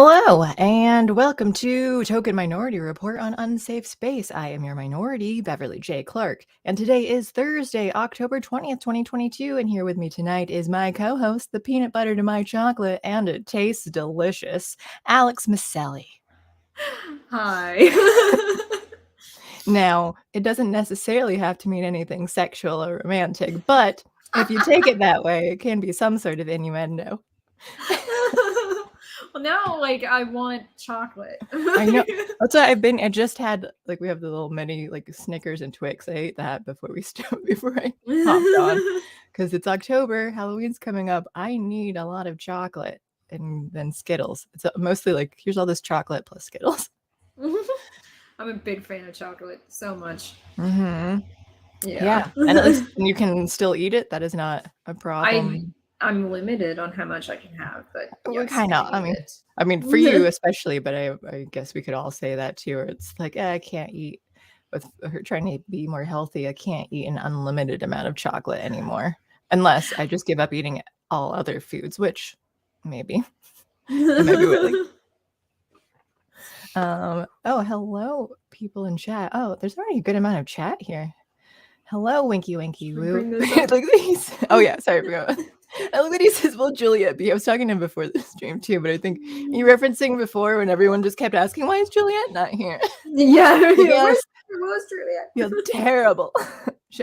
Hello, and welcome to Token Minority Report on Unsafe Space. I am your minority, Beverly J. Clark, and today is Thursday, October 20th, 2022, and here with me tonight is my co-host, the peanut butter to my chocolate, and it tastes delicious, Alex Maselli. Hi. Now, it doesn't necessarily have to mean anything sexual or romantic, but if you take it that way, it can be some sort of innuendo. Well, now, I want chocolate. I know. That's what I just had, we have the little mini, Snickers and Twix. I ate that before I hopped on. Because it's October, Halloween's coming up. I need a lot of chocolate and then Skittles. It's mostly here's all this chocolate plus Skittles. I'm a big fan of chocolate so much. Mm-hmm. Yeah. And at least you can still eat it. That is not a problem. I'm limited on how much I can have, but We're yes, kind of, I mean, for you especially, but I guess we could all say that too. Or it's like, I can't eat with her trying to be more healthy. I can't eat an unlimited amount of chocolate anymore, unless I just give up eating all other foods, which maybe I might be willing. Oh, hello, people in chat. Oh, there's already a good amount of chat here. Hello, Winky Winky Woo. Look at these. Oh yeah, sorry. He says, "Well, Juliet B." I was talking to him before the stream too, but I think you referencing before when everyone just kept asking, "Why is Juliet not here?" Yeah, yes, where's Juliet? Feels terrible.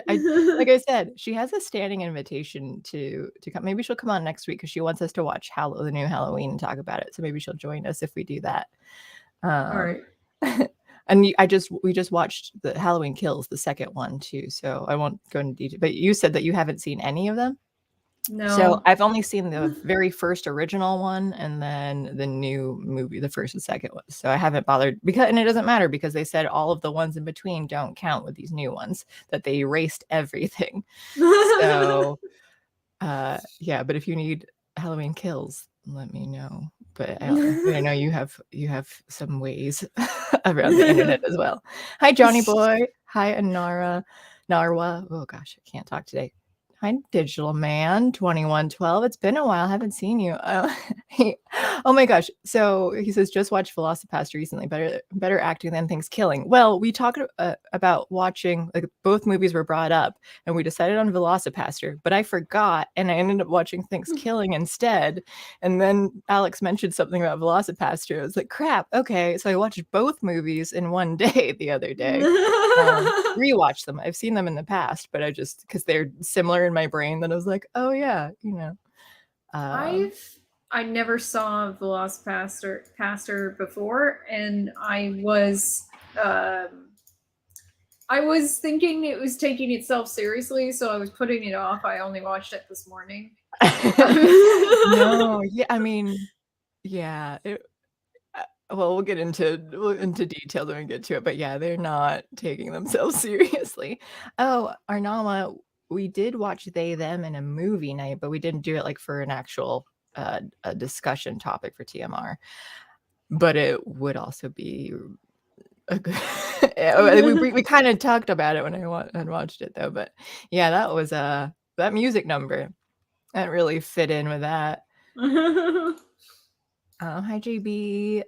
Like I said, she has a standing invitation to come. Maybe she'll come on next week because she wants us to watch the new Halloween and talk about it. So maybe she'll join us if we do that. All right. And we just watched the Halloween Kills, the second one too. So I won't go into detail. But you said that you haven't seen any of them. No. So I've only seen the very first original one and then the new movie, the first and second one. So I haven't bothered and it doesn't matter because they said all of the ones in between don't count with these new ones, that they erased everything. So yeah, but if you need Halloween Kills, let me know. But I know you have some ways around the internet as well. Hi, Johnny Boy. Hi, Narwa. Oh gosh, I can't talk today. Hi, Digital Man 2112. It's been a while. I haven't seen you. Oh my gosh. So he says, just watched VelociPastor recently. Better acting than things killing. Well, we talked about watching, both movies were brought up, and we decided on VelociPastor, but I forgot, and I ended up watching Things Killing instead. And then Alex mentioned something about VelociPastor. I was like, crap. Okay, so I watched both movies in one day the other day. Rewatched them. I've seen them in the past, but I just because they're similar in my brain, that I was like, oh yeah, I never saw VelociPastor before, and I was thinking it was taking itself seriously, so I was putting it off. I only watched it this morning. No, yeah, I mean, yeah. Well, we'll get into detail when we get to it, but yeah, they're not taking themselves seriously. Oh, Arnama, we did watch They Them in a movie night, but we didn't do it for an actual a discussion topic for TMR. But it would also be a good. we kind of talked about it when I watched it though, but yeah, that was that music number that really fit in with that. Hi, JB.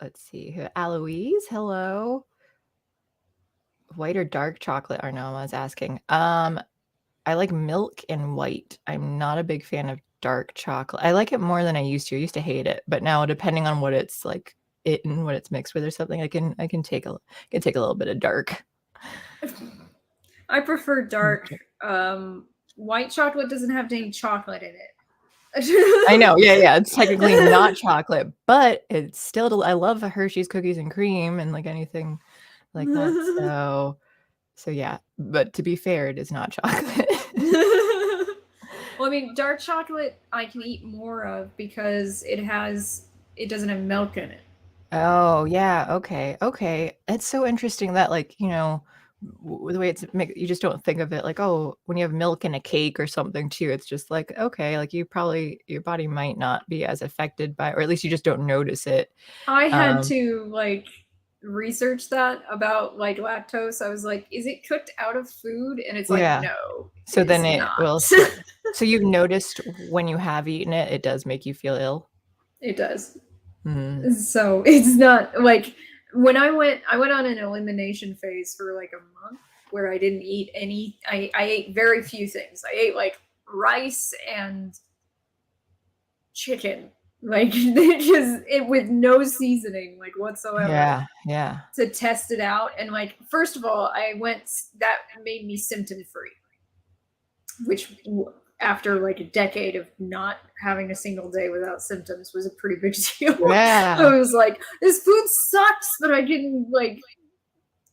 Let's see. Aloise, hello. White or dark chocolate? Arnama is asking. I like milk and white. I'm not a big fan of dark chocolate. I like it more than I used to. I used to hate it, but now depending on what it's what it's mixed with or something, I can take a little bit of dark. I prefer dark. White chocolate doesn't have any chocolate in it. I know, yeah. It's technically not chocolate, but it's still. I love Hershey's cookies and cream and anything like that. So yeah. But to be fair, it is not chocolate. Well, I mean, dark chocolate I can eat more of because it doesn't have milk in it. Oh yeah, okay. It's so interesting that the way it's you just don't think of it when you have milk in a cake or something too. It's just okay, your body might not be as affected by, or at least you just don't notice it. I had to research that about lactose. I was like, is it cooked out of food? And it's no. So then it will. So you've noticed when you have eaten it, it does make you feel ill? It does. Mm. So it's not like when I went on an elimination phase for like a month where I didn't eat any. I ate very few things. I ate like rice and chicken, like just it with no seasoning like whatsoever Yeah. to test it out. And like first of all, that made me symptom free, which after like a decade of not having a single day without symptoms was a pretty big deal. Yeah. I was like, this food sucks, but I can like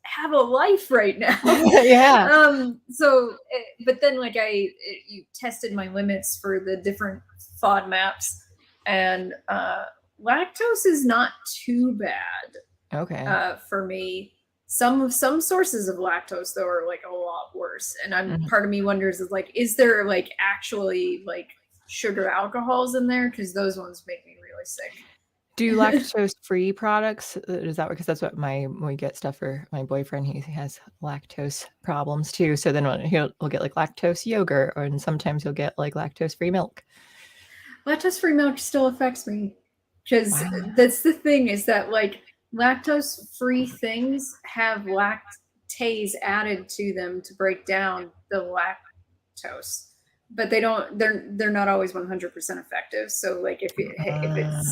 have a life right now. Yeah. But then like you tested my limits for the different FODMAPs, and lactose is not too bad. Okay. For me. Some sources of lactose though are like a lot worse, and part of me wonders is there like actually like sugar alcohols in there, because those ones make me really sick. Do lactose-free products? Is that because that's what we get stuff for my boyfriend? He has lactose problems too. So then he'll get like lactose yogurt, and sometimes he'll get like lactose-free milk. Lactose-free milk still affects me, because Wow. that's the thing, is that like lactose-free things have lactase added to them to break down the lactose, but they're not always 100% effective. So like if it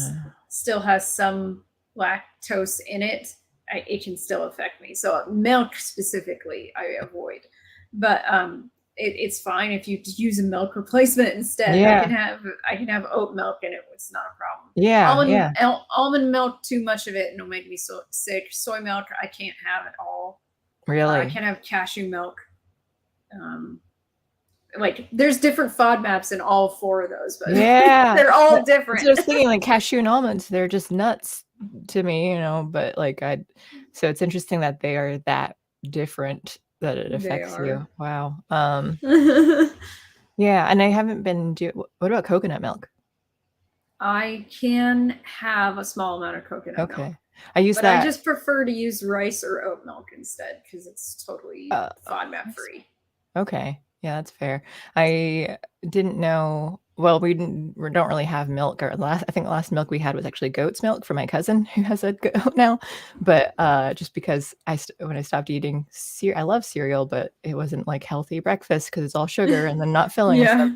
still has some lactose in it, it can still affect me. So milk specifically I avoid, but it's fine if you use a milk replacement instead. Yeah. I can have oat milk and it's not a problem. Yeah. Almond milk, too much of it, and it'll make me so sick. Soy milk, I can't have at all. Really? I can't have cashew milk. Like there's different FODMAPs in all four of those, but they're all different. So I was thinking like cashew and almonds, they're just nuts to me, but like so it's interesting that they are that different, that it affects you. Wow. Yeah, and I haven't been what about coconut milk? I can have a small amount of coconut milk. I use that. I just prefer to use rice or oat milk instead, because it's totally FODMAP free. Okay. Yeah, that's fair. I didn't know. Well, we don't really have milk. I think the last milk we had was actually goat's milk for my cousin who has a goat now. But just because when I stopped eating I love cereal, but it wasn't like healthy breakfast because it's all sugar and then not filling. Yeah.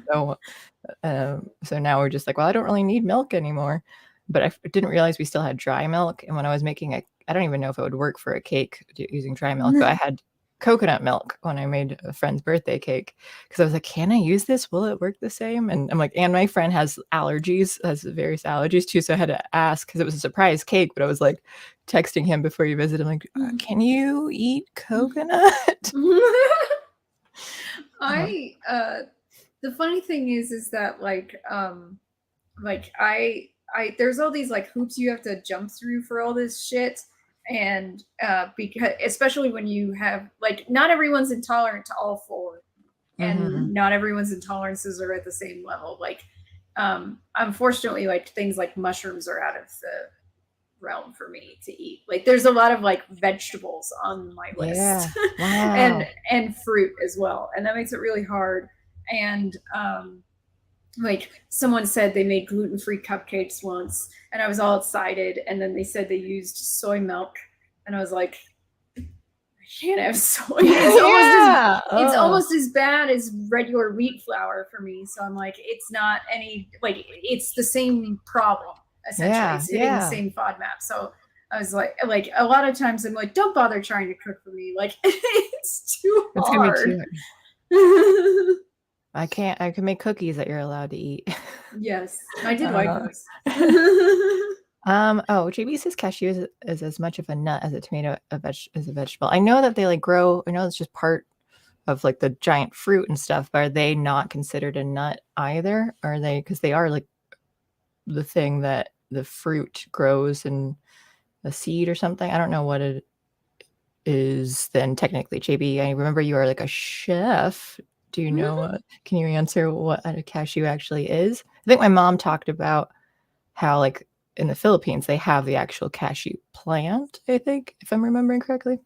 So now we're just like, well, I don't really need milk anymore. But I didn't realize we still had dry milk. And when I was making I don't even know if it would work for a cake using dry milk, but I had coconut milk when I made a friend's birthday cake, because I was like, can I use this? Will it work the same? And I'm like, and my friend has various allergies too. So I had to ask, because it was a surprise cake, but I was like texting him before he visited. I'm like, can you eat coconut? The funny thing is that there's all these like hoops you have to jump through for all this shit. And because especially when you have like, not everyone's intolerant to all four, and not everyone's intolerances are at the same level. Like unfortunately, like things like mushrooms are out of the realm for me to eat. Like there's a lot of like vegetables on my list. Wow. and fruit as well, and that makes it really hard. And like someone said they made gluten-free cupcakes once, and I was all excited, and then they said they used soy milk, and I was like, I can't have soy. It's almost as bad as regular wheat flour for me. So I'm like, it's not it's the same problem essentially. It's hitting the same FODMAP. So I was like a lot of times I'm like, don't bother trying to cook for me. Like it's too hard. I can make cookies that you're allowed to eat. Yes, I did like those. JB says cashew is as much of a nut as a tomato is a vegetable. I know that they like grow. I know it's just part of like the giant fruit and stuff, but are they not considered a nut either? Are they? Because they are like the thing that the fruit grows in a seed or something. I don't know what it is then technically. JB, I remember you are like a chef. Do you know can you answer what a cashew actually is? I think my mom talked about how like in the Philippines they have the actual cashew plant, I think, if I'm remembering correctly.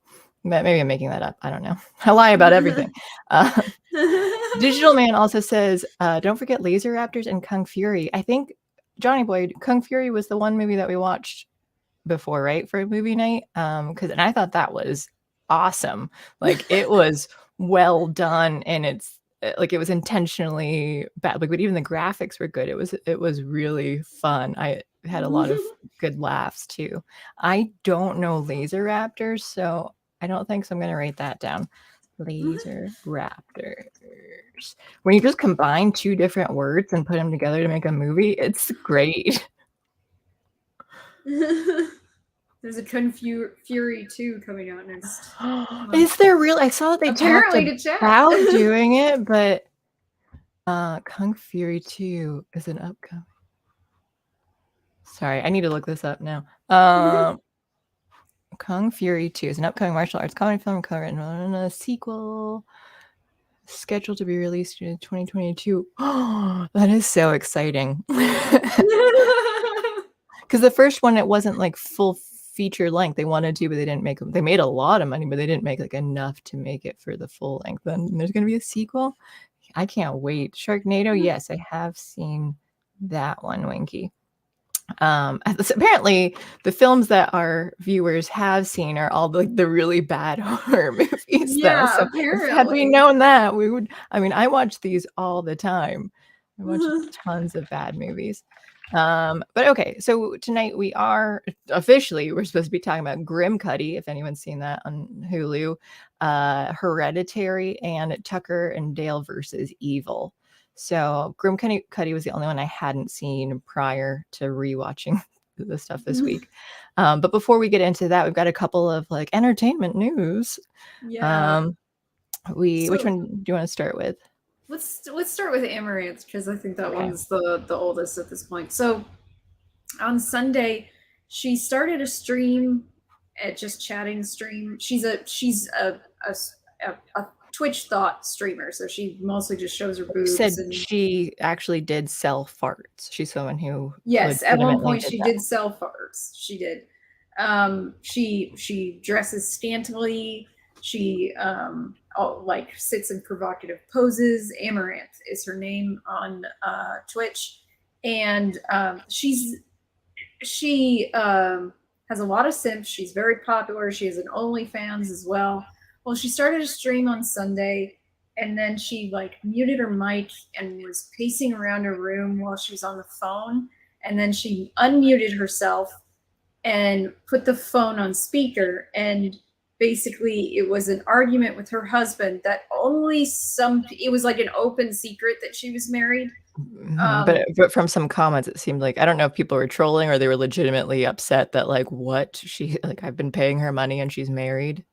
Maybe I'm making that up. I don't know. I lie about everything. Digital Man also says, don't forget Laser Raptors and Kung Fury. I think Johnny Boy, Kung Fury was the one movie that we watched before, right, for a movie night. And I thought that was awesome. Like it was well done, and it's like it was intentionally bad. Like, but even the graphics were good. It was really fun. I had a lot of good laughs too. I don't know Laser Raptors, so I don't think so. I'm gonna write that down. Laser Raptors. When you just combine two different words and put them together to make a movie, it's great. There's a Kung Fury 2 coming out next month. Is there real? I saw that they Apparently talked to chat. about doing it, but Kung Fury 2 is an upcoming. Sorry, I need to look this up now. Kung Fury 2 is an upcoming martial arts comedy film covering a sequel scheduled to be released in 2022. Oh, that is so exciting. Because the first one, it wasn't like full feature length. They wanted to, but they didn't make them. They made a lot of money, but they didn't make like enough to make it for the full length. Then there's going to be a sequel. I can't wait. Sharknado, yes, I have seen that one, Winky. Apparently the films that our viewers have seen are all the really bad horror movies. Yeah, though. So apparently. had we known that, we would. I mean, I watch these all the time. I watch tons of bad movies. But okay, so tonight we're supposed to be talking about Grimcutty, if anyone's seen that on Hulu, Hereditary, and Tucker and Dale versus Evil. So Grimcutty was the only one I hadn't seen prior to rewatching the stuff this week. But before we get into that, we've got a couple of like entertainment news. Yeah. Which one do you want to start with? Let's start with Amouranth, because I think that one's the oldest at this point. So on Sunday, she started a stream, just chatting stream. She's a Twitch thought streamer, so she mostly just shows her boobs. She actually did sell farts. She's someone who at one point she did sell farts. She did. She dresses scantily. She sits in provocative poses. Amouranth is her name on Twitch, and she has a lot of simps. She's very popular. She has an OnlyFans as well. Well, she started a stream on Sunday, and then she muted her mic and was pacing around her room while she was on the phone, and then she unmuted herself and put the phone on speaker, and basically it was an argument with her husband that it was like an open secret that she was married. But from some comments, it seemed like, I don't know if people were trolling or they were legitimately upset that I've been paying her money and she's married.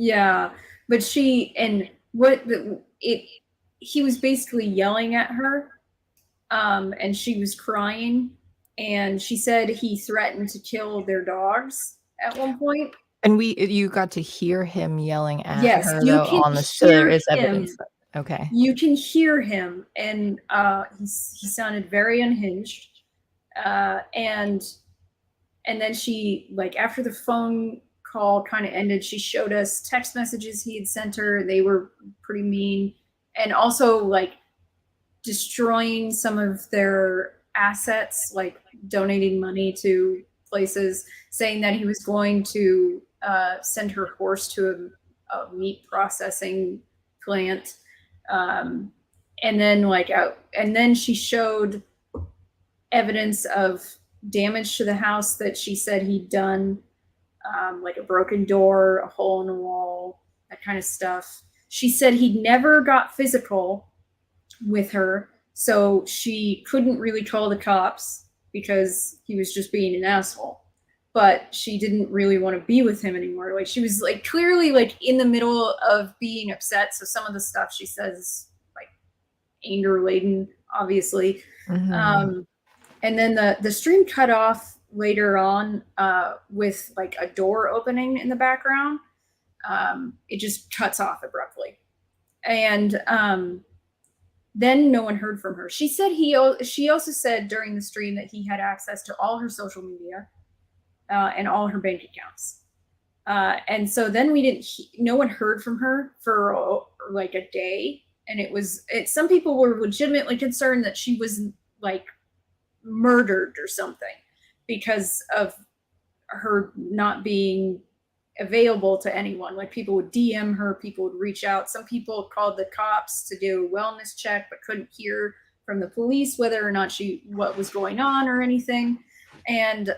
Yeah, but he was basically yelling at her, and she was crying, and she said he threatened to kill their dogs at one point. And you got to hear him yelling at her, you though, can on the show. There is evidence. Okay. You can hear him, and he sounded very unhinged. And then she, after the phone call kind of ended, she showed us text messages he had sent her. They were pretty mean, and also destroying some of their assets, like donating money to places, saying that he was going to send her horse to a meat processing plant, and then she showed evidence of damage to the house that she said he'd done, like a broken door, a hole in the wall, that kind of stuff. She said he never got physical with her, so she couldn't really call the cops because he was just being an asshole. But she didn't really want to be with him anymore. She was clearly in the middle of being upset. So some of the stuff she says is anger laden, obviously. Mm-hmm. And then the stream cut off later on with a door opening in the background. It just cuts off abruptly, and then no one heard from her. She said she also said during the stream that he had access to all her social media and all her bank accounts, and so then no one heard from her for a day, and some people were legitimately concerned that she was murdered or something because of her not being available to anyone. Like people would DM her, people would reach out. Some people called the cops to do a wellness check, but couldn't hear from the police whether or not what was going on or anything. And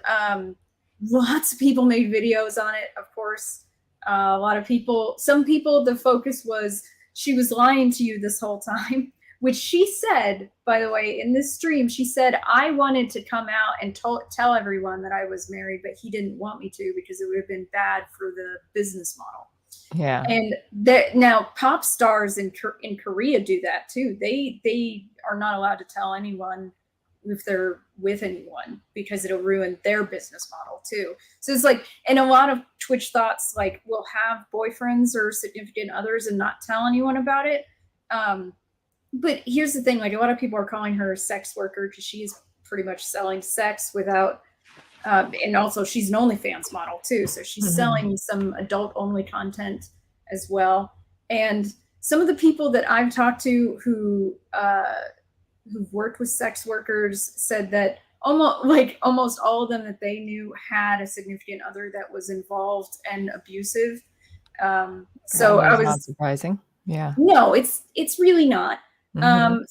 lots of people made videos on it, of course. A lot of people, some people, the focus was she was lying to you this whole time, which she said, by the way, in this stream, she said, I wanted to come out and tell everyone that I was married, but he didn't want me to because it would have been bad for the business model. Yeah. And now pop stars in Korea do that too. They are not allowed to tell anyone if they're with anyone because it'll ruin their business model too. So it's like, and a lot of Twitch thoughts like will have boyfriends or significant others and not tell anyone about it. But here's the thing, like a lot of people are calling her a sex worker because she's pretty much selling sex without, and also she's an OnlyFans model too. So she's selling some adult only content as well. And some of the people that I've talked to who've worked with sex workers said that almost all of them that they knew had a significant other that was involved and abusive. So I was not surprising. Yeah. No, it's really not. Nothing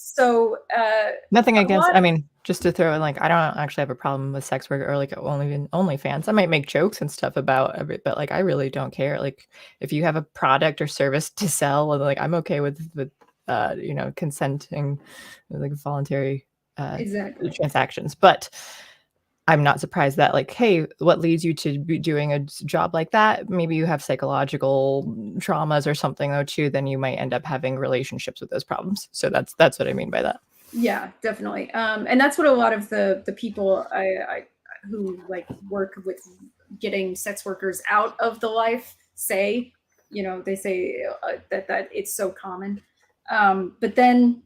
against, I mean, just to throw in, like, I don't actually have a problem with sex work or like OnlyFans. I might make jokes and stuff about it, but like I really don't care. Like if you have a product or service to sell, like I'm okay with you know, consenting, like voluntary exactly transactions. But I'm not surprised that, like, hey, what leads you to be doing a job like that? Maybe you have psychological traumas or something, though, too. Then you might end up having relationships with those problems. So that's what I mean by that. Yeah, definitely. And that's what a lot of the people I who like work with getting sex workers out of the life say. You know, they say that it's so common. But then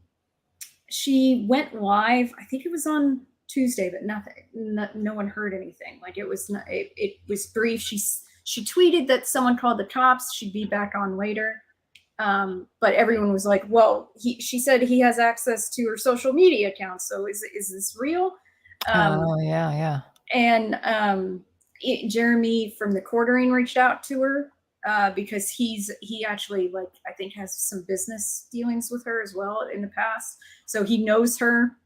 she went live. I think it was on Tuesday, but no one heard anything. Like it was brief. She tweeted that someone called the cops. She'd be back on later. But everyone was like, well, she said he has access to her social media accounts. So is this real? Oh yeah. And Jeremy from the Quartering reached out to her because he actually, like, I think has some business dealings with her as well in the past. So he knows her.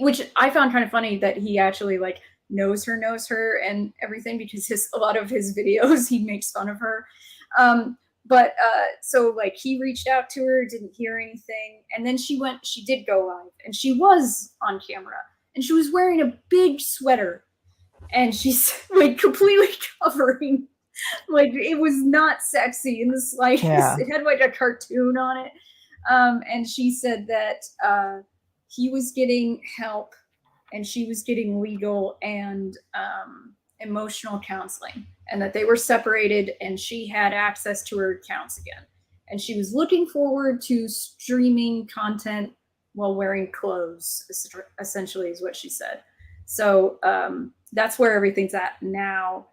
Which I found kind of funny that he actually like knows her and everything, because a lot of his videos he makes fun of her. But so like he reached out to her, didn't hear anything, and then she did go live, and she was on camera, and she was wearing a big sweater, and she's like completely covering, like it was not sexy in the slightest. Yeah. It had like a cartoon on it, and she said that he was getting help and she was getting legal and emotional counseling, and that they were separated and she had access to her accounts again. And she was looking forward to streaming content while wearing clothes, essentially is what she said. So that's where everything's at now.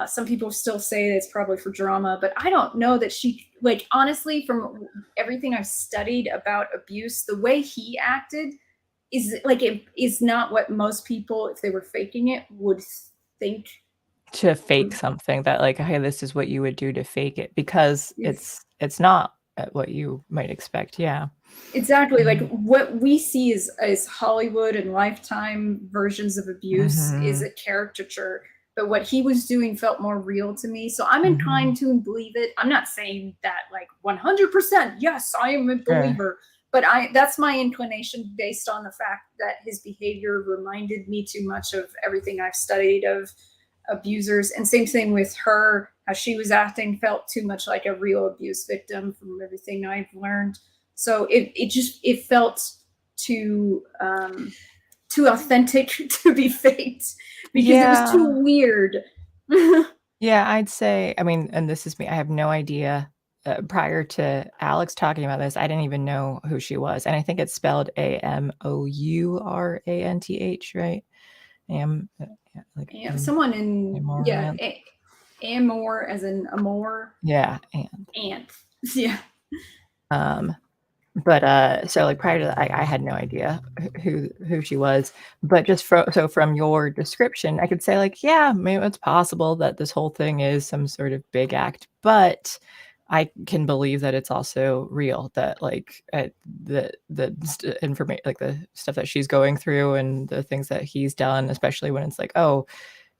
Some people still say it's probably for drama, but I don't know that she, like, honestly, from everything I've studied about abuse, the way he acted is like, it is not what most people, if they were faking it, would think. To fake something that, like, hey, this is what you would do to fake it, because yes. it's not what you might expect. Yeah, exactly. Like what we see is Hollywood and Lifetime versions of abuse is a caricature. But what he was doing felt more real to me. So I'm inclined to believe it. I'm not saying that like 100%, yes, I am a believer. But that's my inclination based on the fact that his behavior reminded me too much of everything I've studied of abusers. And same thing with her, how she was acting felt too much like a real abuse victim from everything I've learned. So it felt too authentic to be faked, because it was too weird. Yeah, I'd say, I mean, and this is me, I have no idea. Prior to Alex talking about this, I didn't even know who she was. And I think it's spelled Amouranth, right? Someone in, Amouranth. Amor as in Amor. Yeah, Ant. Yeah. But so like prior to that, I had no idea who she was. But just from your description, I could say like, yeah, maybe it's possible that this whole thing is some sort of big act, but I can believe that it's also real. That like the information, like the stuff that she's going through, and the things that he's done, especially when it's like, oh,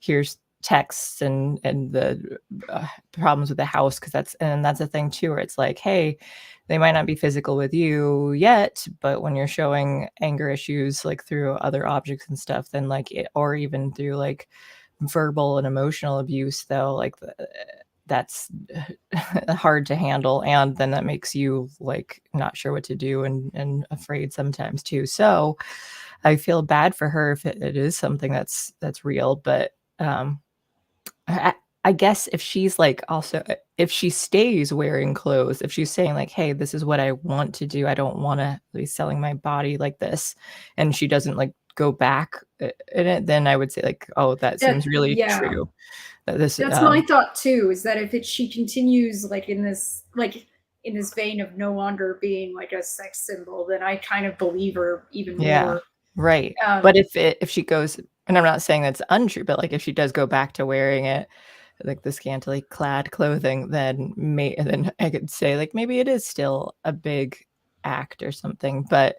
here's texts and the problems with the house, because that's a thing too, where it's like, hey, they might not be physical with you yet, but when you're showing anger issues like through other objects and stuff, then like it, or even through like verbal and emotional abuse, though, like that's hard to handle, and then that makes you like not sure what to do and afraid sometimes too. So I feel bad for her if it is something that's real, but um I, I guess if she's like also if she stays wearing clothes, if she's saying like, "Hey, this is what I want to do. I don't want to be selling my body like this," and she doesn't like go back in it, then I would say like, "Oh, that seems really Yeah, true." That this that's my thought too. Is that if she continues like in this vein of no longer being like a sex symbol, then I kind of believe her even yeah, more. right. But Um, if she goes, and I'm not saying that's untrue, but like if she does go back to wearing it like the scantily clad clothing, then I could say like maybe it is still a big act or something. But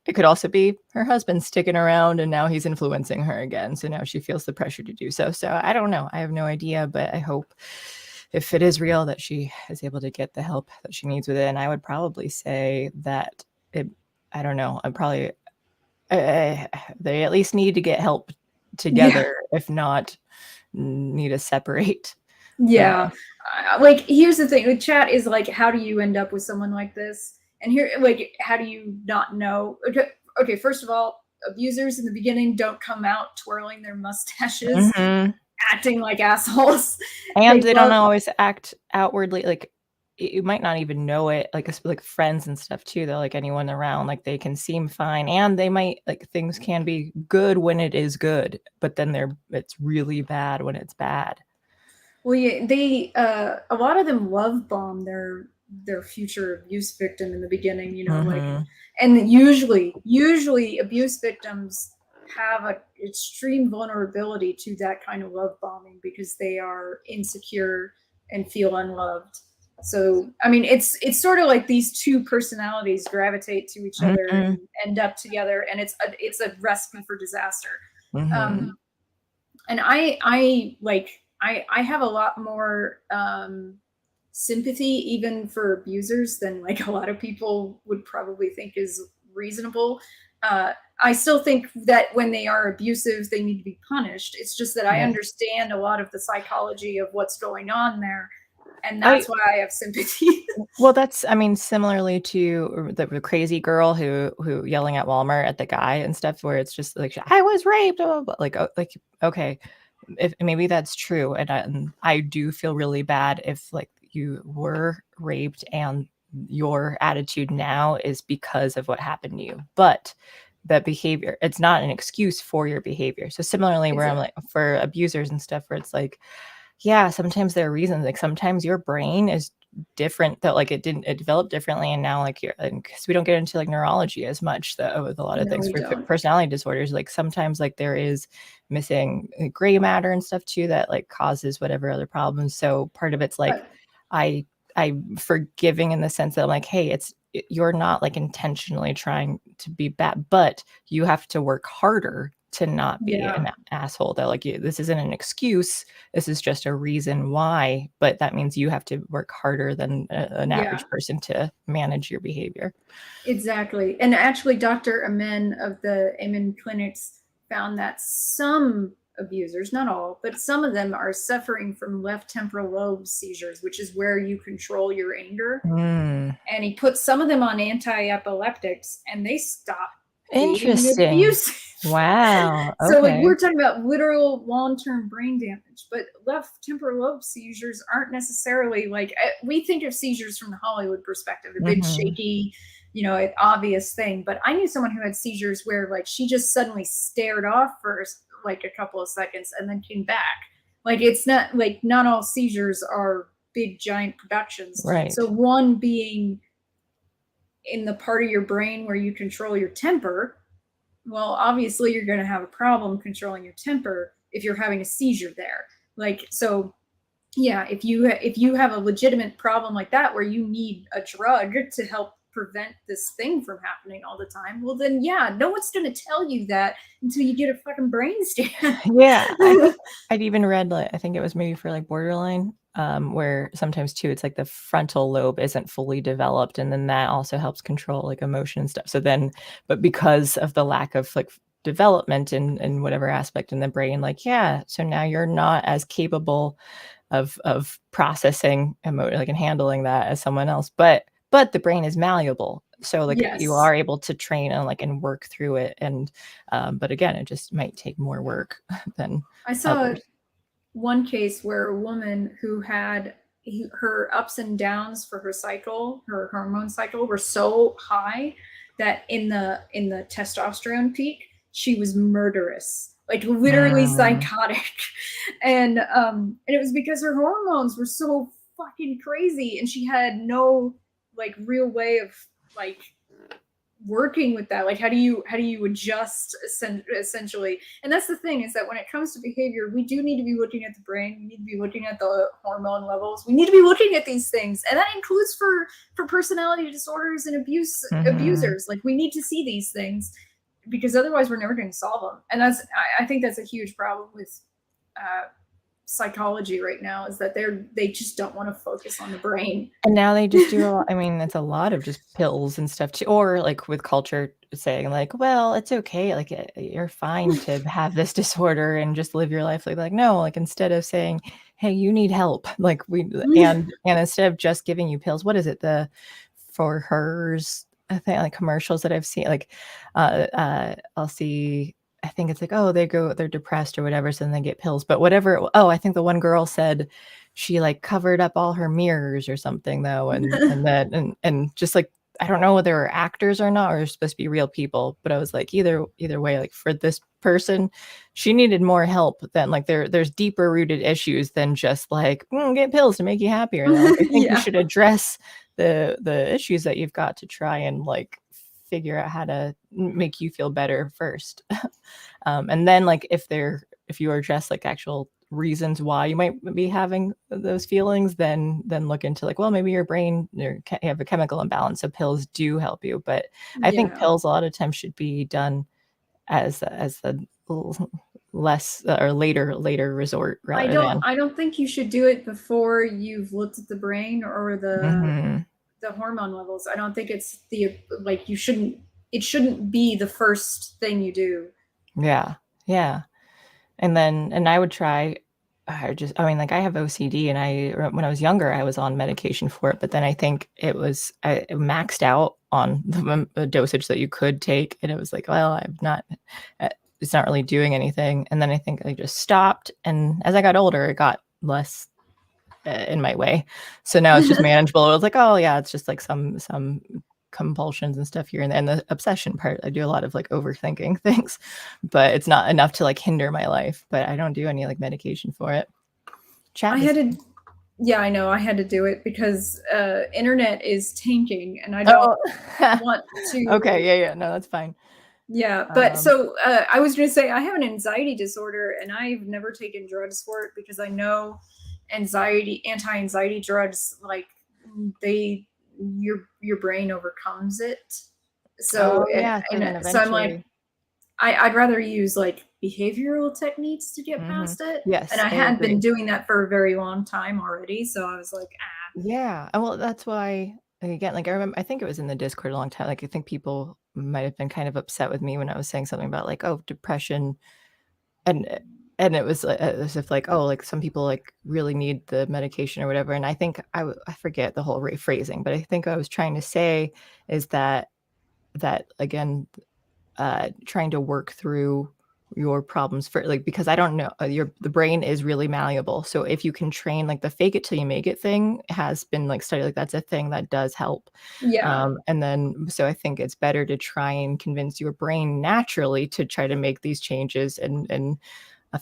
it could also be her husband sticking around and now he's influencing her again. So now she feels the pressure to do so. So I don't know. I have no idea, but I hope if it is real that she is able to get the help that she needs with it. And I would probably say that it, I don't know. I'm probably they at least need to get help yeah, together, if not need to separate. Uh, yeah. Like here's the thing: the chat is like, how do you end up with someone like this? And here, like, how do you not know? Okay, first of all, abusers in the beginning don't come out twirling their mustaches, mhm. acting like assholes. And They they don't love, always act outwardly, like, you might not even know it, like, like, friends and stuff too, though, like, anyone around, like, they can seem fine, and they might like, things can be good when it is good, but then it's really bad when it's bad. well, yeah, they a lot of them love bomb their future abuse victim in the beginning, like, Mhm. and usually abuse victims have a extreme vulnerability to that kind of love bombing because they are insecure and feel unloved. So I mean, it's sort of like these two personalities gravitate to each other and Mhm. end up together, and it's a recipe for disaster. Mhm. um and I like I have a lot more sympathy even for abusers than like a lot of people would probably think is reasonable. uh I still think that when they are abusive they need to be punished. It's just that I Right. understand a lot of the psychology of what's going on there, and I that's why I have sympathy. Well, that's I mean, similarly to the crazy girl who yelling at Walmart at the guy and stuff, where it's just like, "I was raped," blah, blah, blah, like, okay, if maybe that's true, and I do feel really bad if, like, you were raped and your attitude now is because of what happened to you, but that behavior, it's not an excuse for your behavior. So similarly, where I'm Exactly. like for abusers and stuff, where it's like, yeah, sometimes there are reasons, like, sometimes your brain is different, that, like, it developed differently, and now, like, you're and 'cause we don't get into, like, neurology as much, though, with a lot of No, things we for don't. personality disorders, like, sometimes, like, there is missing, gray matter and stuff too that, like, causes whatever other problems, so part of it's, like, But I I'm forgiving in the sense that I'm like, "Hey, you're not, like, intentionally trying to be bad, but you have to work harder to not be yeah, an asshole, that, like, you this isn't an excuse, this is just a reason why, but that means you have to work harder than an yeah. average person to manage your behavior." Exactly. And actually, Dr. Amen of the Amen clinics found that some abusers, not all, but some of them are suffering from left temporal lobe seizures, which is where you control your anger. Mm, And he put some of them on anti epileptics and they stop being interesting. abusive. Wow, So, like, okay. we're talking about literal long term brain damage, but left temporal lobe seizures aren't necessarily like we think of seizures from the Hollywood perspective, a big, Mhm. shaky, an obvious thing. But I knew someone who had seizures where, like, she just suddenly stared off for like a couple of seconds and then came back. Like, it's not like not all seizures are big, giant productions. So, Right. one being in the part of your brain where you control your temper, well, obviously you're going to have a problem controlling your temper if you're having a seizure there. Like, so yeah, if you have a legitimate problem like that where you need a drug to help prevent this thing from happening all the time, well then yeah, no one's going to tell you that until you get a fucking brain scan. Yeah, I think I'd even read, like, I think it was maybe for like borderline, where sometimes too it's like the frontal lobe isn't fully developed, and then that also helps control like emotion and stuff. So then, but because of the lack of like development in whatever aspect in the brain, like, yeah, so now you're not as capable of processing like and handling that as someone else, but the brain is malleable, so like Yes. you are able to train and like and work through it, and but again, it just might take more work than I saw others. one case where a woman who had her ups and downs for her cycle, her hormone cycle, were so high that in the testosterone peak, she was murderous, like literally psychotic. And it was because her hormones were so fucking crazy, and she had no like real way of like working with that. Like, how do you adjust essentially? And that's the thing, is that when it comes to behavior, we do need to be looking at the brain, we need to be looking at the hormone levels, we need to be looking at these things, and that includes for personality disorders and abusers. Like, we need to see these things, because otherwise we're never going to solve them. And that's, I think that's a huge problem with psychology right now, is that they just don't want to focus on the brain. And now they just do a lot, I mean, it's a lot of just pills and stuff too, or like with culture saying like, well, it's okay, like you're fine to have this disorder and just live your life, like no, like instead of saying, hey, you need help, like and instead of just giving you pills, what is it, the for hers, I think, like commercials that I've seen, like I'll see, I think it's like, oh, they're depressed or whatever, so then they get pills. But whatever, oh, I think the one girl said she like covered up all her mirrors or something though, and and just like, I don't know whether they're actors or not, or they're supposed to be real people, but I was like, either way, like for this person, she needed more help than like there's deeper rooted issues than just like get pills to make you happier. Like, I think you should address the issues that you've got to try and like figure out how to make you feel better first. And then like if you are just like actual reasons why you might be having those feelings, then look into like, well, maybe your brain, you have a chemical imbalance, so pills do help you. But I think pills a lot of times should be done as the less or later resort, rather I don't think you should do it before you've looked at the brain or the hormone levels. I don't think it's like it shouldn't be the first thing you do. Yeah. And I would try, I mean, like I have OCD, and when I was younger, I was on medication for it, but then I think I maxed out on the dosage that you could take, and it was like, well, it's not really doing anything. And then I think I just stopped, and as I got older, it got less in my way. So now it's just manageable. It was like, oh yeah, it's just like some compulsions and stuff here, and the obsession part, I do a lot of like overthinking things, but it's not enough to like hinder my life. But I don't do any like medication for it. I know I had to do it because internet is tanking, and I don't want to. Okay, yeah, no, that's fine. Yeah, but so I was going to say, I have an anxiety disorder, and I've never taken drugs for it, because I know anti-anxiety drugs, like your brain overcomes it. So so I'm like, I'd rather use like behavioral techniques to get past it. Yes, and I had been doing that for a very long time already, so I was like, yeah. Well, that's why, again, like I remember, I think it was in the Discord a long time, like I think people might have been kind of upset with me when I was saying something about like, oh, depression, and it was as if like, oh, like some people like really need the medication or whatever. And I think I forget the whole phrasing, but I think I was trying to say is that again, trying to work through your problems for like, because I don't know, the brain is really malleable. So if you can train, like the fake it till you make it thing has been like studied, like that's a thing that does help. And then so I think it's better to try and convince your brain naturally to try to make these changes, and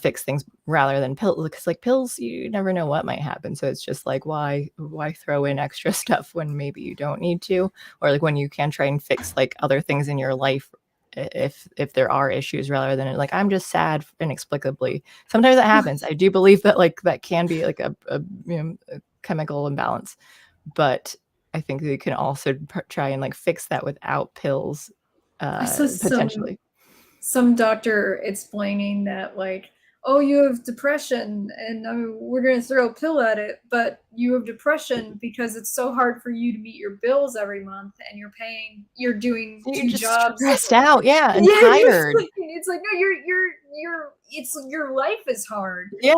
fix things rather than pills, because like pills, you never know what might happen. So it's just like, why throw in extra stuff when maybe you don't need to, or like when you can try and fix like other things in your life if there are issues, rather than like, I'm just sad inexplicably. Sometimes that happens. I do believe that like that can be like a chemical imbalance, but I think they can also try and like fix that without pills, I saw potentially. some doctor explaining that like, oh, you have depression and we're going to throw a pill at it, but you have depression because it's so hard for you to meet your bills every month and you're doing You're 2 just jobs. stressed out, yeah, and Yeah, tired. it's like, no, it's your life is hard. Yeah,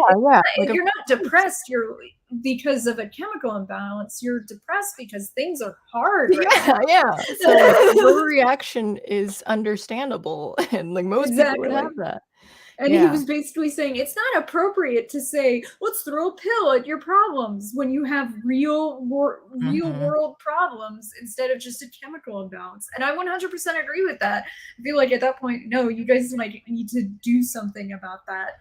like You're not depressed. You're because of a chemical imbalance. You're depressed because things are hard. Right yeah. So like, your reaction is understandable, and like most people would have that. And he was basically saying it's not appropriate to say, let's throw a pill at your problems when you have real world problems instead of just a chemical imbalance. And I 100% agree with that. I feel like at that point, no, you guys like need to do something about that.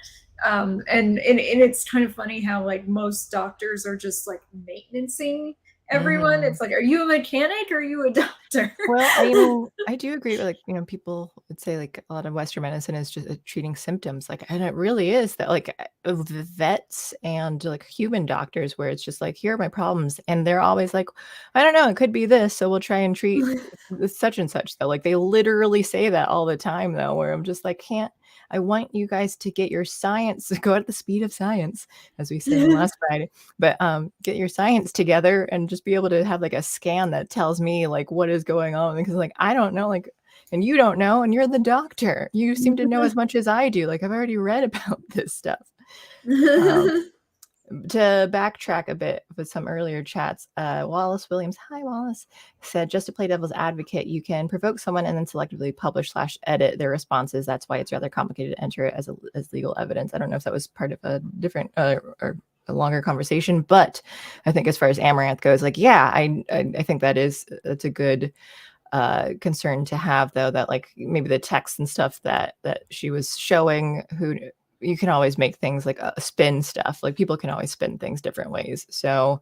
And it's kind of funny how like most doctors are just like maintenancing everyone. It's like, are you a mechanic or are you a doctor? Well, I mean, I do agree with like, people would say like a lot of Western medicine is just treating symptoms, like, and it really is that, like, the vets and like human doctors, where it's just like, here are my problems, and they're always like, I don't know, it could be this, so we'll try and treat such and such. Though, like, they literally say that all the time, though, where I'm just like, I want you guys to get your science, go at the speed of science, as we said last Friday, but get your science together and just be able to have like a scan that tells me like what is going on, because like, I don't know, like, and you don't know, and you're the doctor. You seem to know as much as I do. Like, I've already read about this stuff. To backtrack a bit with some earlier chats, Wallace Williams, hi Wallace, said, just to play devil's advocate, you can provoke someone and then selectively publish/edit their responses. That's why it's rather complicated to enter it as legal evidence. I don't know if that was part of a different or a longer conversation, but I think as far as Amouranth goes, like, yeah, I think that's a good concern to have, though, that like maybe the text and stuff that she was showing, you can always make things like spin stuff. Like, people can always spin things different ways. So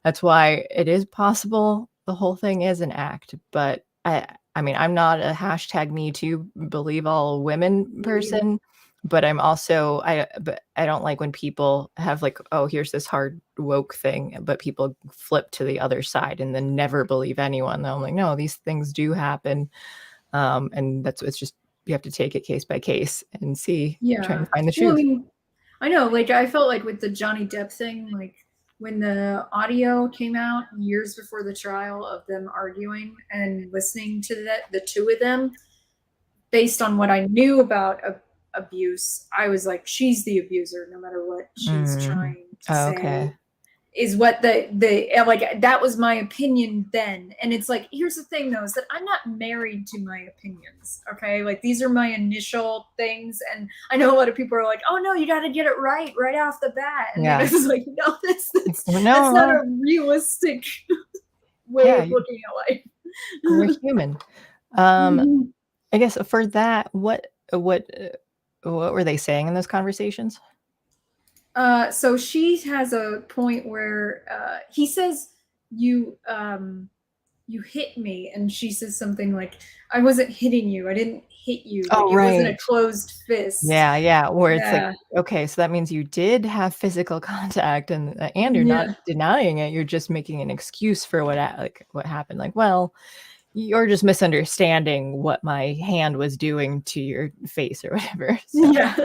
that's why it is possible the whole thing is an act. But I mean, I'm not a #MeToo believe all women person, but I'm also, but I don't like when people have like, oh, here's this hard woke thing, but people flip to the other side and then never believe anyone. I'm like, no, these things do happen. And it's just, you have to take it case by case and see, trying to find the truth. Well, I mean, I know, like, I felt like with the Johnny Depp thing, like when the audio came out years before the trial of them arguing and listening to the two of them, based on what I knew about abuse, I was like, she's the abuser, no matter what she's trying to say. Okay. Is what the like, that was my opinion then. And it's like, here's the thing though, is that I'm not married to my opinions. Okay, like, these are my initial things, and I know a lot of people are like, oh no, you got to get it right off the bat, and it's like, no, that's not a realistic way of looking at life. We're human. I guess for that, what were they saying in those conversations? So she has a point where he says, you hit me, and she says something like, I wasn't hitting you, I didn't hit you. Like, it wasn't a closed fist. Yeah, where it's like, okay, so that means you did have physical contact, and you're not denying it, you're just making an excuse for what happened. Like, well, you're just misunderstanding what my hand was doing to your face or whatever. So. Yeah.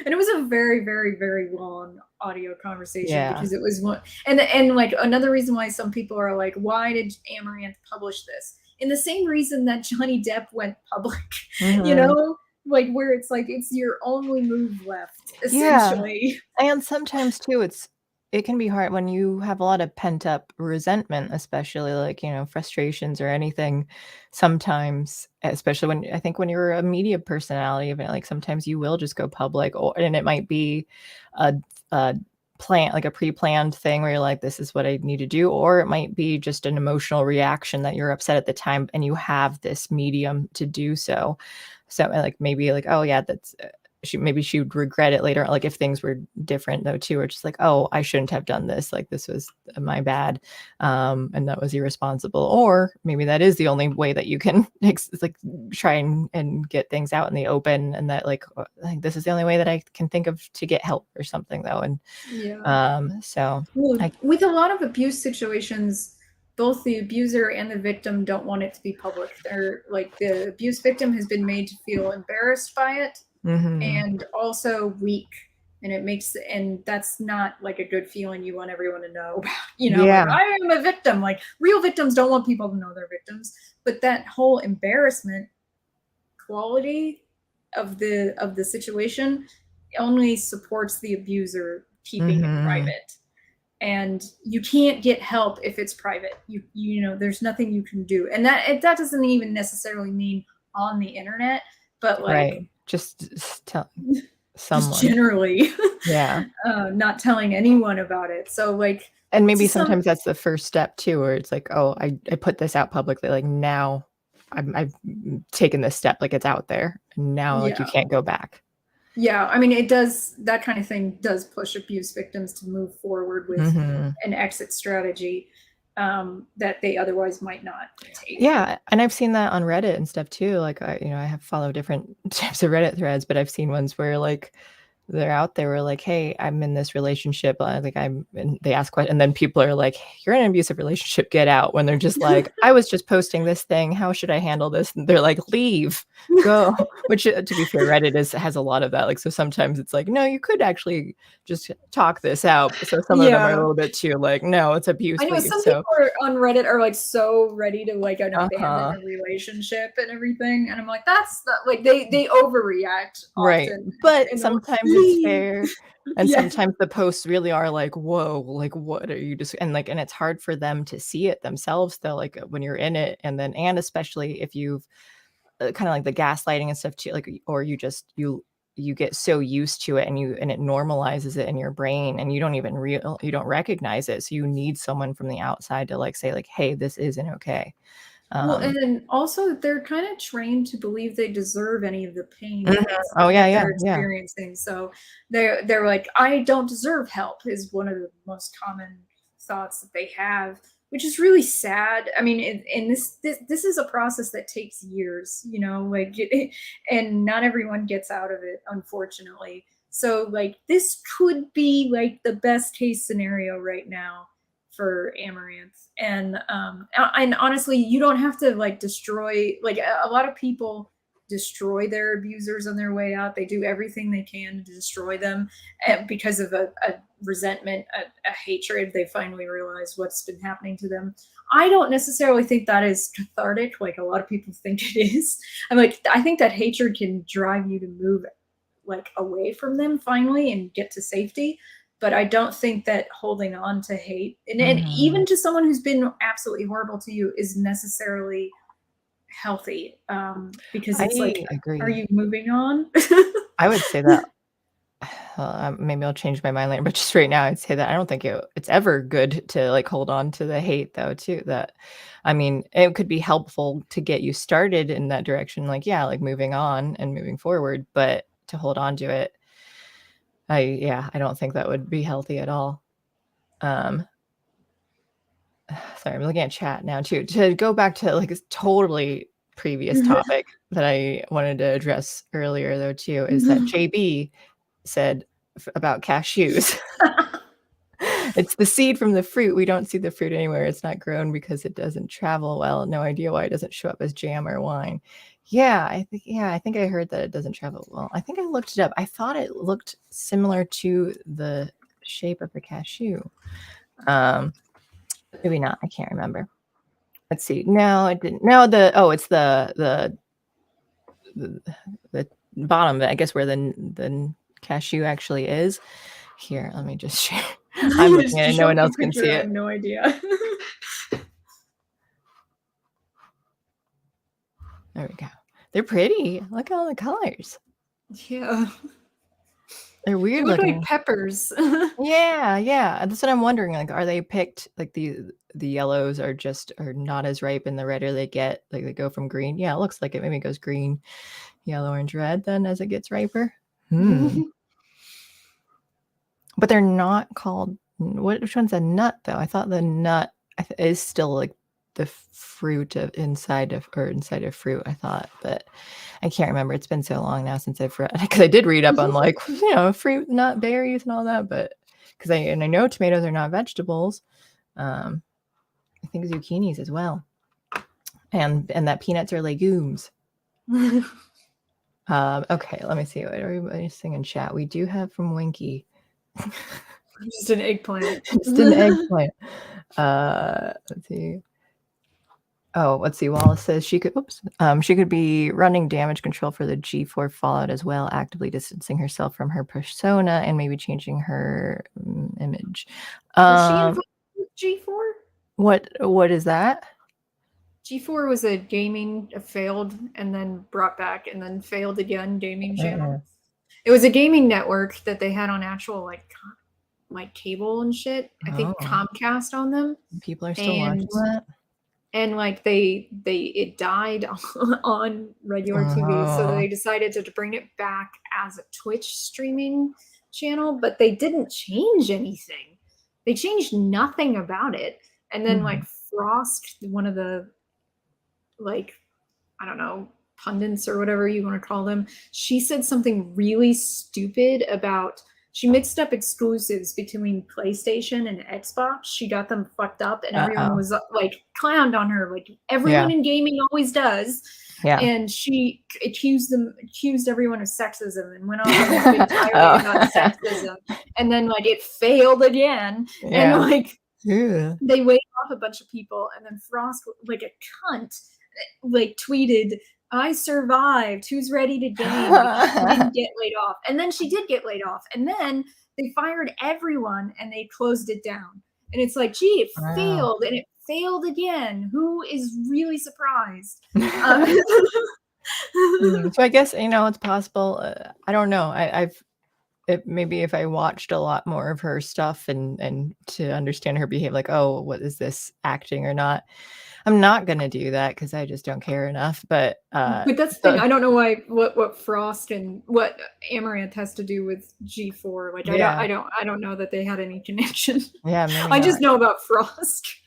And it was a very, very, very long audio conversation, because it was one, and like, another reason why some people are like, why did Amouranth publish this? In the same reason that Johnny Depp went public, you know, like, where it's like, it's your only move left, essentially. And sometimes too, it can be hard when you have a lot of pent up resentment, especially like, frustrations or anything. Sometimes, especially when you're a media personality, like, sometimes you will just go public, and it might be a plan, like a pre-planned thing where you're like, this is what I need to do, or it might be just an emotional reaction that you're upset at the time and you have this medium to do so. So like, maybe like, oh yeah, that's maybe she would regret it later, like if things were different though too, or just like, oh, I shouldn't have done this, like this was my bad, and that was irresponsible. Or maybe that is the only way that you can like try and get things out in the open, and that like this is the only way that I can think of to get help or something though. And so with a lot of abuse situations, both the abuser and the victim don't want it to be public. They're like, the abuse victim has been made to feel embarrassed by it, and also weak, and that's not like a good feeling you want everyone to know about. Like, I am a victim. Like, real victims don't want people to know they're victims, but that whole embarrassment quality of the situation only supports the abuser keeping it private. And you can't get help if it's private. You know, there's nothing you can do, and that doesn't even necessarily mean on the internet, but like just tell someone, just generally, yeah, not telling anyone about it. So like, and maybe sometimes that's the first step too, where it's like, oh, I put this out publicly, like now I've taken this step, like it's out there, and now like you can't go back. Yeah, I mean, it does, that kind of thing does push abuse victims to move forward with an exit strategy that they otherwise might not take. Yeah, and I've seen that on Reddit and stuff too. Like I have followed different types of Reddit threads, but I've seen ones where like they're out there were like, hey, I'm in this relationship, like and they ask questions, and then people are like, you're in an abusive relationship, get out, when they're just like, I was just posting this thing, how should I handle this? And they're like, leave, go. Which, to be fair, Reddit has a lot of that. Like, so sometimes it's like, no, you could actually just talk this out. So some of them are a little bit too like, no, it's abuse. I know some people on Reddit are like so ready to like abandon a relationship and everything, and I'm like, that's not, like they overreact often. Right, but sometimes it's fair, and sometimes the posts really are like, whoa, like what are you just, and like, and it's hard for them to see it themselves though, like when you're in it, and especially if you've kind of like the gaslighting and stuff too, like, or you just you get so used to it, and it normalizes it in your brain, and you don't even you don't recognize it, so you need someone from the outside to like say like, hey, this isn't okay. Well, and then also they're kind of trained to believe they deserve any of the pain they're experiencing. So they're like, I don't deserve help is one of the most common thoughts that they have, which is really sad. I mean, and this is a process that takes years, like, and not everyone gets out of it, unfortunately. So like, this could be like the best case scenario right now for Amouranth. And honestly, you don't have to like destroy, like a lot of people destroy their abusers on their way out. They do everything they can to destroy them because of a resentment, a hatred. They finally realize what's been happening to them. I don't necessarily think that is cathartic like a lot of people think it is. I think that hatred can drive you to move like away from them finally and get to safety. But I don't think that holding on to hate, and even to someone who's been absolutely horrible to you, is necessarily healthy. Because it's agree. Are you moving on? I would say that. Maybe I'll change my mind later, but just right now, I'd say that I don't think it's ever good to like hold on to the hate, though. Too, that I mean, it could be helpful to get you started in that direction, like moving on and moving forward. But to hold on to it, I don't think that would be healthy at all. Sorry, I'm looking at chat now too. To go back to like a totally previous topic that I wanted to address earlier though too, is that JB said about cashews. It's the seed from the fruit. We don't see the fruit anywhere. It's not grown because it doesn't travel well. No idea why it doesn't show up as jam or wine. I think I heard that it doesn't travel well. I think I looked it up. I thought it looked similar to the shape of the cashew. Maybe not. I can't remember. Let's see. No, it didn't. No, it's the bottom, I guess, where the cashew actually is. Here, let me just share. I'm looking at it. No one else can see it. I have no idea. There we go. They're pretty. Look at all the colors. Yeah. They're weird they look looking. Like peppers. Yeah. That's what I'm wondering. Like, are they picked? Like the yellows are not as ripe, and the redder they get, like they go from green. Yeah, it looks like it maybe goes green, yellow, orange, red then as it gets riper. But they're not called. Which one's a nut though? I thought the nut is still like the fruit of inside of fruit. I thought, but I can't remember. It's been so long now since I've read, because I did read up on like fruit, nut, berries, and all that. But because I know tomatoes are not vegetables. I think zucchinis as well, and that peanuts are legumes. Okay, let me see what everybody's saying in chat. We do have from Winky. Just an eggplant. Just an eggplant. Let's see. Oh, let's see. Wallace says she could be running damage control for the G4 Fallout as well, actively distancing herself from her persona and maybe changing her image. Was she involved with G4? What is that? G4 was a failed and then brought back and then failed again gaming channel. It was a gaming network that they had on actual like cable and shit. I think Comcast on them. People are still watching that. And like it died on regular TV, so they decided to bring it back as a Twitch streaming channel, but they didn't change anything. They changed nothing about it. And then like Frost, one of the I don't know, pundits or whatever you want to call them, she said something really stupid about, she mixed up exclusives between PlayStation and Xbox. She got them fucked up, and everyone was like clowned on her, like everyone in gaming always does. Yeah. And she accused everyone of sexism and went on this big tirade about sexism. And then like it failed again. Yeah. And like they waved off a bunch of people, and then Frost, like a cunt, like tweeted, "I survived. Who's ready to game?" Like, she didn't get laid off. And then she did get laid off. And then they fired everyone and they closed it down. And it's like, gee, it failed and it failed again. Who is really surprised? So I guess, it's possible. I don't know. Maybe if I watched a lot more of her stuff and to understand her behavior, like, oh, what is this, acting or not? I'm not gonna do that because I just don't care enough. But that's the thing. I don't know what Frost and what Amouranth has to do with G4. Like I don't know that they had any connection. Yeah, I just know about Frost.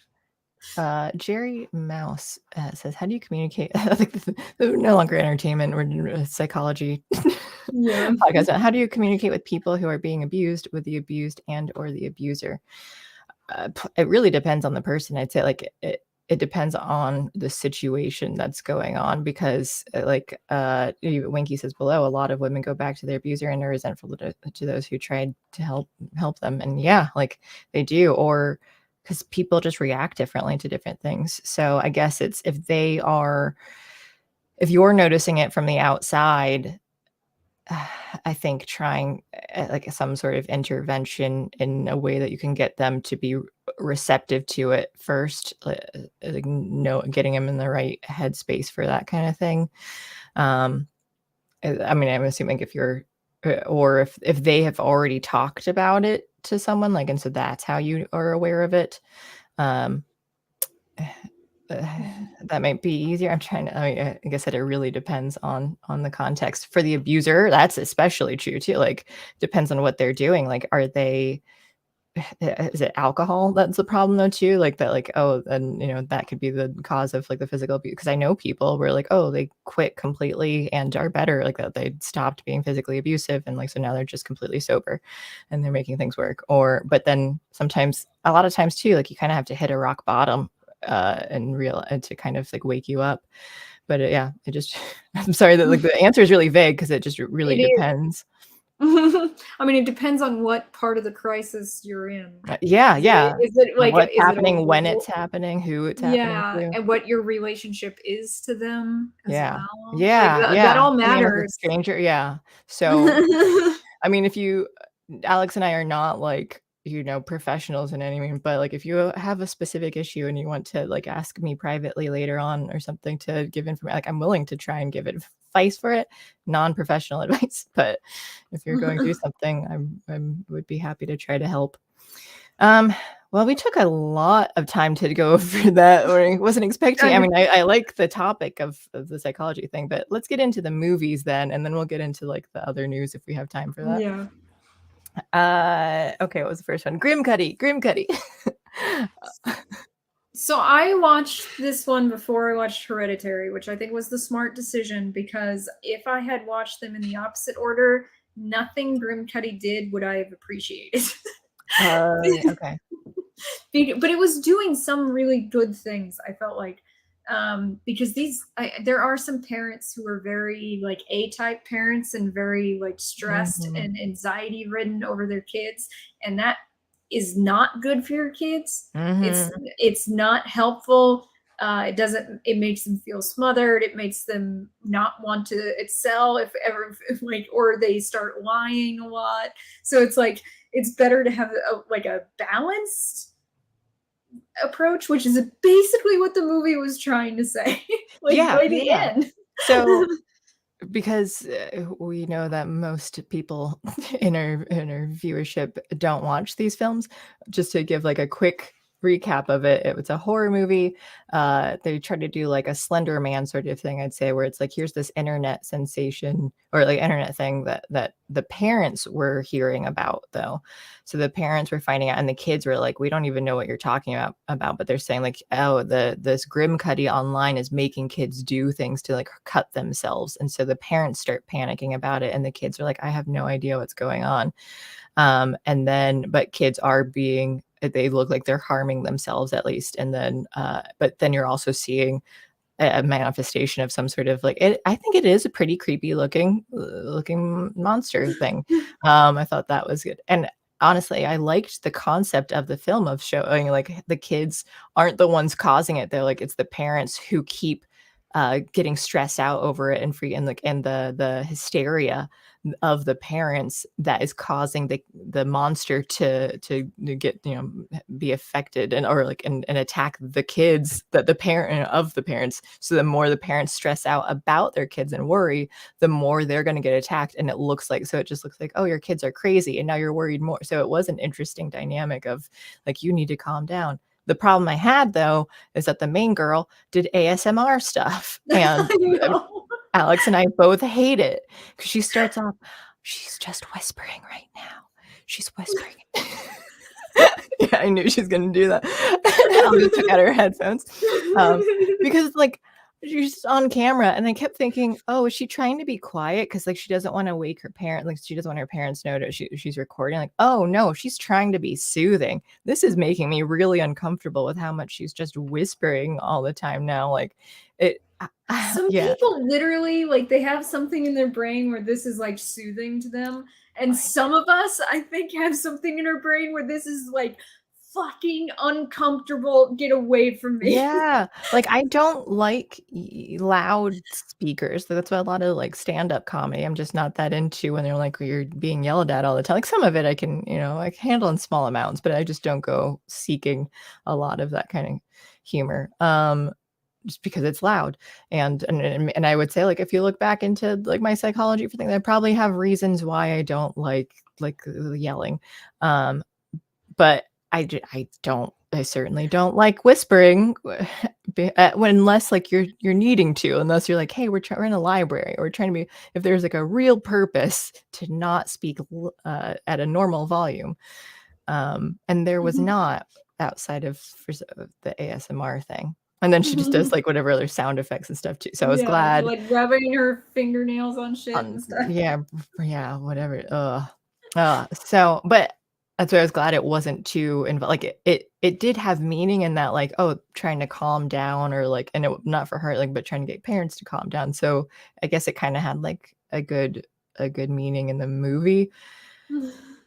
Jerry Mouse says, "How do you communicate?" I think they're no longer entertainment; we're psychology. Yeah. Podcast. How do you communicate with people who are being abused, with the abused and or the abuser? It really depends on the person. I'd say like it depends on the situation that's going on, because Winky says below, a lot of women go back to their abuser and are resentful to those who tried to help them. And yeah, like they do, or because people just react differently to different things. So I guess it's if you're noticing it from the outside, I think trying like some sort of intervention in a way that you can get them to be receptive to it first, getting them in the right headspace for that kind of thing. I mean, I'm assuming if you're, or if they have already talked about it to someone, like, and so that's how you are aware of it. That might be easier. I guess that it really depends on the context. For the abuser, that's especially true too. Like, depends on what they're doing. Like, is it alcohol that's the problem though too? Like that, like, oh, and that could be the cause of like the physical abuse. Because I know people where like, oh, they quit completely and are better, like that they stopped being physically abusive, and like so now they're just completely sober and they're making things work. But then sometimes, a lot of times too, like you kind of have to hit a rock bottom and to kind of like wake you up. But it just I'm sorry that like the answer is really vague because it just really depends. I mean, it depends on what part of the crisis you're in. Is it like what's happening, when it's happening, who it's happening to, and what your relationship is to them as well. That all matters. Stranger, so I mean, if Alex and I are not like professionals in any way, but like if you have a specific issue and you want to like ask me privately later on or something to give information, like I'm willing to try and give advice for it, non-professional advice. But if you're going through something, I would be happy to try to help. Well, we took a lot of time to go over that, or I wasn't expecting. I mean, I like the topic of the psychology thing, but let's get into the movies then, and then we'll get into like the other news if we have time for that. Yeah. Okay, what was the first one? Grimcutty. So I watched this one before I watched Hereditary, which I think was the smart decision, because if I had watched them in the opposite order, nothing Grimcutty did would I have appreciated. Okay. But it was doing some really good things, I felt like. Because there are some parents who are very like A-type parents and very like stressed and anxiety ridden over their kids, and that is not good for your kids. It's not helpful. It makes them feel smothered. It makes them not want to excel if ever, or they start lying a lot. So it's like, it's better to have a balanced approach, which is basically what the movie was trying to say. By the end. So because we know that most people in our viewership don't watch these films, just to give like a quick recap of it, it was a horror movie. They tried to do like a Slender Man sort of thing, I'd say, where it's like, here's this internet sensation or like internet thing that the parents were hearing about, though. So the parents were finding out, and the kids were like, we don't even know what you're talking about, but they're saying like, oh, this Grimcutty online is making kids do things to like cut themselves. And so the parents start panicking about it, and the kids are like, I have no idea what's going on. But kids are they look like they're harming themselves, at least. And then, but then you're also seeing a manifestation of some sort of like, I think it is a pretty creepy looking monster thing. I thought that was good. And honestly, I liked the concept of the film of showing like the kids aren't the ones causing it. They're like, it's the parents who keep getting stressed out over it and the hysteria of the parents that is causing the monster to get, be affected and attack the kids, that the parent of the parents. So the more the parents stress out about their kids and worry, the more they're going to get attacked. And it just looks like, oh, your kids are crazy, and now you're worried more. So it was an interesting dynamic of like, you need to calm down. The problem I had, though, is that the main girl did ASMR stuff, and Alex and I both hate it because she starts off, she's just whispering right now. She's whispering. Yeah, I knew she was going to do that. Alex took out her headphones because like, she's on camera, and I kept thinking, oh, is she trying to be quiet because like she doesn't want to wake her parents, like she doesn't want her parents to know that she's recording? Like, oh no, she's trying to be soothing. This is making me really uncomfortable with how much she's just whispering all the time now. Like some people literally like, they have something in their brain where this is like soothing to them, and some of us, I think, have something in our brain where this is like fucking uncomfortable. Get away from me. Yeah, like I don't like loud speakers. That's what a lot of like stand-up comedy, I'm just not that into, when they're like, you're being yelled at all the time. Like some of it I can, I can handle in small amounts, but I just don't go seeking a lot of that kind of humor. Just because it's loud. And I would say, like, if you look back into like my psychology for things, I probably have reasons why I don't like yelling. But I certainly don't like whispering unless like you're needing to, unless you're like, hey, we're in a library, or we're trying to be, if there's like a real purpose to not speak at a normal volume. And there was not, outside of the ASMR thing. And then she just does like whatever other sound effects and stuff too. So I was glad, like rubbing her fingernails on shit and stuff. Yeah, whatever. So, but that's why I was glad it wasn't too like it did have meaning in that, like, oh, trying to calm down, or like, and it not for her, like, but trying to get parents to calm down. So I guess it kind of had like a good meaning in the movie.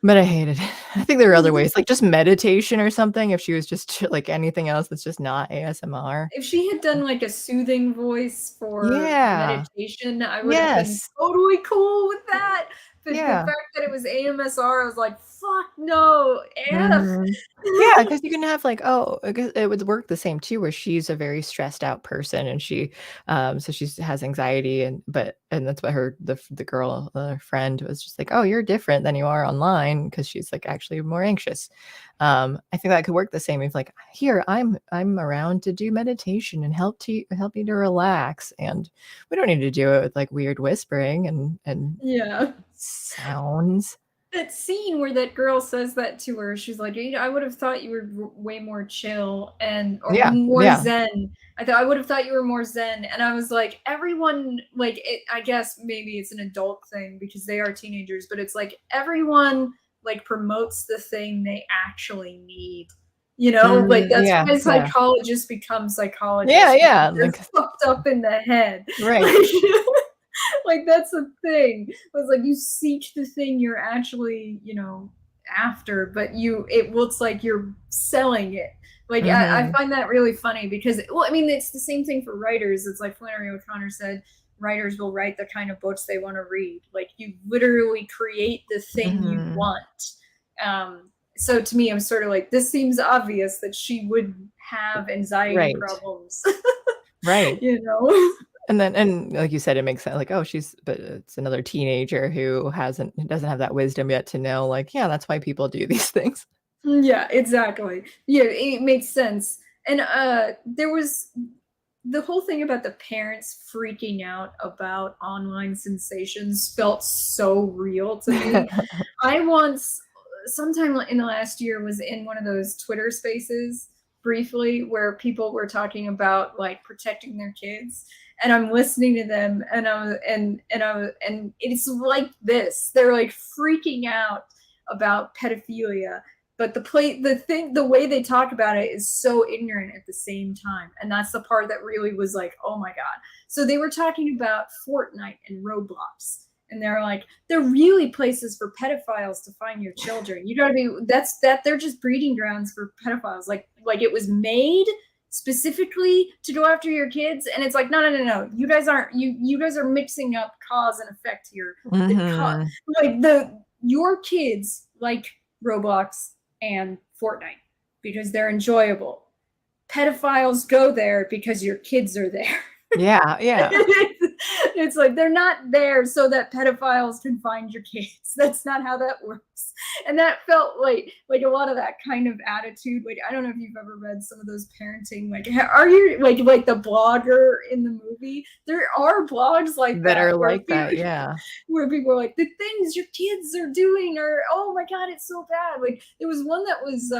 But I hated it. I think there are other ways, like just meditation or something. If she was just like anything else that's just not ASMR. If she had done like a soothing voice for meditation, I would have been totally cool with that. But the Yeah. fact that it was AMSR, I was like, fuck no, F. Mhm. Yeah, because you can have like, oh, I guess it would work the same too, where she's a very stressed out person and so she has anxiety and that's what the girl, friend was just like, oh, you're different than you are online because she's like actually more anxious. I think that could work the same if like, here, I'm around to do meditation and help you to relax. And we don't need to do it with like weird whispering and Yeah. sounds. That scene where that girl says that to her, she's like, I would have thought you were way more chill or Yeah, more yeah. zen. I would have thought you were more zen. And I was like, everyone, like, I guess maybe it's an adult thing because they are teenagers, but it's like everyone like promotes the thing they actually need. Like that's Yeah, why yeah. psychologists become Yeah, psychologists because yeah, they're like fucked up in the head. right. Like, like that's the thing. It's like you seek the thing you're actually, after, but it looks like you're selling it. Like I Mhm. find that really funny because, well, I mean, it's the same thing for writers. It's like Flannery O'Connor said, writers will write the kind of books they want to read. Like you literally create the thing you Mhm. want. So to me, I'm sort of like, this seems obvious that she would have anxiety Right. problems. Right. you know? And like you said, it makes sense, like, oh, but it's another teenager who doesn't have that wisdom yet to know, like, yeah, that's why people do these things. Yeah, exactly. Yeah, it makes sense. And there was the whole thing about the parents freaking out about online sensations felt so real to me. I once, sometime in the last year, was in one of those Twitter spaces briefly where people were talking about like protecting their kids, and I'm listening to them, and it's like this. They're like freaking out about pedophilia, but the way they talk about it is so ignorant at the same time, and that's the part that really was like, oh my god. So they were talking about Fortnite and Roblox, and they're like, they're really places for pedophiles to find your children. You gotta be they're just breeding grounds for pedophiles. Like it was made specifically to go after your kids, and it's like, no, you guys aren't, you guys are mixing up cause and effect here. Mhm. Like your kids like Roblox and Fortnite because they're enjoyable. Pedophiles go there because your kids are there. Yeah, yeah. It's like they're not there so that pedophiles can find your kids. That's not how that works. And that felt like a lot of that kind of attitude. Like, I don't know if you've ever read some of those parenting, like, are you like the blogger in the movie? There are blogs like That that are where like that, yeah. people are like, the things your kids are doing are, oh my god, it's so bad. Like there was one that was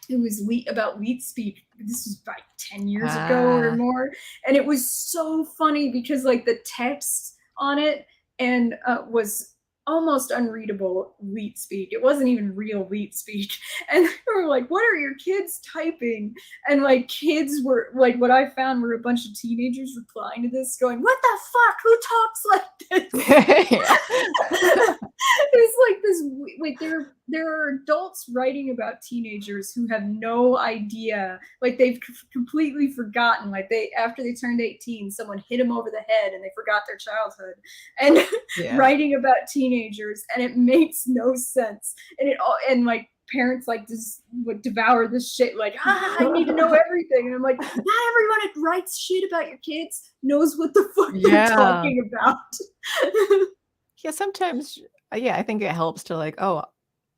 it was about wheat speak. This was like 10 years ago or Ah. more, and it was so funny because like the text on it and was almost unreadable wheat speak. It wasn't even real wheat speak, and they were like, what are your kids typing? And like kids were like, what I found were a bunch of teenagers replying to this going, what the fuck, who talks like this? Yeah. It's like this, like there are adults writing about teenagers who have no idea, like they've completely forgotten, like after they turned 18, someone hit them over the head and they forgot their childhood, and Yeah. writing about teenagers, and it makes no sense, and like parents like just would devour this shit, like, I need to know everything, and I'm like, not everyone that writes shit about your kids knows what the fuck they're Yeah. talking about. Yeah, sometimes, yeah, I think it helps to like, oh,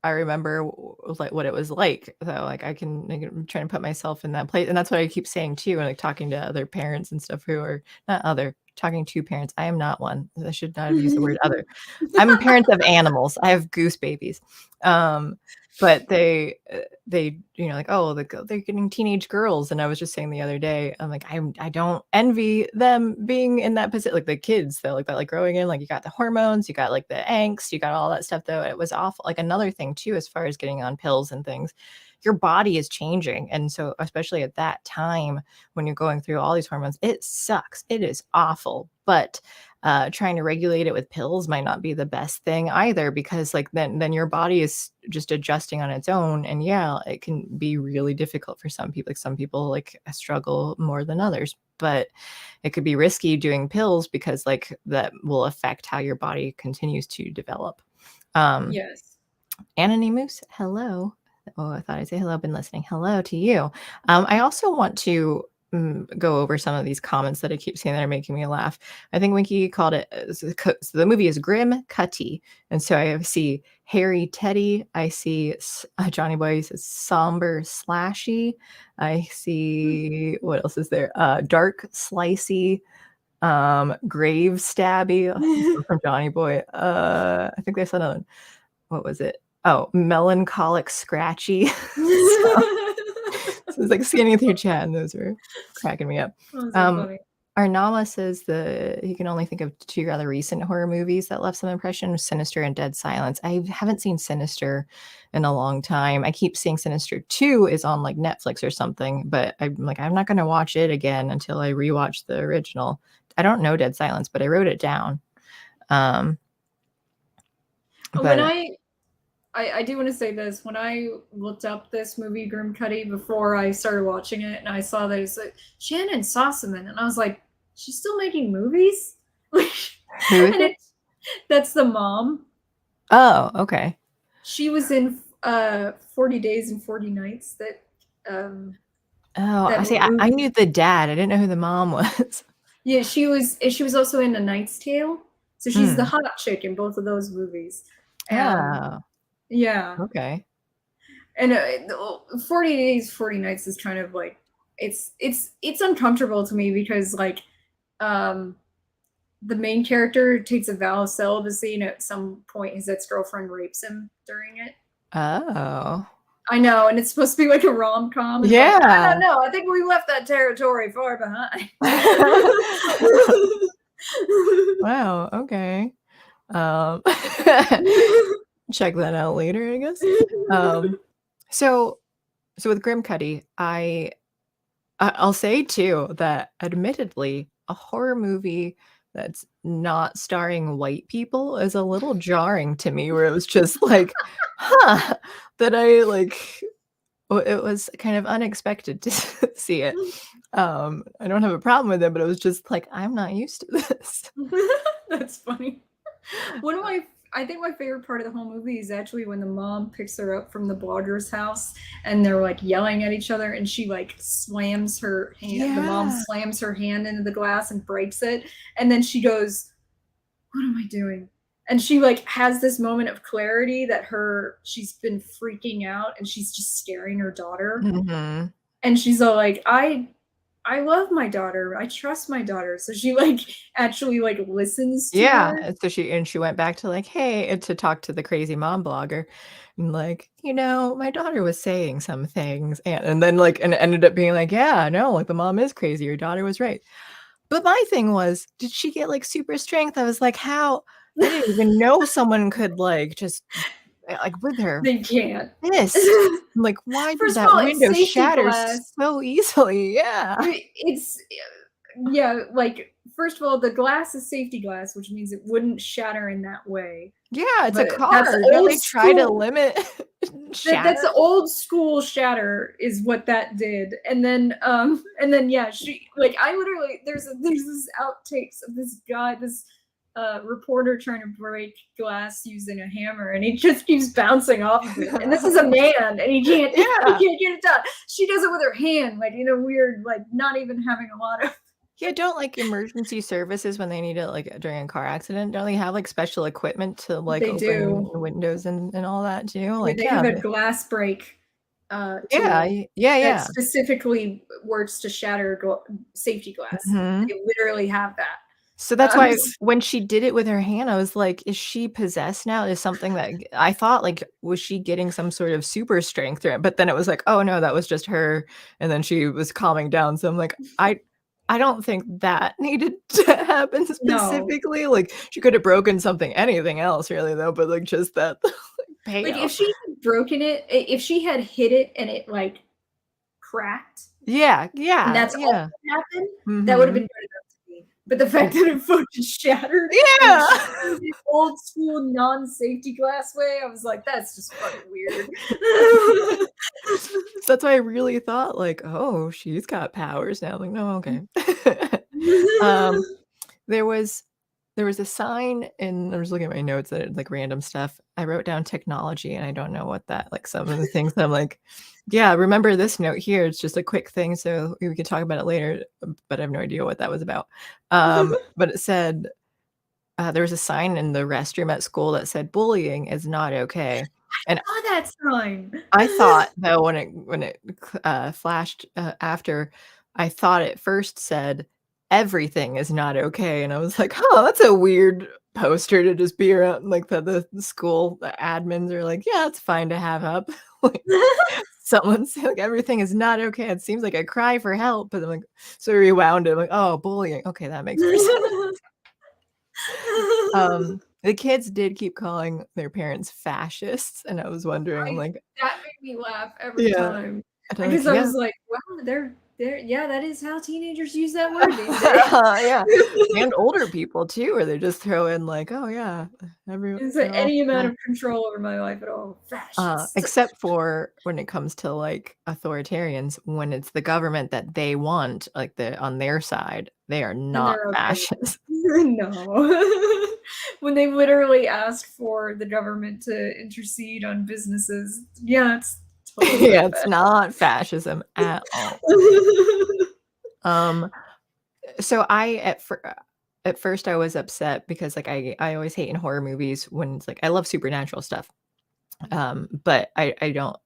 I remember like what it was like. So like I can try and put myself in that place. And that's what I keep saying too, and like talking to other parents and stuff who are talking to parents. I am not one. I should not have used the word other. I'm parents of animals. I have goose babies. But they, like, oh, they're getting teenage girls. And I was just saying the other day, I'm like, I don't envy them being in that position, like the kids though, like that, like growing in, like you got the hormones, you got like the angst, you got all that stuff though. It was awful. Like another thing too, as far as getting on pills and things, your body is changing. And so especially at that time when you're going through all these hormones, it sucks. It is awful. but trying to regulate it with pills might not be the best thing either, because like then your body is just adjusting on its own, and yeah, it can be really difficult for some people. Like some people like struggle more than others, but it could be risky doing pills because like that will affect how your body continues to develop. Yes. Anonymous, hello. Oh, I thought I'd say hello. Been listening. Hello to you. I also want to go over some of these comments that I keep seeing that are making me laugh. I think Winky called it. So the movie is Grimcutty, and so I see Harry Teddy. I see Johnny Boy says somber slashy. I see what else is there? Dark slicey. Grave stabby. From Johnny Boy. I think there's another one. What was it? Oh, melancholic scratchy. So it's like scanning through chat, and those were cracking me up. Those are funny. Arnama says he can only think of 2 other recent horror movies that left some impression: Sinister and Dead Silence. I haven't seen Sinister in a long time. I keep seeing Sinister 2 is on like Netflix or something, but I'm like, I'm not going to watch it again until I rewatch the original. I don't know Dead Silence, but I wrote it down. When I do want to say this. When I looked up this movie, Grimcutty, before I started watching it, and I saw that it's like Shannon Sossaman, and I was like, she's still making movies? Like, Who is it? That's the mom. Oh, okay. She was in 40 Days and 40 Nights. I knew the dad. I didn't know who the mom was. Yeah, she was also in A Knight's Tale. So she's the hot chick in both of those movies. Yeah. Okay. And 40 Days, 40 Nights is kind of like it's uncomfortable to me because like the main character takes a vow of celibacy, and at some point his ex-girlfriend rapes him during it. Oh. I know, and it's supposed to be like a rom-com. Yeah. Like, I don't know. I think we left that territory far behind. Wow. Okay. Check that out later, I guess. So with Grimcutty, I'll say too that admittedly, a horror movie that's not starring white people is a little jarring to me, where it was just like, that I like. It was kind of unexpected to see it. I don't have a problem with it, but it was just like, I'm not used to this. That's funny. I think my favorite part of the whole movie is actually when the mom picks her up from the blogger's house, and they're like yelling at each other, and she like slams her hand. Yeah. The mom slams her hand into the glass and breaks it, and then she goes, "What am I doing?" And she like has this moment of clarity that she's been freaking out, and she's just scaring her daughter. Mm-hmm. And she's all like, I love my daughter. I trust my daughter. So she like actually like listens to her. So she went back to like, hey, to talk to the crazy mom blogger, and like, my daughter was saying some things, and then like, and it ended up being like, yeah, no, like the mom is crazy. Your daughter was right. But my thing was, did she get like super strength? I was like, how? I didn't even know someone could like just like with her. They can't. Yes. Like, why did that window shatter so easily? Yeah. Like, first of all, the glass is safety glass, which means it wouldn't shatter in that way. Yeah, it's a car. They try to limit shatter. That's old school shatter is what that did. And then yeah, she like I literally there's this outtakes of this guy, this reporter trying to break glass using a hammer, and he just keeps bouncing off of it. And this is a man, and he can't get it done. She does it with her hand, like in a weird, like not even having a lot of. Yeah, don't like emergency services when they need it, like during a car accident, don't they have like special equipment to like open windows and all that too? Like they have a glass break. That specifically works to shatter safety glass. Mm-hmm. They literally have that. So that's why when she did it with her hand, I was like, is she possessed now? Is something that I thought like, was she getting some sort of super strength? But then it was like, oh no, that was just her. And then she was calming down. So I'm like, I don't think that needed to happen specifically. No. Like she could have broken anything else really though, but like just that payoff. Like if she had broken it, if she had hit it and it like cracked. Yeah. And that's all that happened, that would have been good enough to me. But the fact that it fucking shattered, Yeah. in the old school non-safety glass way, I was like, that's just fucking weird. So that's why I really thought like, oh, she's got powers now. I'm like, no, okay. There was a sign, and I was looking at my notes that had like random stuff. I wrote down technology, and I don't know what that like some of the things that I'm like, yeah, remember this note here. It's just a quick thing, so we can talk about it later. But I have no idea what that was about. But it said there was a sign in the restroom at school that said bullying is not okay. And Oh, that sign. I thought though when it flashed after, I thought it first said everything is not okay, and I was like, "Oh, that's a weird poster to just be around." Like the school the admins are like, "Yeah, it's fine to have up." Like someone's like, "Everything is not okay." It seems like a cry for help, but I'm like, so rewound it. I'm like, "Oh, bullying. Okay, that makes more sense." The kids did keep calling their parents fascists, and I was wondering, I'm like, That made me laugh every yeah, time and I'm like, because I yeah. was like, wow, they're yeah, that is how teenagers use that word these days. Yeah, and older people too, where they just throw in like, "Oh, yeah, It's like they're all any amount bad." of control over my life at all. Fascist. Except for when it comes to, like, authoritarians, when it's the government that they want, like, on their side, they are And not they're okay with fascists. it. No. When they literally ask for the government to intercede on businesses, yeah, it's totally Yeah, not it's not fascism at all. fascist. Um, so at first I was upset because, like, I always hate in horror movies when it's like I love supernatural stuff. But I don't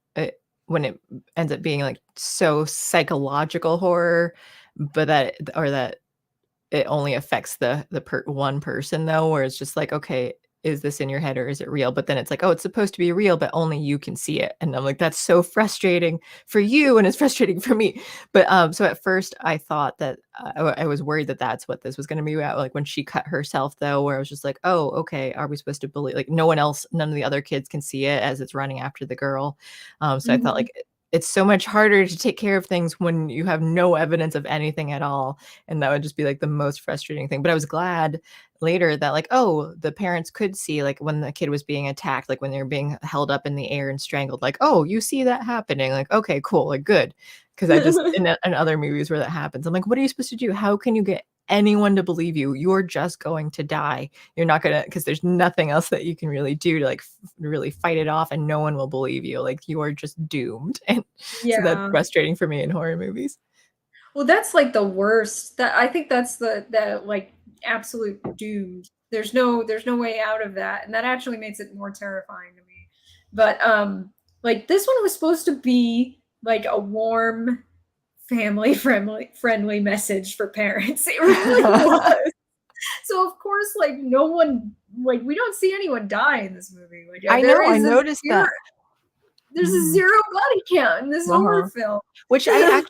when it ends up being like so psychological horror, but that it only affects the one person though, where it's just like, okay, is this in your head or is it real? But then it's like, oh, it's supposed to be real, but only you can see it. And I'm like, that's so frustrating for you, and it's frustrating for me. But so at first I thought that I was worried that that's what this was going to be about. Like when she cut herself, though, where I was just like, oh, okay, are we supposed to believe? Like none of the other kids can see it as it's running after the girl. So I thought Mhm. like it's so much harder to take care of things when you have no evidence of anything at all, and that would just be like the most frustrating thing. But I was glad later that like, oh, the parents could see like when the kid was being attacked, like when they were being held up in the air and strangled, like, oh, you see that happening, like, okay, cool, like good. Because I just in other movies where that happens, I'm like, what are you supposed to do? How can you get anyone to believe you? You're just going to die. You're not gonna, because there's nothing else that you can really do to like really fight it off, and no one will believe you. Like you are just doomed. And so that's Yeah. frustrating for me in horror movies. Well, that's like the worst. That I think that's the like absolute doom. There's no way out of that. And that actually makes it more terrifying to me. But like this one was supposed to be like a warm family friendly message for parents. It really was. So of course like no one like we don't see anyone die in this movie. Like I there know, I is a noticed zero that. there's a Mhm. zero body count in this horror Uh-huh. film. Which I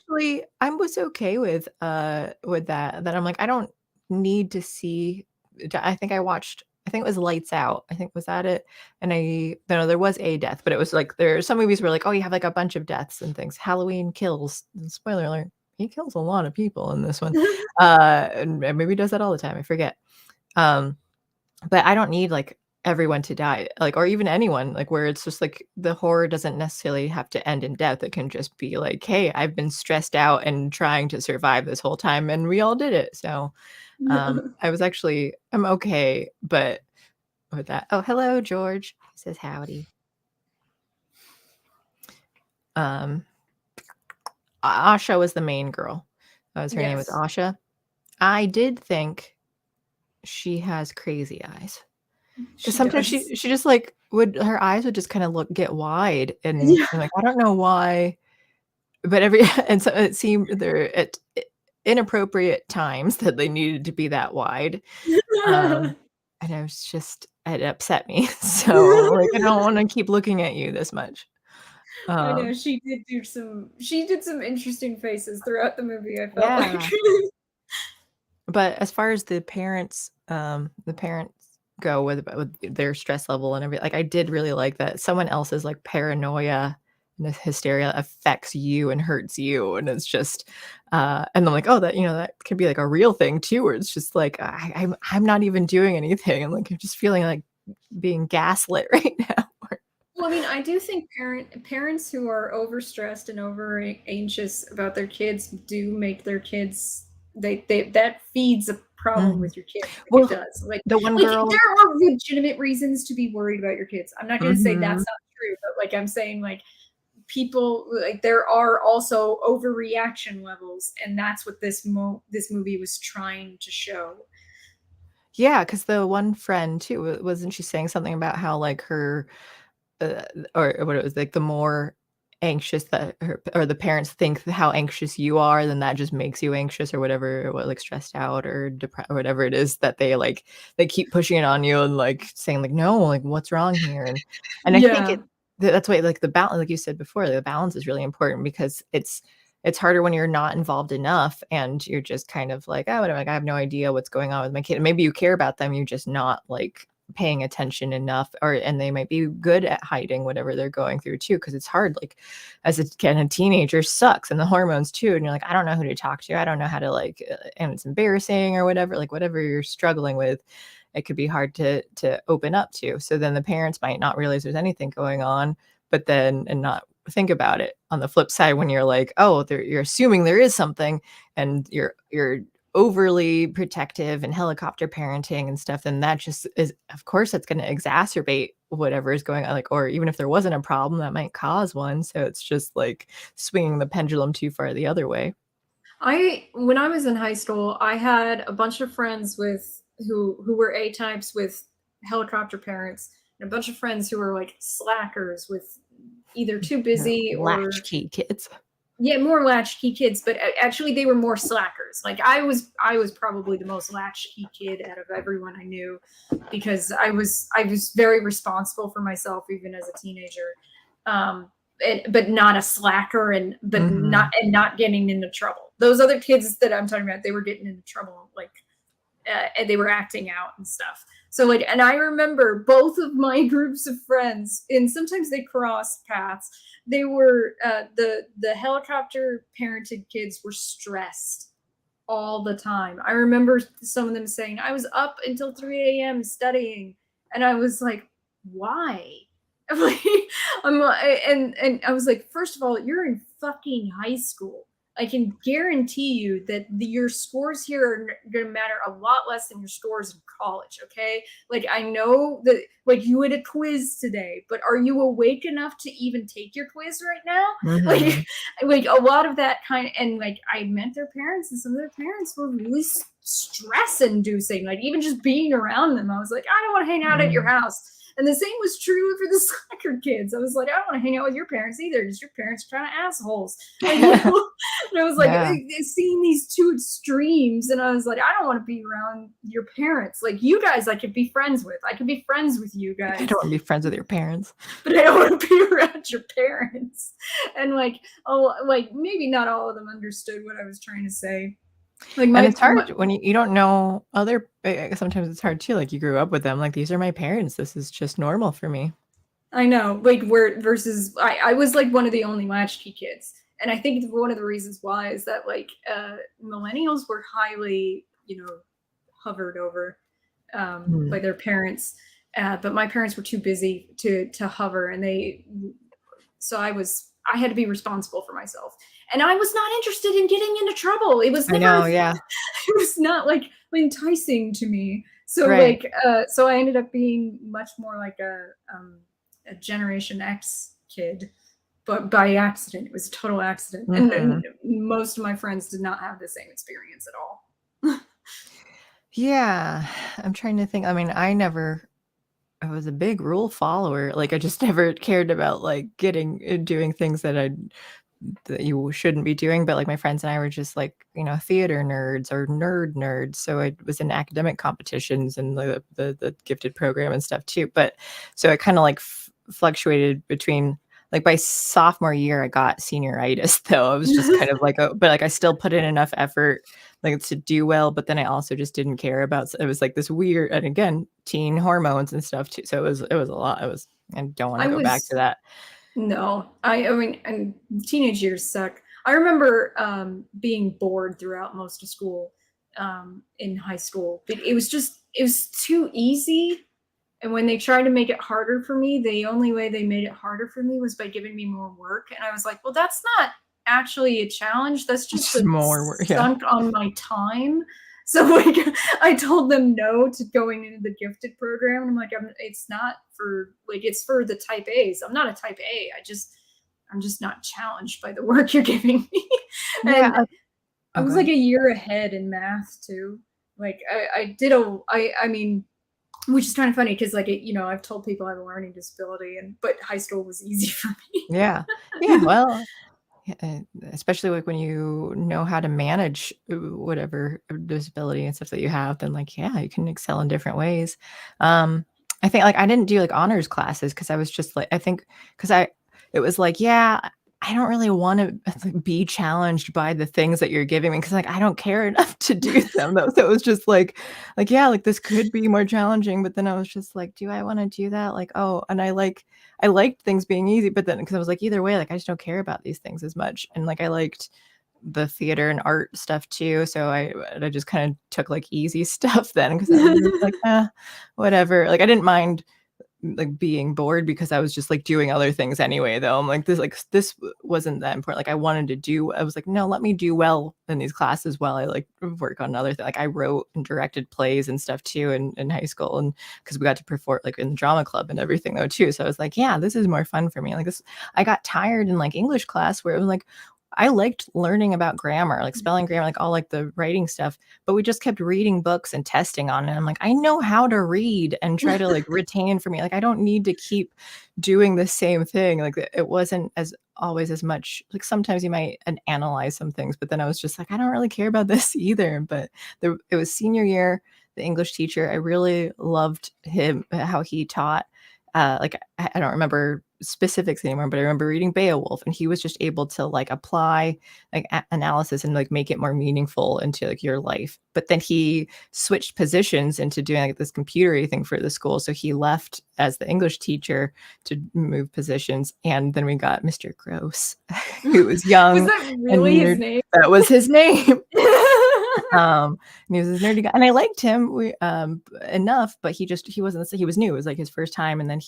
was okay with that I'm like, I don't need to see I think I think it was Lights Out. I think was that it? And no, there was a death, but it was like there are some movies where like, oh, you have like a bunch of deaths and things. Halloween Kills, spoiler alert, he kills a lot of people in this one. And maybe he does that all the time, I forget. Um But I don't need, like, everyone to die, like, or even anyone, like, where it's just, like, the horror doesn't necessarily have to end in death. It can just be like, "Hey, I've been stressed out and trying to survive this whole time, and we all did it." So, I'm okay, but with that, oh, hello, George. He says howdy. Um, Asha was the main girl. That was her name was Yes. Asha. I did think she has crazy eyes. 'Cause She sometimes does. she just, like, would her eyes would just kinda get wide, and Yeah. I'm like, I don't know why, but every and so it seemed they're at I inappropriate times that they needed to be that wide, and I was just it upset me, so, like, I don't wanna keep looking at you this much. I know Um, she did some interesting faces throughout the movie, I felt like. yeah, but as far as the parents go with their stress level and everything, like, I did really like that someone else's, like, paranoia and this hysteria affects you and hurts you, and it's just and I'm like, oh, that that could be like a real thing too, where it's just like I'm not even doing anything, and like I'm just feeling like being gaslit right now. Well, I mean, I do think parents who are overstressed and over anxious about their kids do make their kids they that feeds a problem Mhm. with your kid. Like, it Well, does. the one Like girl. there are legitimate reasons to be worried about your kids. I'm not going to say Mhm. that's not true, but like I'm saying, like people like there are also overreaction levels, and that's what this movie was trying to show. Yeah, because the one friend too, wasn't she saying something about how like her uh, or what it was like, the more anxious that her or the parents think how anxious you are, then that just makes you anxious or whatever, what, like stressed out or depressed or whatever it is that they keep pushing it on you and like saying like, no, like what's wrong here? And I think Yeah. that's why like the balance, like you said before, the balance is really important because it's harder when you're not involved enough and you're just kind of like, oh, whatever, like I have no idea what's going on with my kid. And maybe you care about them, you're just not like paying attention enough, or and they might be good at hiding whatever they're going through too, because it's hard, like as a kid, a teenager sucks, and the hormones too, and you're like, I don't know who to talk to, I don't know how to like and it's embarrassing or whatever, like whatever you're struggling with, it could be hard to open up to. So then the parents might not realize there's anything going on, but then and not think about it on the flip side when you're like, oh, you're assuming there is something, and you're overly protective and helicopter parenting and stuff, then that just is, of course, that's going to exacerbate whatever is going on. Like, or even if there wasn't a problem, that might cause one. So it's just like swinging the pendulum too far the other way. When I was in high school, I had a bunch of friends with who were A types with helicopter parents, and a bunch of friends who were like slackers with either too The busy or latchkey kids. yeah, more latchkey kids, but actually they were more slackers. Like I was probably the most latchkey kid out of everyone I knew because I was very responsible for myself even as a teenager. But not a slacker but Hmm. not getting into trouble. Those other kids that I'm talking about, they were getting into trouble like and they were acting out and stuff. So like, and I remember both of my groups of friends, and sometimes they crossed paths. They were the helicopter parented kids were stressed all the time. I remember some of them saying, "I was up until 3 a.m. studying," and I was like, "Why?" I'm like, and I was like, first of all, you're in fucking high school. I can guarantee you that your scores here are going to matter a lot less than your scores in college. Okay, like I know that like you had a quiz today, but are you awake enough to even take your quiz right now? Hmm. Like, like a lot of that kind, and like I met their parents, and some of their parents were really stress inducing. Like even just being around them, I was like, I don't want to hang out at your Hmm. house. And the same was true for the slacker kids. I was like, I don't want to hang out with your parents either, because your parents are kind of assholes. Like, you know, and I was like, Yeah, seeing these two extremes, and I was like, I don't want to be around your parents. Like, you guys, I could be friends with. I could be friends with you I guys, don't want to be friends with your parents. but I don't want to be around your parents. And like, oh, like maybe not all of them understood what I was trying to say. Like And my, it's hard when you don't know other sometimes it's hard too, like, you grew up with them, like, "These are my parents, this is just normal for me." I know, like where versus I was like one of the only latchkey kids. And I think one of the reasons why is that like millennials were highly, hovered over by Mm. their parents. But my parents were too busy to hover, and so I had to be responsible for myself. And I was not interested in getting into trouble. It was I never know, yeah. it was not like enticing to me. So Right. like so I ended up being much more like a Generation X kid, but by accident. It was a total accident. And Mhm. most of my friends did not have the same experience at all. Yeah, I'm trying to think, I mean, I was a big rule follower, like, I just never cared about, like, getting doing things that you shouldn't be doing, but, like, my friends and I were just, like, theater nerds or nerds, so I was in academic competitions and the gifted program and stuff too, but so I kinda, like, fluctuated between like, by sophomore year, I got senioritis, though. I was just kind of like, oh, but, like, I still put in enough effort, like, to do well, but then I also just didn't care about it was, like, this weird, and again, teen hormones and stuff too, so it was a lot, I don't wanna I go back was to that. No, I mean, and teenage years suck. I remember being bored throughout most of school in high school. It was too easy. And when they tried to make it harder for me, the only way they made it harder for me was by giving me more work. And I was like, well, that's not actually a challenge. That's just a More work, yeah. sunk on my time. So like I told them no to going into the gifted program. And I'm like, it's not for like, it's for the type A's. I'm not a type A. I'm just not challenged by the work you're giving me. Yeah. And I was like a year ahead in math too. Like I mean, which is kind of funny because like, I've told people I have a learning disability but high school was easy for me. Yeah. Yeah. Well, especially like when you know how to manage whatever disability and stuff that you have, then like, yeah, you can excel in different ways. I think like I didn't do like honors classes because I was just like, I think because it was like, yeah, I don't really want to be challenged by the things that you're giving me because like I don't care enough to do them though. So it was just like yeah, like this could be more challenging, but then I was just like, do I want to do that? Like, oh, and I liked things being easy, but then because I was like, either way, like I just don't care about these things as much, and like I liked the theater and art stuff too, so I just kind of took like easy stuff then because I was like, whatever. Like I didn't mind like being bored because I was just like doing other things anyway though. I'm like this wasn't that important. Like I was like, no, let me do well in these classes while I like work on other things. Like I wrote and directed plays and stuff too in high school, and because we got to perform like in the drama club and everything though too. So I was like, yeah, this is more fun for me. Like this, I got tired in like English class where it was like I liked learning about grammar, like spelling grammar, like all like the writing stuff, but we just kept reading books and testing on it. I'm like, I know how to read and try to like retain for me. Like, I don't need to keep doing the same thing. Like it wasn't as always as much, like sometimes you might analyze some things, but then I was just like, I don't really care about this either. But it was senior year, the English teacher, I really loved him, how he taught. Like I don't remember specifics anymore, but I remember reading Beowulf, and he was just able to like apply like analysis and like make it more meaningful into like your life. But then he switched positions into doing like this computery thing for the school, so he left as the English teacher to move positions, and then we got Mr. Gross, who was young. Was that really his name? That was his name. And he was this nerdy guy, and I liked him enough, but he was new. It was like his first time, and then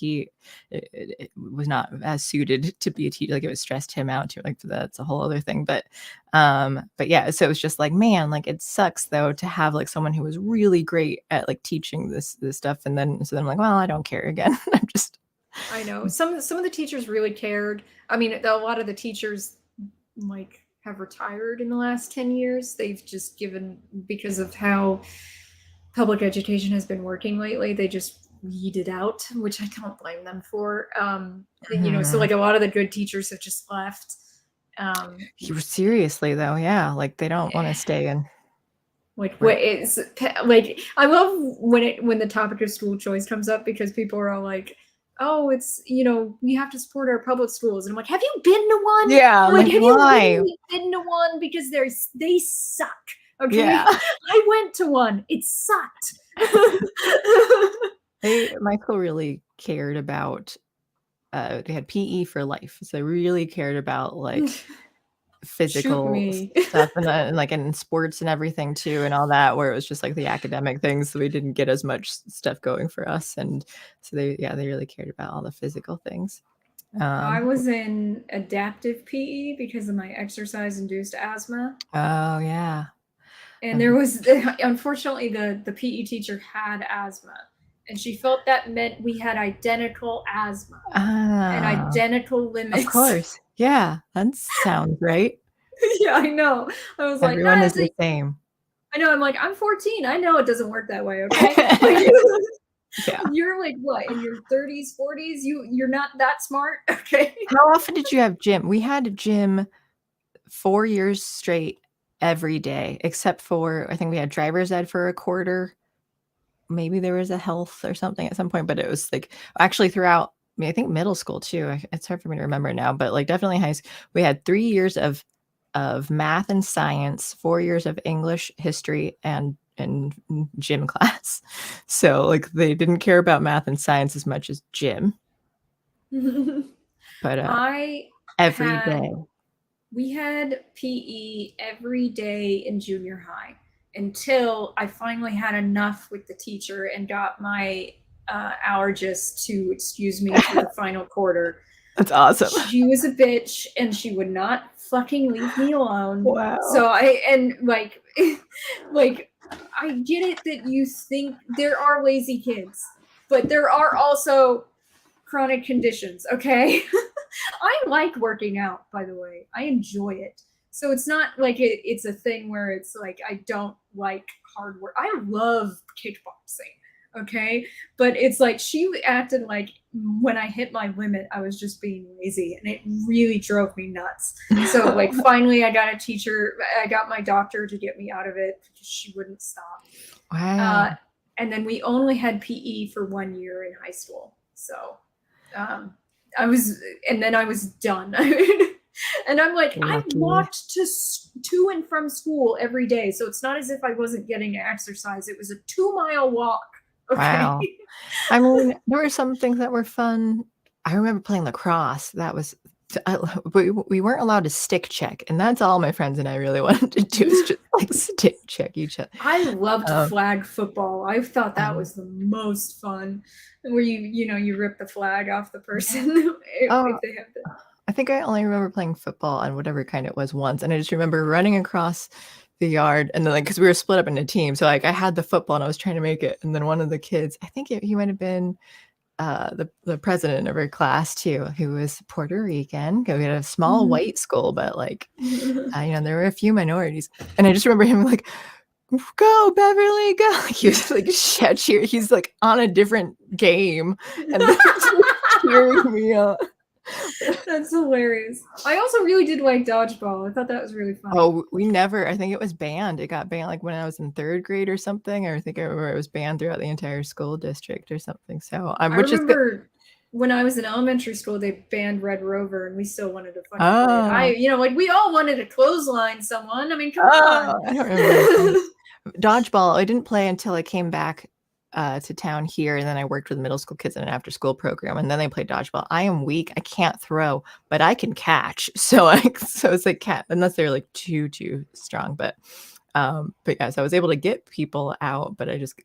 it was not as suited to be a teacher. Like it was stressed him out too. Like that's a whole other thing. But yeah, so it was just like, man, like it sucks though to have like someone who was really great at like teaching this stuff, and then I'm like, well, I don't care again. I know some of the teachers really cared. I mean, a lot of the teachers like have retired in the last 10 years. They've just given, because of how public education has been working lately, they just weeded out, which I don't blame them for. So like a lot of the good teachers have just left. Seriously though, yeah, like they don't want to stay in. Like what is like, I love when the topic of school choice comes up, because people are all like, oh, it's, we have to support our public schools. And I'm like, have you been to one? Yeah. Like, have why? you really been to one? Because they suck. Okay. Yeah. I went to one. It sucked. My school really cared about, they had PE for life. So they really cared about like physical stuff and like in sports and everything too, and all that, where it was just like the academic things, so we didn't get as much stuff going for us. And so they really cared about all the physical things. I was in adaptive PE because of my exercise induced asthma. Oh yeah. And there was, unfortunately, the PE teacher had asthma, and she felt that meant we had identical asthma and identical limits. Of course. Yeah, that sounds right. Yeah, I know. I was like, everyone is the same. I know. I'm like, I'm 14. I know it doesn't work that way. Okay. Yeah. You're like, what, in your 30s, 40s? You're not that smart. Okay. How often did you have gym? We had gym 4 years straight every day, except for, I think we had driver's ed for a quarter. Maybe there was a health or something at some point, but it was like actually throughout, I think middle school too. It's hard for me to remember now, but like definitely high school. We had 3 years of math and science, 4 years of English, history, and gym class. So like they didn't care about math and science as much as gym. But I every had day. we had PE every day in junior high until I finally had enough with the teacher and got my allergist to excuse me for the final quarter. That's awesome. She was a bitch and she would not fucking leave me alone. Wow. So like I get it that you think there are lazy kids, but there are also chronic conditions, okay? I like working out, by the way. I enjoy it. So it's not like it's a thing where it's like I don't like hard work. I love kickboxing, okay? But it's like she acted like when I hit my limit, I was just being lazy, and it really drove me nuts. So like finally I got a teacher, I got my doctor to get me out of it because she wouldn't stop. Wow. And then we only had PE for 1 year in high school. So I was done. And I'm like, I Lucky. walked to and from school every day. So it's not as if I wasn't getting exercise. It was a 2-mile walk. Okay. Wow. I mean, there were some things that were fun. I remember playing lacrosse. That was, we weren't allowed to stick check. And that's all my friends and I really wanted to do is just like stick check each other. I loved flag football. I thought that was the most fun. Where you rip the flag off the person if they have to. I think I only remember playing football on whatever kind it was once. And I just remember running across the yard and then like, cause we were split up into teams. So like I had the football and I was trying to make it. And then one of the kids, I think he might've been the president of our class too, who was Puerto Rican. We had a small white school, but like, there were a few minorities. And I just remember him like, go Beverly, go. He was like cheer. He's like on a different game and then cheering me up. That's hilarious. I also really did like dodgeball. I thought that was really fun. Oh, I think it was banned. It got banned like when I was in 3rd grade or something. Or I think I remember it was banned throughout the entire school district or something. So I remember when I was in elementary school, they banned Red Rover, and we still wanted to play it. We all wanted to clothesline someone. I mean, come on. I don't remember. Dodgeball, I didn't play until I came back to town here, and then I worked with middle school kids in an after school program, and then they played dodgeball. I am weak. I can't throw, but I can catch. So it's like unless they're like too strong. But yeah, so I was able to get people out, but I just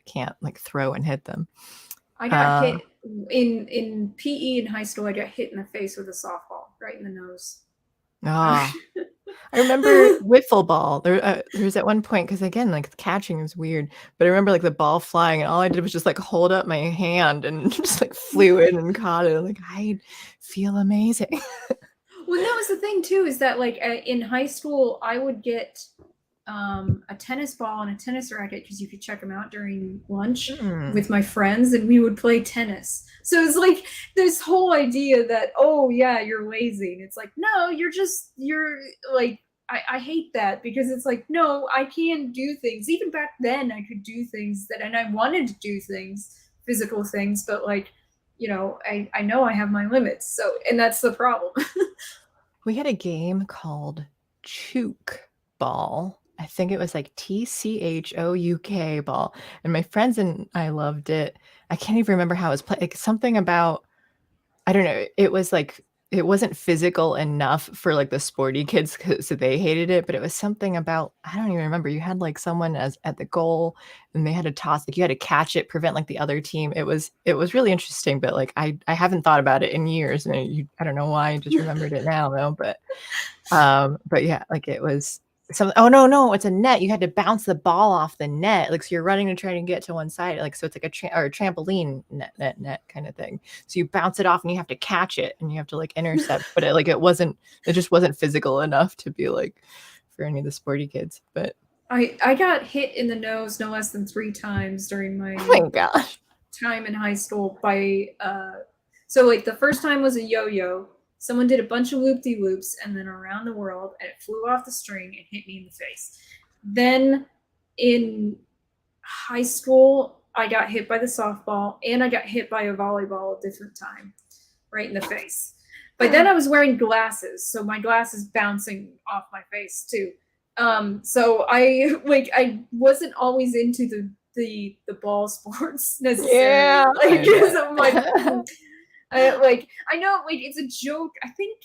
can't like throw and hit them. I got hit in PE in high school. I got hit in the face with a softball right in the nose. I remember wiffle ball. There was at one point, because again, like catching is weird, but I remember like the ball flying, and all I did was just like hold up my hand and just like flew in and caught it. Like I feel amazing. Well, that was the thing too, is that like in high school, I would get a tennis ball and a tennis racket because you could check them out during lunch with my friends, and we would play tennis. So it's like this whole idea that, oh yeah, you're lazy, and it's like, no, you're like, I hate that, because it's like, no, I can do things. Even back then I could do things and I wanted to do things, physical things, but like, I know I have my limits. So, and that's the problem. We had a game called Chook Ball. I think it was like TCHOUK ball. And my friends and I loved it. I can't even remember how it was played. Like something about, I don't know. It was like, it wasn't physical enough for like the sporty kids, so they hated it. But it was something about, I don't even remember. You had like someone at the goal, and they had to toss. Like you had to catch it, prevent like the other team. It was really interesting. But like I haven't thought about it in years, and I don't know why. I just remembered it now though. But yeah, like it was. Oh no, it's a net. You had to bounce the ball off the net, like so you're running to try to get to one side, like so it's like a trampoline net kind of thing. So you bounce it off and you have to catch it and you have to like intercept, but it just wasn't physical enough to be like for any of the sporty kids. But I got hit in the nose no less than 3 times during my gosh time in high school by so like the first time was a yo-yo. Someone did a bunch of loop-de-loops and then around the world, and it flew off the string and hit me in the face. Then in high school, I got hit by the softball, and I got hit by a volleyball a different time, right in the face. But then I was wearing glasses, so my glasses bouncing off my face too. So I wasn't always into the ball sports necessarily. Yeah. Because I'm like, I know, like, it's a joke. I think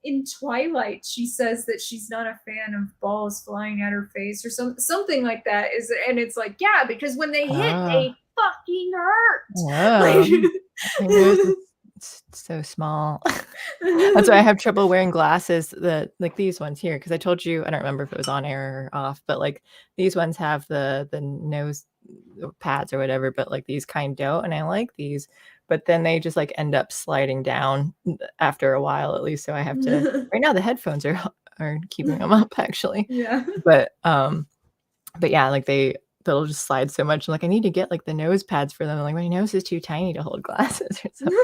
in Twilight she says that she's not a fan of balls flying at her face or something like that. And it's like, yeah, because when they hit, they fucking hurt. Like, my nose is so small. That's why I have trouble wearing glasses, like these ones here, because I told you, I don't remember if it was on air or off, but like these ones have the nose pads or whatever, but like these kind don't, and I like these, but then they just like end up sliding down after a while, at least. So I have to, right now the headphones are keeping them up actually. Yeah. But yeah, like they'll just slide so much. I'm like, I need to get like the nose pads for them. I'm like, my nose is too tiny to hold glasses or something.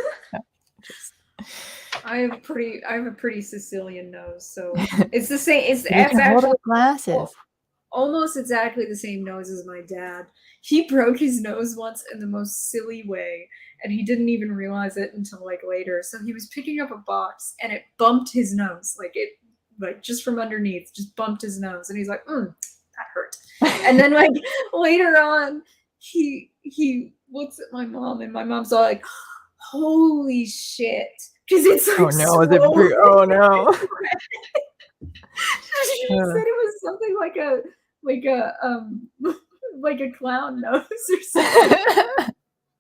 I have a pretty Sicilian nose, so it's the same. It's actually glasses. Almost exactly the same nose as my dad. He broke his nose once in the most silly way, and he didn't even realize it until like later. So he was picking up a box, and it bumped his nose, like just from underneath, just bumped his nose, and he's like, that hurt. And then like later on, he looks at my mom, and my mom's all like, holy shit, because it's like, oh no, oh no. She said it was something like a clown nose or something.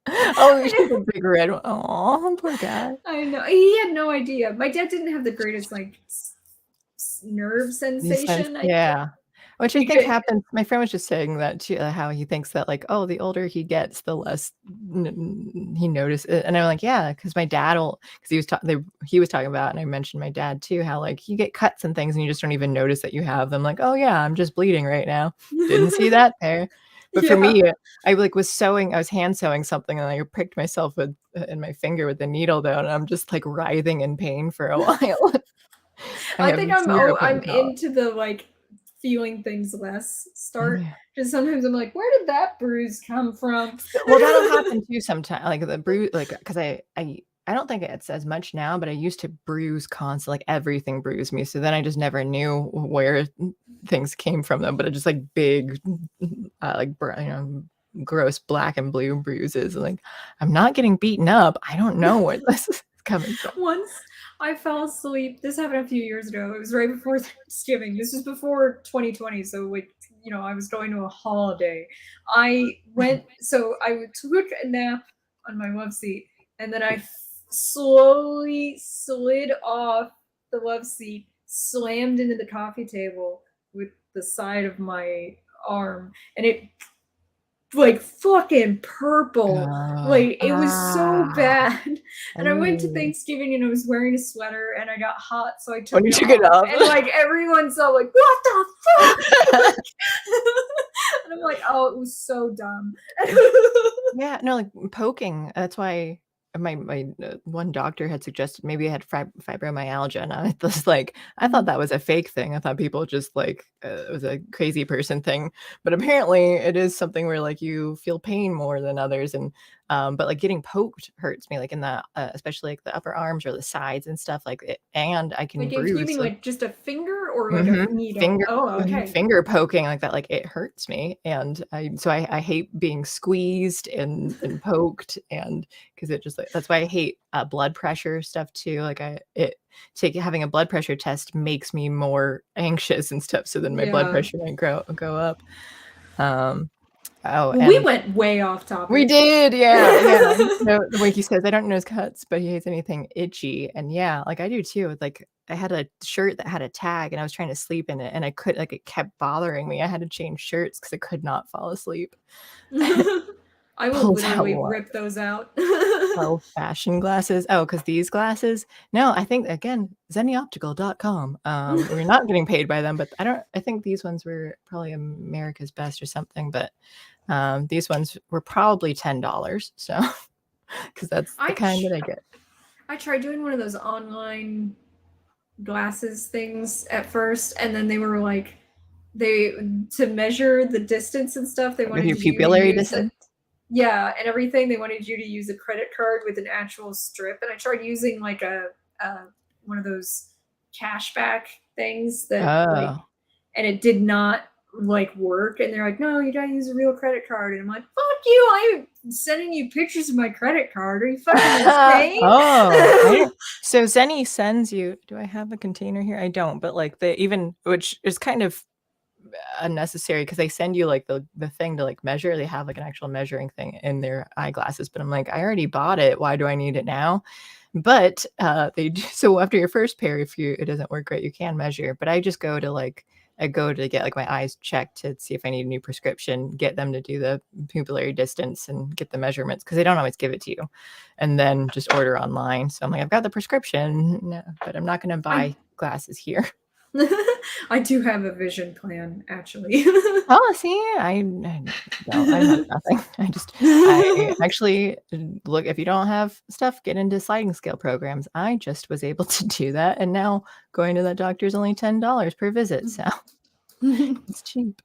Oh, she's a big red one. Oh, poor guy. I know, he had no idea. My dad didn't have the greatest like nerve sensation. Yeah. Which I think happens. My friend was just saying that too, how he thinks that like, oh, the older he gets, the less he notices it. And I'm like, yeah, because my dad because he was talking about, and I mentioned my dad too, how like you get cuts and things and you just don't even notice that you have them. Like, oh yeah, I'm just bleeding right now. Didn't see that there. But for me, I like was hand sewing something, and I pricked myself in my finger with the needle though, and I'm just like writhing in pain for a while. I think I'm into the like feeling things less start, because sometimes I'm like, where did that bruise come from? Well, that'll happen too sometimes, like the bruise, like because I don't think it's as much now, but I used to bruise constantly, like everything bruised me, so then I just never knew where things came from them, but it just like big like gross black and blue bruises, like I'm not getting beaten up, I don't know where this is coming from. Once I fell asleep. This happened a few years ago. It was right before Thanksgiving. This was before 2020. So like, I was going to a holiday. I took a nap on my love seat, and then I slowly slid off the love seat, slammed into the coffee table with the side of my arm, and it like fucking purple. Like it was so bad. And I went to Thanksgiving and I was wearing a sweater and I got hot, so I took it off. And like everyone saw like, what the fuck? And I'm like, oh, it was so dumb. Yeah, no, like poking. That's why my one doctor had suggested maybe I had fibromyalgia, and I was like, I thought that was a fake thing. I thought people just like it was a crazy person thing, but apparently it is something where like you feel pain more than others, and but like getting poked hurts me, like in the especially like the upper arms or the sides and stuff like it, and I can like bruise. You mean like just a finger or like a needle? Finger poking like that, like it hurts me, and I hate being squeezed and poked, and because it just that's why I hate blood pressure stuff too. Like having a blood pressure test makes me more anxious and stuff, so then my blood pressure might go up. We went way off topic. We did, yeah. So the way he says, I don't know his cuts, but he hates anything itchy, and yeah, like I do too. Like I had a shirt that had a tag, and I was trying to sleep in it, and I could like it kept bothering me. I had to change shirts because I could not fall asleep. I will literally rip those out. Fashion glasses. Oh, because these glasses. No, I think again, zennyoptical.com. We're not getting paid by them, but I think these ones were probably America's Best or something, but these ones were probably $10. So because that's the kind that I get. I tried doing one of those online glasses things at first, and then they were like to measure the distance and stuff, they wanted your pupillary distance. Yeah, and everything. They wanted you to use a credit card with an actual strip, and I tried using like a one of those cashback things that like, and it did not like work. And they're like, no, you gotta use a real credit card. And I'm like, fuck you! I'm sending you pictures of my credit card. Are you fucking insane? Oh, so Zenny sends you. Do I have a container here? I don't, but like which is kind of unnecessary because they send you like the thing to like measure. They have like an actual measuring thing in their eyeglasses, but I'm like, I already bought it. Why do I need it now? But so after your first pair, if it doesn't work right, you can measure. But I just go to get like my eyes checked to see if I need a new prescription, get them to do the pupillary distance and get the measurements because they don't always give it to you, and then just order online. So I'm like, I've got the prescription, but I'm not going to buy glasses here. I do have a vision plan, actually. Oh, see, I have nothing. I actually look, if you don't have stuff, get into sliding scale programs. I just was able to do that, and now going to that doctor is only $10 per visit, so it's cheap.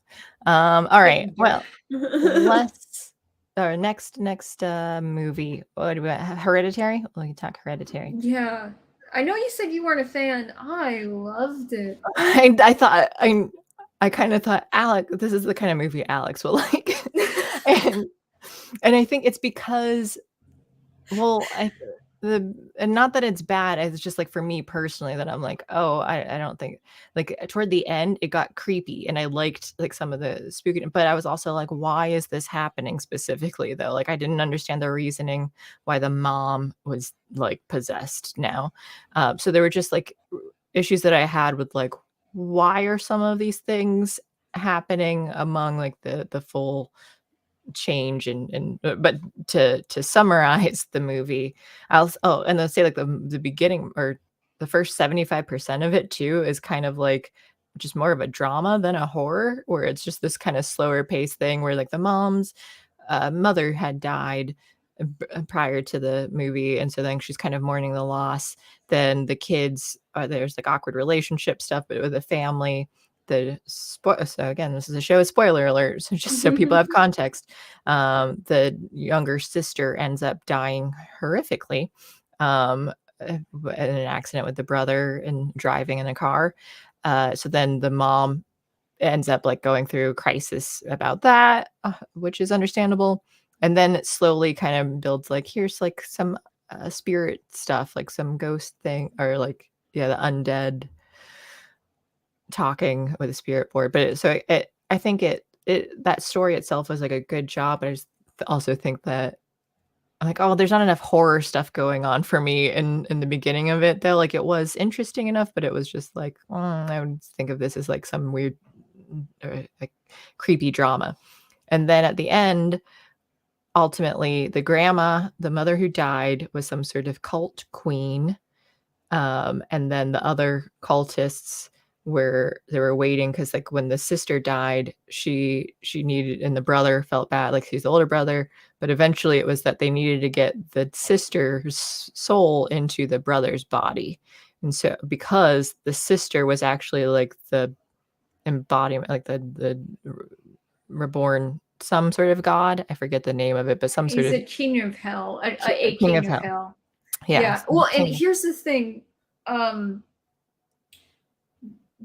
All right, well, next movie. What do we got? Hereditary? We can talk Hereditary. Yeah. I know you said you weren't a fan. I loved it. I kind of thought, Alex, this is the kind of movie Alex will like. and I think it's because, well, and not that it's bad, it's just like for me personally that I'm like, oh, I don't think, like toward the end it got creepy and I liked like some of the spooky, but I was also like, why is this happening specifically though? Like I didn't understand the reasoning why the mom was like possessed now. So there were just like issues that I had with like, why are some of these things happening among like the full change and but to summarize the movie, and let's say like the beginning or the first 75% of it too is kind of like just more of a drama than a horror, where it's just this kind of slower pace thing where like the mom's mother had died prior to the movie, and so then she's kind of mourning the loss. Then the kids, there's like awkward relationship stuff but with the family. So again, this is a show, spoiler alert, so just so people have context. The younger sister ends up dying horrifically in an accident with the brother and driving in a car. So then the mom ends up like going through a crisis about that, which is understandable. And then it slowly kind of builds like, here's like some spirit stuff, like some ghost thing, or like, yeah, the undead talking with a spirit board. But I think that story itself was like a good job. I just also think that I'm like, oh, there's not enough horror stuff going on for me in the beginning of it though. Like it was interesting enough, but it was just like, I would think of this as like some weird like creepy drama. And then at the end, ultimately the grandma, the mother who died, was some sort of cult queen. And then the other cultists they were waiting because like when the sister died, she needed, and the brother felt bad, like he's the older brother, but eventually it was that they needed to get the sister's soul into the brother's body. And so because the sister was actually like the embodiment, like the reborn, some sort of god, I forget the name of it, but some sort He's of a king of hell, a king king of of hell. hell. Yeah. Well, and here's the thing.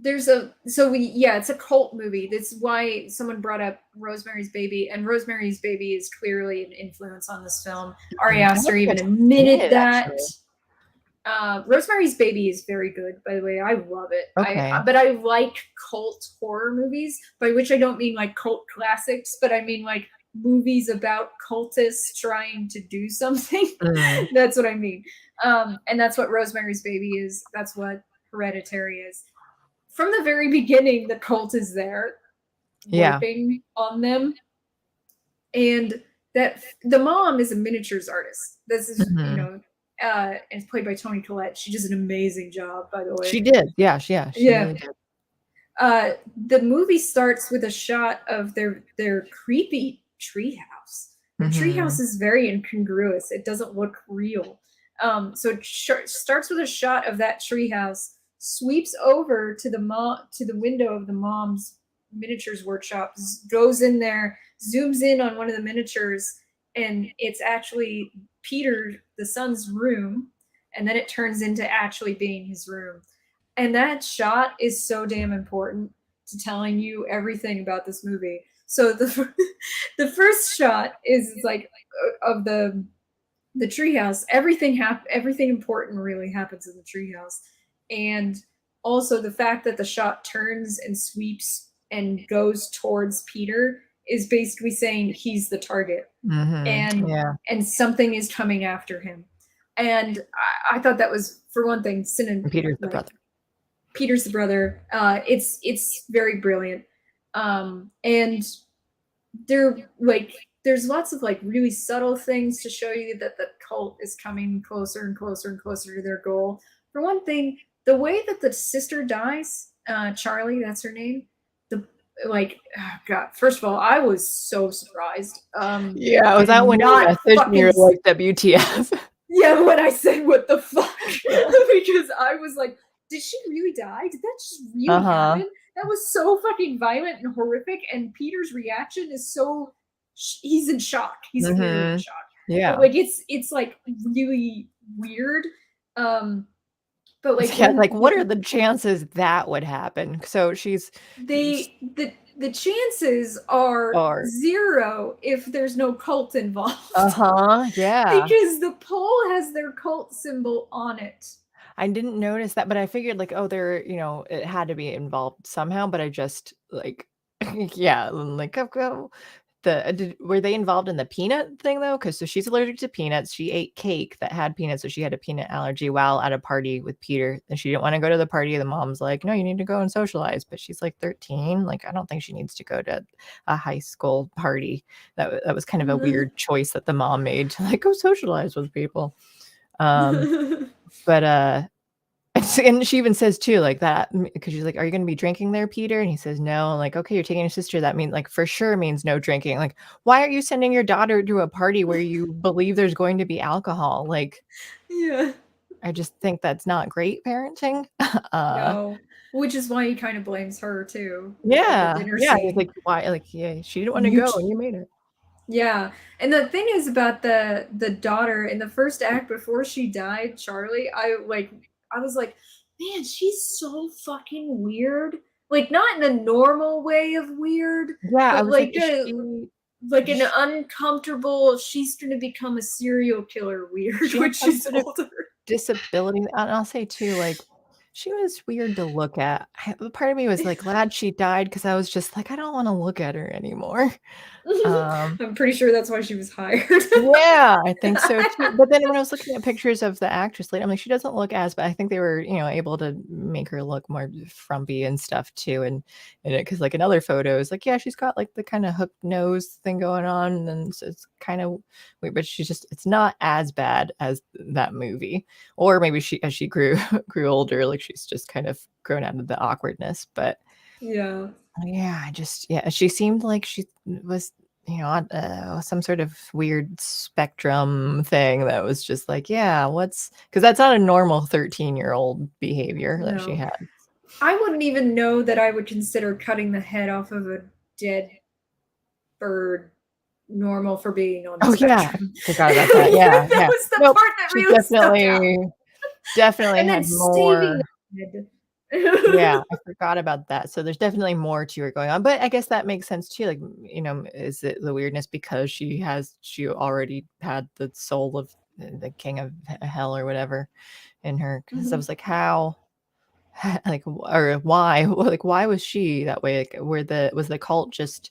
It's a cult movie. That's why someone brought up Rosemary's Baby, and Rosemary's Baby is clearly an influence on this film. Ari Aster even admitted that. Rosemary's Baby is very good, by the way. I love it. Okay. But I like cult horror movies, by which I don't mean like cult classics, but I mean like movies about cultists trying to do something. That's what I mean. And that's what Rosemary's Baby is. That's what Hereditary is. From the very beginning, the cult is there, working on them, and that the mom is a miniatures artist. This is, and it's played by Toni Collette. She does an amazing job, by the way. She did, yeah. She really did. The movie starts with a shot of their creepy treehouse. The treehouse is very incongruous. It doesn't look real. So it starts with a shot of that treehouse, sweeps over to the window of the mom's miniatures workshop, goes in there, zooms in on one of the miniatures, and it's actually Peter, the son's room, and then it turns into actually being his room. And that shot is so damn important to telling you everything about this movie. So the first shot is like of the treehouse. Everything important really happens in the treehouse, and also the fact that the shot turns and sweeps and goes towards Peter is basically saying he's the target, and Yeah. and something is coming after him. And I thought that was, for one thing, And Peter's the brother. Peter's the brother. It's very brilliant, and there's lots of like really subtle things to show you that the cult is coming closer and closer and closer to their goal. For one thing, the way that the sister dies, Charlie, that's her name. God, first of all, I was so surprised. Yeah, was that when you messaged me, you're like, WTF? Yeah, when I said what the fuck, because I was like, did she really die? Did that just really happen? That was so fucking violent and horrific, and Peter's reaction is so, he's in shock. He's clearly in shock. Yeah. But like it's like really weird. But like, yeah, like what are the chances that would happen? So the chances are 0 if there's no cult involved. Yeah. Because the pole has their cult symbol on it. I didn't notice that, but I figured like, oh, it had to be involved somehow, but I just like, yeah, like, were they involved in the peanut thing though? Because so she's allergic to peanuts. She ate cake that had peanuts, so she had a peanut allergy while at a party with Peter, and she didn't want to go to the party. The mom's like, no, you need to go and socialize, but she's like 13. Like, I don't think she needs to go to a high school party. That was kind of a weird choice that the mom made to like go socialize with people. But and she even says too, like that, because she's like, are you going to be drinking there, Peter? And he says, no. I'm like, okay, you're taking your sister. That means like for sure means no drinking. Like, why are you sending your daughter to a party where you believe there's going to be alcohol? Like, yeah, I just think that's not great parenting. No, which is why he kind of blames her too. Yeah. He's like, why? Like, yeah, she didn't want to go and you made her. Yeah. And the thing is about the daughter in the first act before she died, Charlie, I was like, man, she's so fucking weird. Like, not in a normal way of weird, Yeah, but like an uncomfortable, she's gonna become a serial killer weird when she's older. Disability. And I'll say too, like, she was weird to look at. Part of me was like glad she died because I was just like, I don't want to look at her anymore. I'm pretty sure that's why she was hired. Yeah, I think so too. But then when I was looking at pictures of the actress later, I'm like, she doesn't look as bad. I think they were, able to make her look more frumpy and stuff too. And because like in other photos, like, yeah, she's got like the kind of hooked nose thing going on, and so it's kind of weird, but it's not as bad as that movie. Or maybe as she grew older, like she's just kind of grown out of the awkwardness. But yeah, she seemed like she was on some sort of weird spectrum thing that was just like, yeah, because that's not a normal 13-year-old behavior that she had. I wouldn't even know that I would consider cutting the head off of a dead bird normal for being on the spectrum. I forgot about that. Yeah, that was the part that really definitely and had more. Yeah, I forgot about that. So there's definitely more to her going on, but I guess that makes sense too. Like, is it the weirdness because she already had the soul of the king of hell or whatever in her? Because I was like, how, like, or why, like, why was she that way? Like, was the cult just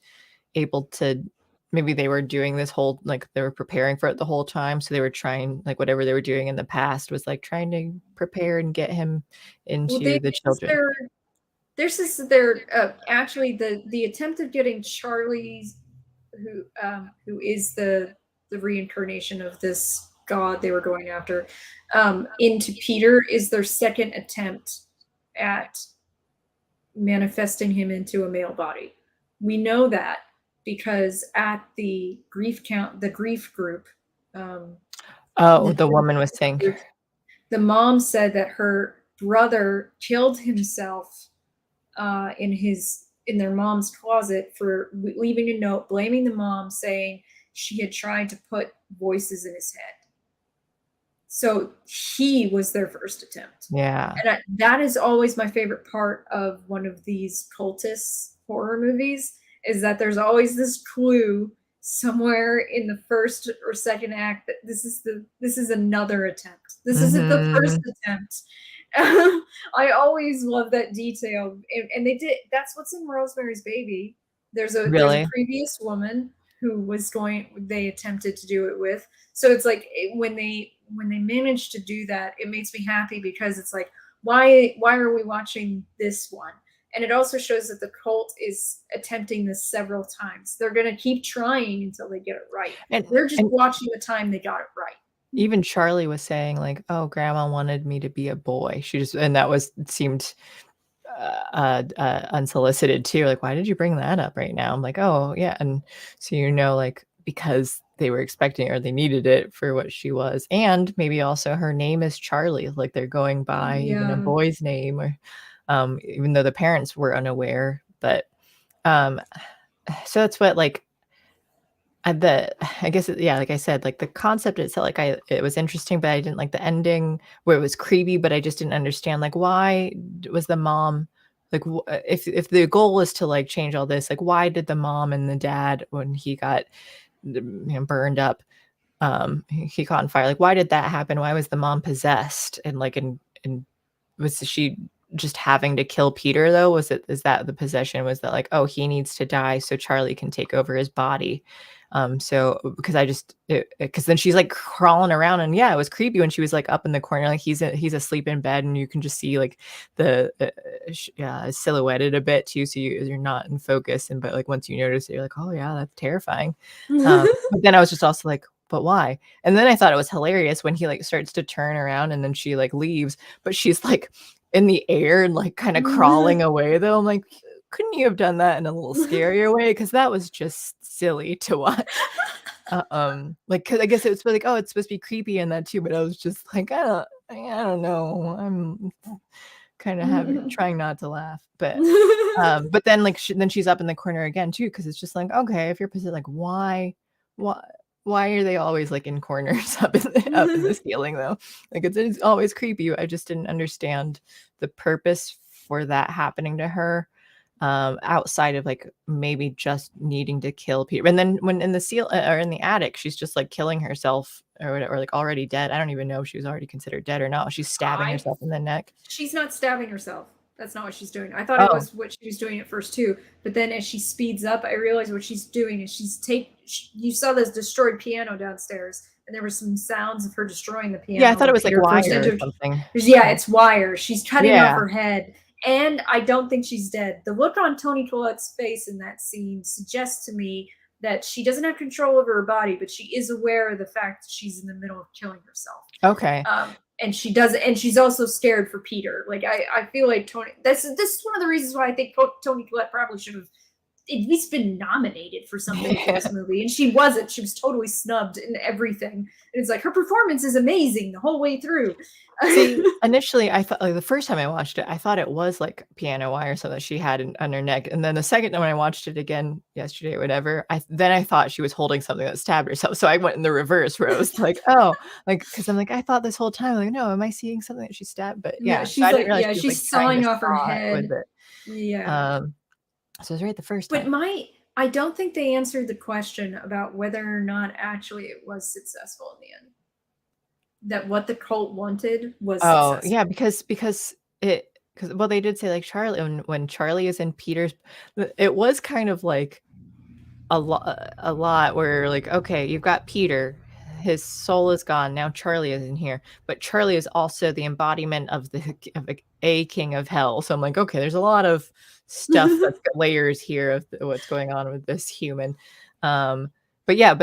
able to? Maybe they were doing this whole, like, they were preparing for it the whole time. So they were trying, like, whatever they were doing in the past was like trying to prepare and get him into the children. Actually the attempt of getting Charlie's, who is the reincarnation of this god they were going after, into Peter is their second attempt at manifesting him into a male body. We know that because at the grief group, the woman was saying, the mom said that her brother killed himself in their mom's closet for leaving a note blaming the mom, saying she had tried to put voices in his head. So he was their first attempt. Yeah. And that is always my favorite part of one of these cultist horror movies, is that there's always this clue somewhere in the first or second act that this is another attempt. This isn't the first attempt. I always love that detail, and they did. That's what's in Rosemary's Baby. There's a previous woman who they attempted to do it with. So it's like when they manage to do that, it makes me happy because it's like, why are we watching this one? And it also shows that the cult is attempting this several times. They're going to keep trying until they get it right. And they're just watching the time they got it right. Even Charlie was saying like, "Oh, Grandma wanted me to be a boy." And that seemed unsolicited too. Like, why did you bring that up right now? I'm like, oh yeah, and so like because they were expecting or they needed it for what she was, and maybe also her name is Charlie. Like they're going by even a boy's name, or even though the parents were unaware. But so that's what like. I guess like I said, like the concept itself, like it was interesting, but I didn't like the ending where it was creepy. But I just didn't understand like why was the mom like if the goal is to like change all this, like why did the mom and the dad when he got burned up, he caught on fire, like why did that happen? Why was the mom possessed? And like and was she just having to kill Peter though? Is that the possession? Was that like, oh, he needs to die so Charlie can take over his body? So because then she's like crawling around, and yeah, it was creepy when she was like up in the corner, like he's asleep in bed, and you can just see like the silhouetted a bit too, so you're not in focus, and but like once you notice it, you're like, oh yeah, that's terrifying. But then I was just also like, but why? And then I thought it was hilarious when he like starts to turn around and then she like leaves, but she's like in the air and like kind of crawling away though. I'm like, couldn't you have done that in a little scarier way? Because that was just silly to watch. Like, cause I guess it was like, oh, it's supposed to be creepy in that too, but I was just like, I don't know. I'm kind of trying not to laugh, but then like then she's up in the corner again too, because it's just like, okay, if you're like, why are they always like in corners up in the ceiling though? Like it's always creepy. I just didn't understand the purpose for that happening to her, outside of like maybe just needing to kill Peter. And then when in the or in the attic, she's just like killing herself or like already dead. I don't even know if she was already considered dead or not. She's stabbing herself in the neck. She's not stabbing herself. That's not what she's doing. I thought it was what she was doing at first too, but then as she speeds up, I realized what she's doing is you saw this destroyed piano downstairs, and there were some sounds of her destroying the piano. Yeah, I thought it was like wire or something. Yeah, it's wire. She's cutting off her head, and I don't think she's dead. The look on Toni Collette's face in that scene suggests to me that she doesn't have control over her body, but she is aware of the fact that she's in the middle of killing herself. Okay. And she does, and she's also scared for Peter. Like I feel like Toni. This is one of the reasons why I think Toni Collette probably should have at least been nominated for something for this movie, and she wasn't. She was totally snubbed in everything. And it's like her performance is amazing the whole way through. See, initially I thought like the first time I watched it, I thought it was like piano wire, so that she had on her neck. And then the second time I watched it again yesterday, or whatever, I thought she was holding something that stabbed herself. So I went in the reverse where I was like, oh, like because I'm like I thought this whole time, like no, am I seeing something that she stabbed? But yeah, she's like she's sawing off her head with it. Yeah. So I was right the first time. But I don't think they answered the question about whether or not actually it was successful in the end. That what the cult wanted was successful. Yeah, because they did say like Charlie, when Charlie is in Peter's, it was kind of like a lot where like, okay, you've got Peter, his soul is gone, now Charlie is in here, but Charlie is also the embodiment of a king of hell. So I'm like, okay, there's a lot of stuff that's got layers here of what's going on with this human. But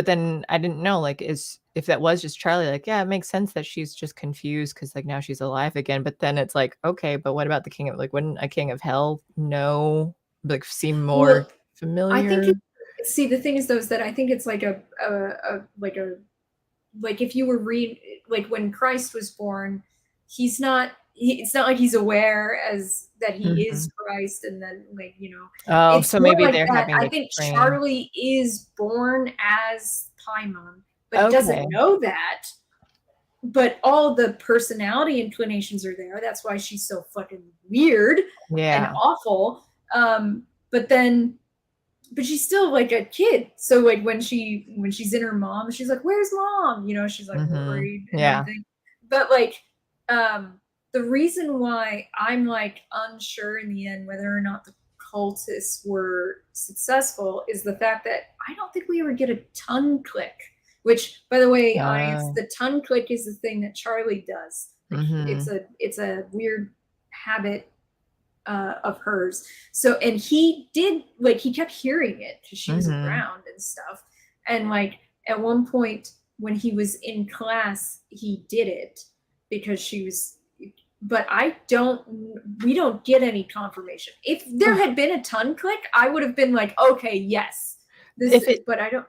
then I didn't know like if that was just Charlie, like, yeah, it makes sense that she's just confused because like now she's alive again. But then it's like, okay, but what about the king of, like, wouldn't a king of hell seem more familiar? I think see, the thing is though, is that I think it's like like if you were like when Christ was born, it's not like he's aware as that he is Christ, and then like so maybe like they're having I think Charlie is born as Paimon, but doesn't know that. But all the personality inclinations are there. That's why she's so fucking weird and awful. But then but she's still like a kid. So like when she's in her mom, she's like, "Where's mom?" You know, she's like worried and everything. But like, the reason why I'm like unsure in the end whether or not the cultists were successful is the fact that I don't think we ever get a tongue click. Which, by the way, audience, the tongue click is the thing that Charlie does. Like, it's a weird habit of hers. So, and he did, like, he kept hearing it because she was around and stuff. And like at one point when he was in class, he did it because she was. But we don't get any confirmation. If there had been a tongue click, I would have been like, okay, yes. But I don't.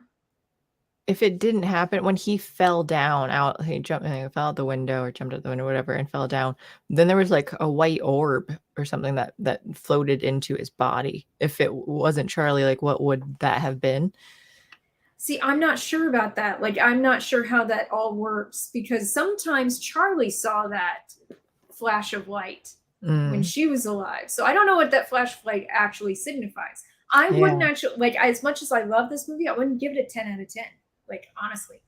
If it didn't happen when he fell down out, he fell out the window or jumped out the window, whatever, and fell down. Then there was like a white orb or something that floated into his body. If it wasn't Charlie, like what would that have been? See, I'm not sure about that. Like, I'm not sure how that all works because sometimes Charlie saw that flash of light when she was alive. So I don't know what that flash of light actually signifies. I wouldn't actually, like, as much as I love this movie, I wouldn't give it a 10 out of 10. Like, honestly,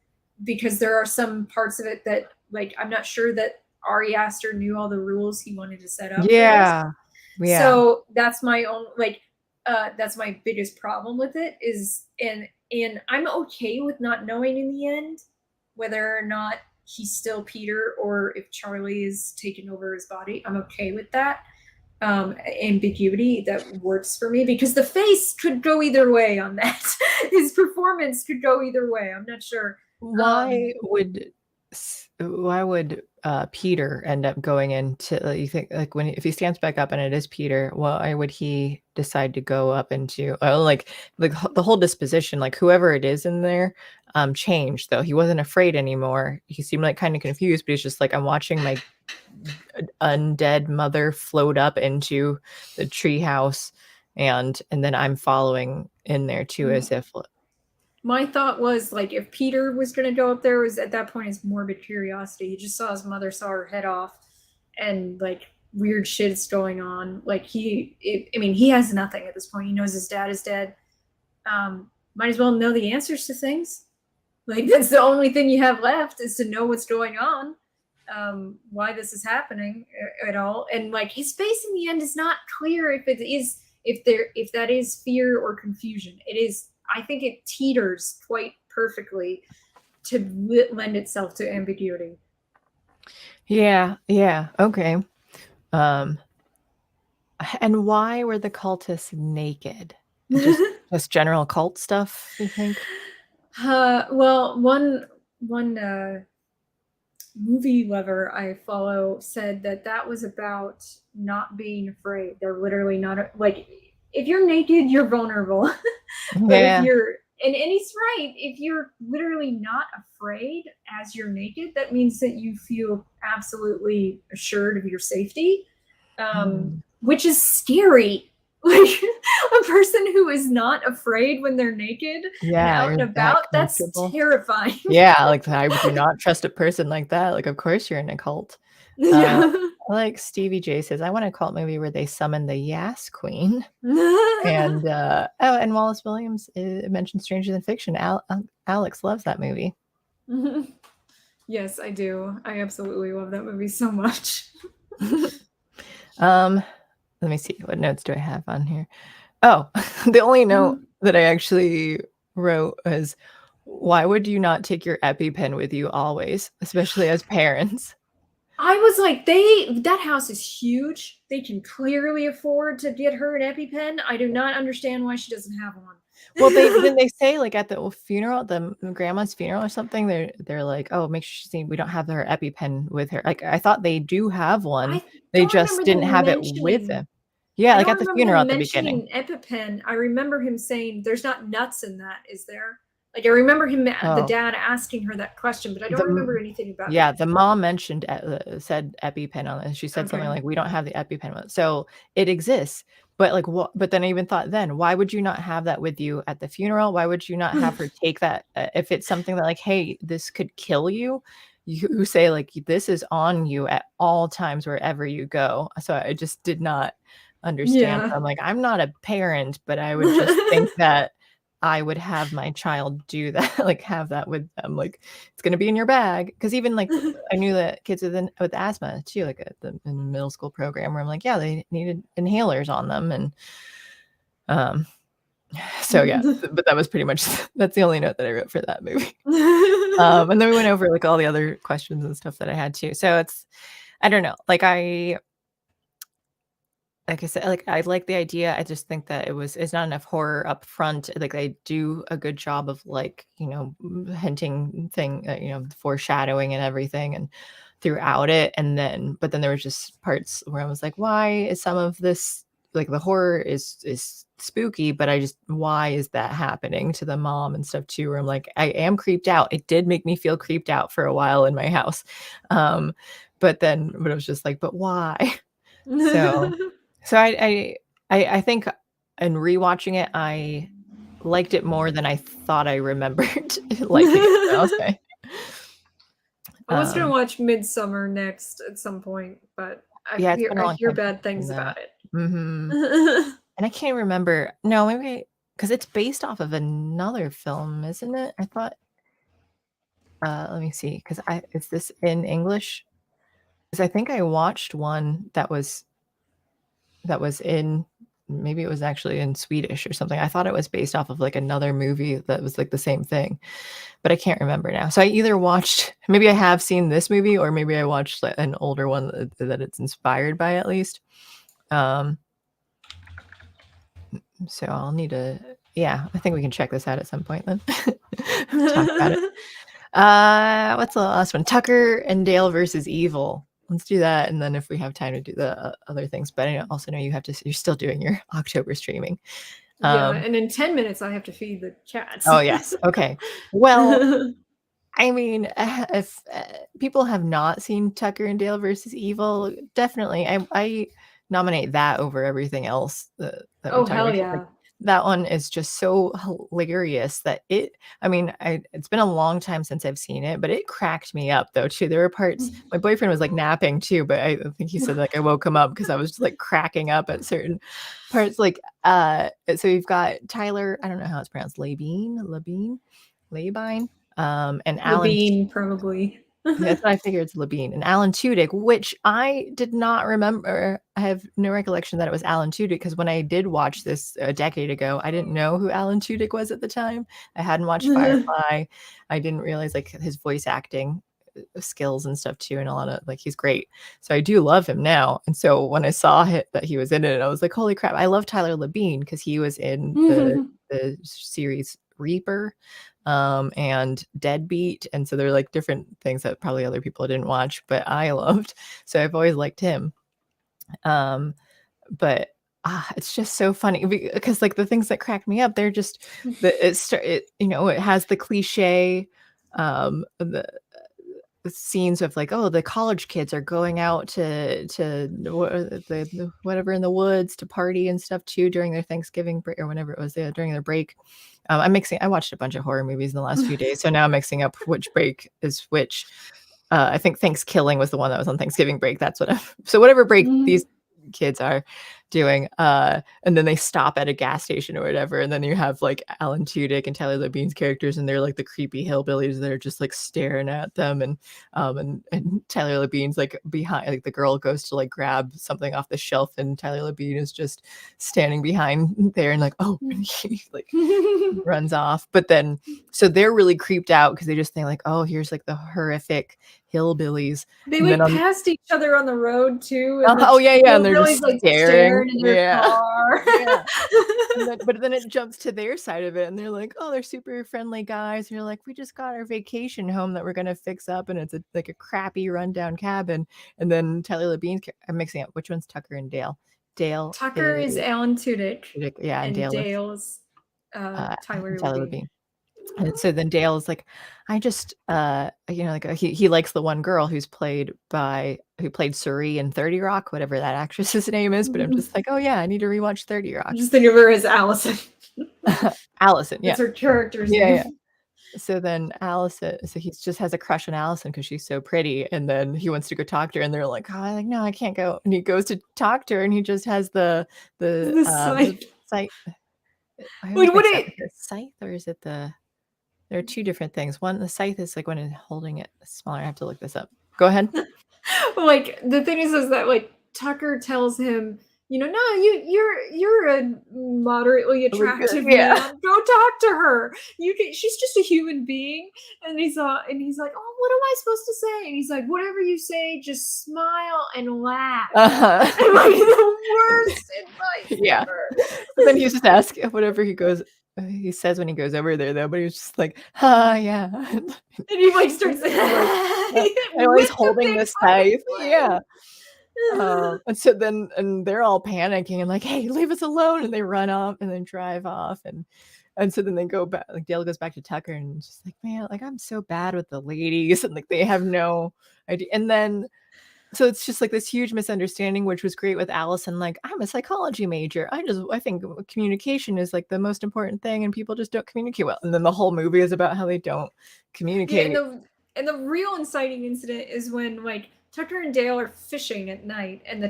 because there are some parts of it that, like, I'm not sure that Ari Aster knew all the rules he wanted to set up. Yeah. So that's my own, like, that's my biggest problem with it is, and I'm okay with not knowing in the end whether or not he's still Peter or if Charlie is taking over his body. I'm okay with that. Ambiguity that works for me because the face could go either way on that. His performance could go either way. I'm not sure. Why would Peter end up going into, you think, like, if he stands back up and it is Peter, why would he decide to go up into like the whole disposition, like whoever it is in there changed, though? He wasn't afraid anymore. He seemed like kind of confused, but he's just like, I'm watching my undead mother float up into the treehouse, and then I'm following in there too, as if. My thought was, like, if Peter was going to go up there, was at that point his morbid curiosity. He just saw his mother saw her head off, and like weird shit's going on. Like he has nothing at this point. He knows his dad is dead. Might as well know the answers to things. Like that's the only thing you have left is to know what's going on. Why this is happening at all, and like his face in the end is not clear if that is fear or confusion. It is. I think it teeters quite perfectly to lend itself to ambiguity. Yeah. Okay. And why were the cultists naked? Just general cult stuff, you think? Well, one movie lover I follow said that was about not being afraid. They're literally not like, if you're naked, you're vulnerable. But if you're, and he's right, if you're literally not afraid as you're naked, that means that you feel absolutely assured of your safety, which is scary. Like a person who is not afraid when they're naked and out and about, that's terrifying. Yeah, like I would not trust a person like that. Like, of course you're in a cult. Like Stevie J says, I want a cult movie where they summon the Yas Queen. And and Wallace Williams mentioned Stranger Than Fiction. Alex loves that movie. Yes, I do. I absolutely love that movie so much. Let me see, what notes do I have on here? Oh, the only note that I actually wrote was, why would you not take your EpiPen with you always, especially as parents? I was like, that house is huge. They can clearly afford to get her an EpiPen. I do not understand why she doesn't have one. Well, didn't they say, like, at the funeral, the grandma's funeral or something, they're like, oh, make sure we don't have her EpiPen with her. Like, I thought they do have one. They just didn't have it with them. Yeah, like at the funeral at the beginning. EpiPen. I remember him saying, "There's not nuts in that, is there?" Like I remember him, the dad asking her that question, but I don't remember anything about it. Yeah, the mom mentioned said EpiPen on it. She said something like, "We don't have the EpiPen," so it exists. But like, what? But then I even thought, then why would you not have that with you at the funeral? Why would you not have her take that if it's something that, like, hey, this could kill you? You say, like, this is on you at all times wherever you go. So I just did not understand. Yeah. So I'm like, I'm not a parent, but I would just think that I would have my child do that, like have that with them. Like it's gonna be in your bag. Because even like I knew that kids with asthma too, like in the middle school program where I'm like, yeah, they needed inhalers on them. And so yeah, but that was pretty much that's the only note that I wrote for that movie. And then we went over like all the other questions and stuff that I had too. So I don't know. Like I said, like I like the idea. I just think that it's not enough horror up front. Like they do a good job of like, hinting foreshadowing and everything and throughout it. But then there was just parts where I was like, why is some of this like the horror is spooky, but why is that happening to the mom and stuff too? Where I'm like, I am creeped out. It did make me feel creeped out for a while in my house. But I was just like, but why? So I think in rewatching it, I liked it more than I thought I remembered liking it. So I'll say. I was gonna watch Midsummer next at some point, but Yeah, it's been a I long hear time since bad I've things seen that. about it. And I can't remember. No, maybe because it's based off of another film, isn't it? I thought. Let me see, because is this in English? Because I think I watched one that was in, maybe it was actually in Swedish or something. I thought it was based off of like another movie that was like the same thing, but I can't remember now. So I either watched, maybe I have seen this movie, or maybe I watched like an older one that it's inspired by at least. So I'll need to, yeah, I think we can check this out at some point then. Talk about it. What's the last one? Tucker and Dale versus Evil. Let's do that, and then if we have time to do the other things. But I also know you're still doing your October streaming. Yeah, and in 10 minutes I have to feed the cats. Oh yes, okay. Well, I mean, if people have not seen Tucker and Dale versus Evil, definitely I nominate that over everything else that we Oh, talked hell about. yeah. Like, that one is just so hilarious that it's been a long time since I've seen it, but it cracked me up though too. There were parts, my boyfriend was like napping too, but I think he said like I woke him up because I was just like cracking up at certain parts. Like so you've got Tyler, I don't know how it's pronounced, Labine, and Alan. Levine, probably. That's what I figured, it's Labine. And Alan Tudyk, which I did not remember. I have no recollection that it was Alan Tudyk, because when I did watch this a decade ago, I didn't know who Alan Tudyk was at the time. I hadn't watched Firefly. I didn't realize like his voice acting skills and stuff too, and a lot of like he's great. So I do love him now. And so when I saw that he was in it, I was like, holy crap! I love Tyler Labine because he was in the series Reaper and Deadbeat, and so they're like different things that probably other people didn't watch, but I loved. So I've always liked him. But it's just so funny because like the things that crack me up, they're just it has the cliche, the scenes of like, oh, the college kids are going out to whatever in the woods to party and stuff too during their Thanksgiving break or whenever it was during their break. I watched a bunch of horror movies in the last few days, so now I'm mixing up which break is which. I think Thanksgiving was the one that was on Thanksgiving break. That's so whatever break these kids are doing, and then they stop at a gas station or whatever, and then you have like Alan Tudyk and Tyler Labine's characters, and they're like the creepy hillbillies that are just like staring at them, and Tyler Labine's like behind, like the girl goes to like grab something off the shelf, and Tyler Labine is just standing behind there and like, oh, and he like runs off. But then so they're really creeped out because they just think like, oh, here's like the horrific hillbillies. They And like then passed each other on the road too. And oh yeah, and they're just like staring in their car. Yeah. But then it jumps to their side of it, and they're like, oh, they're super friendly guys. And you're like, we just got our vacation home that we're gonna fix up, and it's like a crappy rundown cabin. And then Tyler Labine's, I'm mixing up which one's Tucker and Dale. Tucker is Alan Tudyk. Yeah, and Dale's Tyler Labine. And so then Dale is like, I just like he likes the one girl who played Suri in 30 Rock, whatever that actress's name is, but I'm just like, oh yeah, I need to rewatch 30 Rock. I just think of her as Allison. Allison, yeah. That's her character's name. Yeah. So then Allison, so he just has a crush on Allison because she's so pretty, and then he wants to go talk to her, and they're like, "Oh, like no, I can't go." And he goes to talk to her, and he just has the scythe. scythe. I Wait, always what mix up it? with the scythe, or is it the? There are two different things. One, the scythe is like when it's holding it smaller. I have to look this up. Go ahead. Like the thing is that like Tucker tells him, no, you're a moderately Really good. attractive Yeah. man. Go talk to her. She's just a human being. And he's like, oh, what am I supposed to say? And he's like, whatever you say, just smile and laugh. And like the worst advice Yeah. ever. But then he's just asking whatever he says when he goes over there though, but he's just like, yeah. And he like starts and he's holding the scythe. Yeah. And so then they're all panicking and like, hey, leave us alone, and they run off and then drive off, and so then they go back, like Dale goes back to Tucker and just like, man, like I'm so bad with the ladies, and like they have no idea. And then so it's just like this huge misunderstanding, which was great with Allison. Like, I'm a psychology major. I think communication is like the most important thing, and people just don't communicate well. And then the whole movie is about how they don't communicate. Yeah, and the real inciting incident is when like Tucker and Dale are fishing at night, and the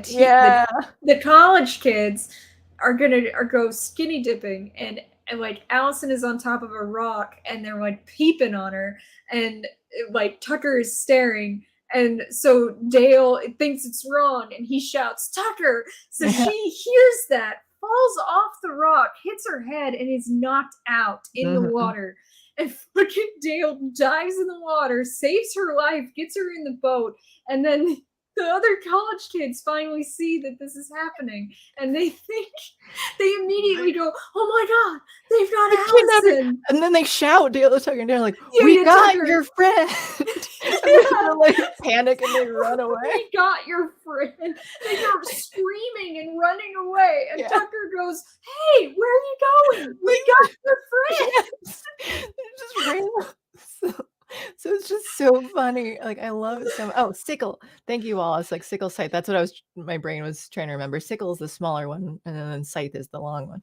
college kids are go skinny dipping, and like Allison is on top of a rock, and they're like peeping on her, and like Tucker is staring. And so Dale thinks it's wrong, and he shouts, Tucker! So she hears that, falls off the rock, hits her head, and is knocked out in the water. And fucking Dale dives in the water, saves her life, gets her in the boat, and then the other college kids finally see that this is happening, and they immediately go, "Oh my god, they've got Allison!" And then they shout, Dale is talking, they're like, "We got your friend!" They're like panic and they run away. We got your friend. They are screaming and running away, and Tucker goes, "Hey, where are you going? We got your friend!" Just ran. So it's just so funny. Like I love it so much. Oh, Sickle. Thank you all. It's like Sickle Scythe. That's what my brain was trying to remember. Sickle is the smaller one, and then Scythe is the long one.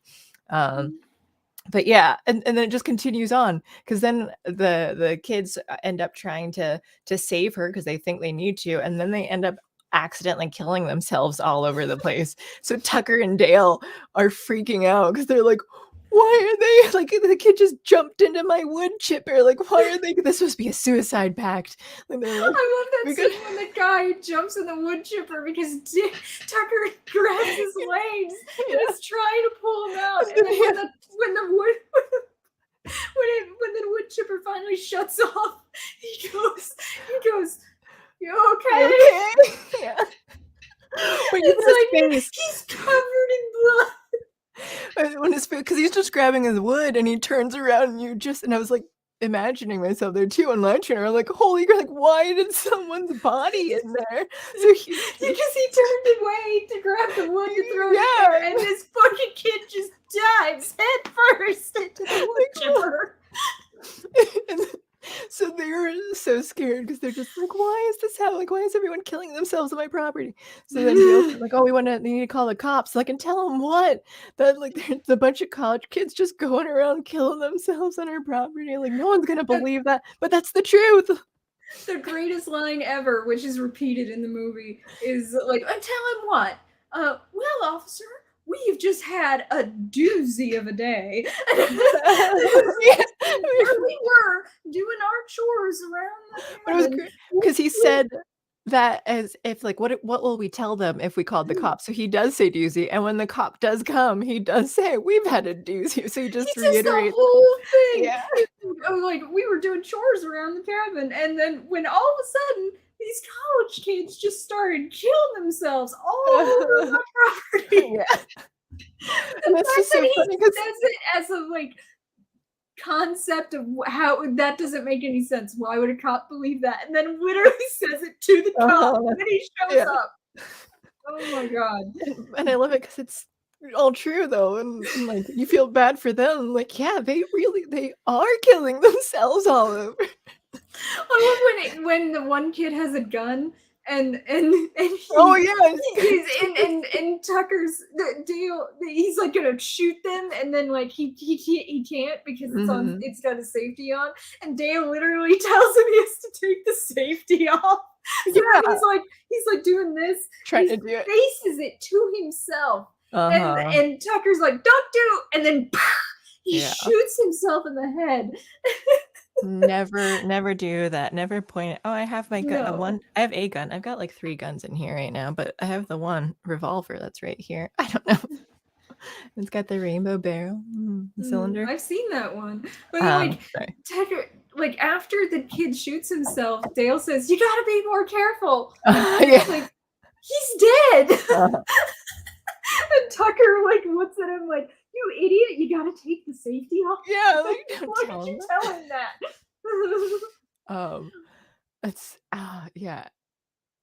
But yeah, and then it just continues on, because then the kids end up trying to save her because they think they need to, and then they end up accidentally killing themselves all over the place. So Tucker and Dale are freaking out because they're like, why are they like, the kid just jumped into my wood chipper, like why are they, this must be a suicide pact. Like, I love that scene when the guy jumps in the wood chipper because Tucker grabs his legs and is trying to pull him out, and then when the wood chipper finally shuts off, he goes, "You okay?" Yeah. But it's like he's covered in blood. When his because he's just grabbing his wood and he turns around and I was like imagining myself there too on lunch, and I'm like, holy, you're like, why did someone's body in there? So because he turned away to grab the wood to throw in there, and this fucking kid just dives head first into the wood chipper. So they were so scared because they're just like, why is this happening? Like, why is everyone killing themselves on my property? So then Dale's like, oh, they need to call the cops. Like, and tell them what? That like there's a bunch of college kids just going around killing themselves on our property. Like, no one's gonna believe that, but that's the truth. The greatest line ever, which is repeated in the movie, is like, tell him what? Well, officer, we've just had a doozy of a day. We were doing our chores around the cabin. But it was great because he said that as if like, what will we tell them if we called the cops? So he does say doozy, and when the cop does come, he does say we've had a doozy. So he just reiterates the whole thing. Yeah. Like, we were doing chores around the cabin, and then when all of a sudden these college kids just started killing themselves all over my property. And that's just so funny because says it as a like concept of how that doesn't make any sense. Why would a cop believe that? And then literally says it to the cop when he shows up. Oh my god! And I love it because it's all true though, and like you feel bad for them. Like, yeah, they are killing themselves all over. I love when the one kid has a gun and Oh yeah. and Tucker's Dale, he's like gonna shoot them, and then like he can't because it's got a safety on, and Dale literally tells him he has to take the safety off. So then he's like doing this, trying to he do it. faces it to himself, and Tucker's like, "Don't do," and then he shoots himself in the head. Never do that. Never point it. Oh, I have my gun. No. I have a gun. I've got like 3 guns in here right now, but I have the one revolver that's right here. I don't know. It's got the rainbow barrel, the cylinder. I've seen that one. But like Tucker, like after the kid shoots himself, Dale says, "You gotta be more careful." Like he's dead. And Tucker like looks at him like, "You idiot! You gotta take the safety off." Yeah, like, don't why tell did him you tell him that? It's yeah.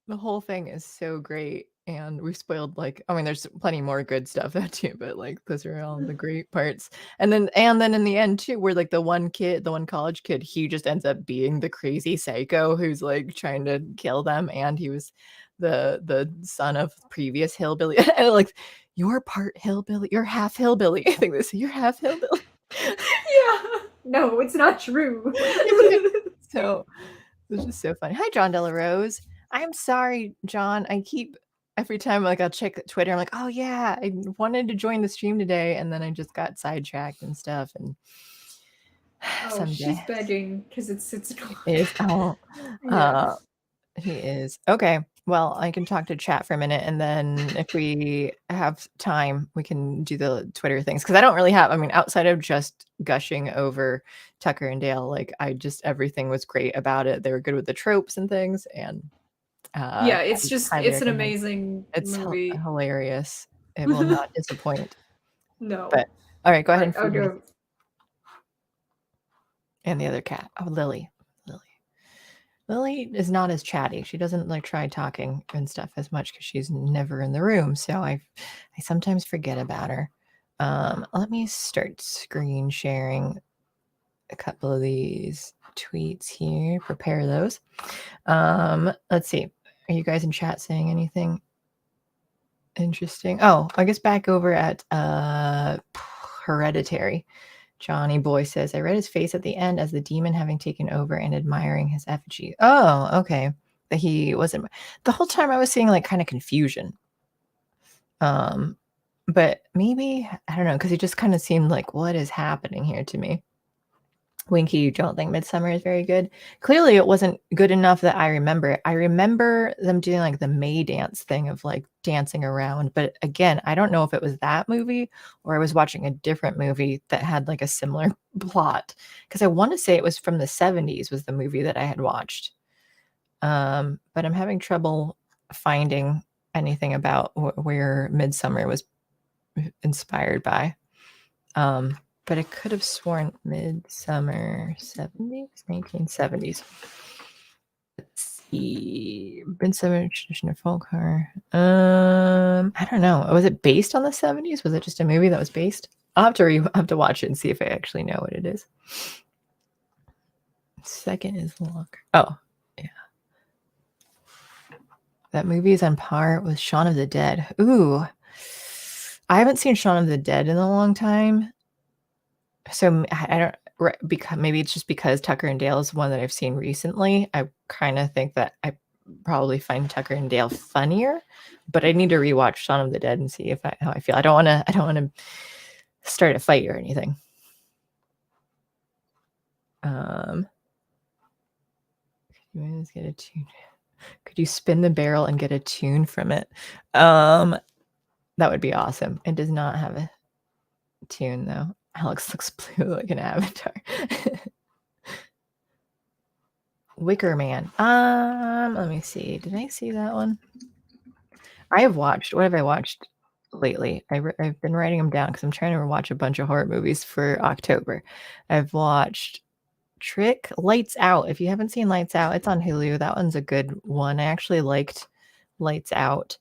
The whole thing is so great, and we spoiled like I mean, there's plenty more good stuff though too, but like those are all the great parts. And then in the end too, where like the one college kid, he just ends up being the crazy psycho who's like trying to kill them, and he was the son of previous hillbilly. And like, you're part hillbilly, you're half hillbilly. I think they say you're half hillbilly. Yeah. No, it's not true. So it was just so funny. Hi, John Della Rose. I'm sorry, John. I keep every time like I'll check Twitter, I'm like, oh yeah, I wanted to join the stream today, and then I just got sidetracked and stuff. And she's begging because it's 6 o'clock. It is. Oh, he is. Okay. Well, I can talk to chat for a minute, and then if we have time, we can do the Twitter things. Because I don't really have, I mean, outside of just gushing over Tucker and Dale, like everything was great about it. They were good with the tropes and things, and yeah, it's an amazing movie. Hilarious. It will not disappoint. No. But all right, go ahead and feed me. And the other cat. Oh, Lily. Lily is not as chatty. She doesn't like try talking and stuff as much because she's never in the room. So I sometimes forget about her. Let me start screen sharing a couple of these tweets here. Prepare those. Let's see. Are you guys in chat saying anything interesting? Oh, I guess back over at Hereditary. Johnny Boy says, I read his face at the end as the demon having taken over and admiring his effigy. Oh, okay. That he wasn't. The whole time I was seeing like kind of confusion. But maybe, I don't know, because it just kind of seemed like, what is happening here to me? Winky, you don't think Midsummer is very good? Clearly, it wasn't good enough that I remember it. I remember them doing like the May dance thing of like dancing around. But again, I don't know if it was that movie or I was watching a different movie that had like a similar plot. Because I want to say it was from the 70s was the movie that I had watched. But I'm having trouble finding anything about where Midsummer was inspired by. But I could have sworn Midsummer 70s, 1970s. Let's see. Midsummer tradition of folk horror. I don't know. Was it based on the 70s? Was it just a movie that was based? I'll have to watch it and see if I actually know what it is. Second is longer. Oh, yeah. That movie is on par with Shaun of the Dead. Ooh. I haven't seen Shaun of the Dead in a long time. So I don't, because maybe it's just because Tucker and Dale is one that I've seen recently. I kind of think that I probably find Tucker and Dale funnier, but I need to rewatch Shaun of the Dead and see how I feel. I don't want to start a fight or anything. Let's get a tune. Could you spin the barrel and get a tune from it? That would be awesome. It does not have a tune though. Alex looks blue like an avatar. Wicker Man. Let me see. Did I see that one? I have watched. What have I watched lately? I've been writing them down because I'm trying to watch a bunch of horror movies for October. I've watched Trick, Lights Out. If you haven't seen Lights Out, it's on Hulu. That one's a good one. I actually liked Lights Out.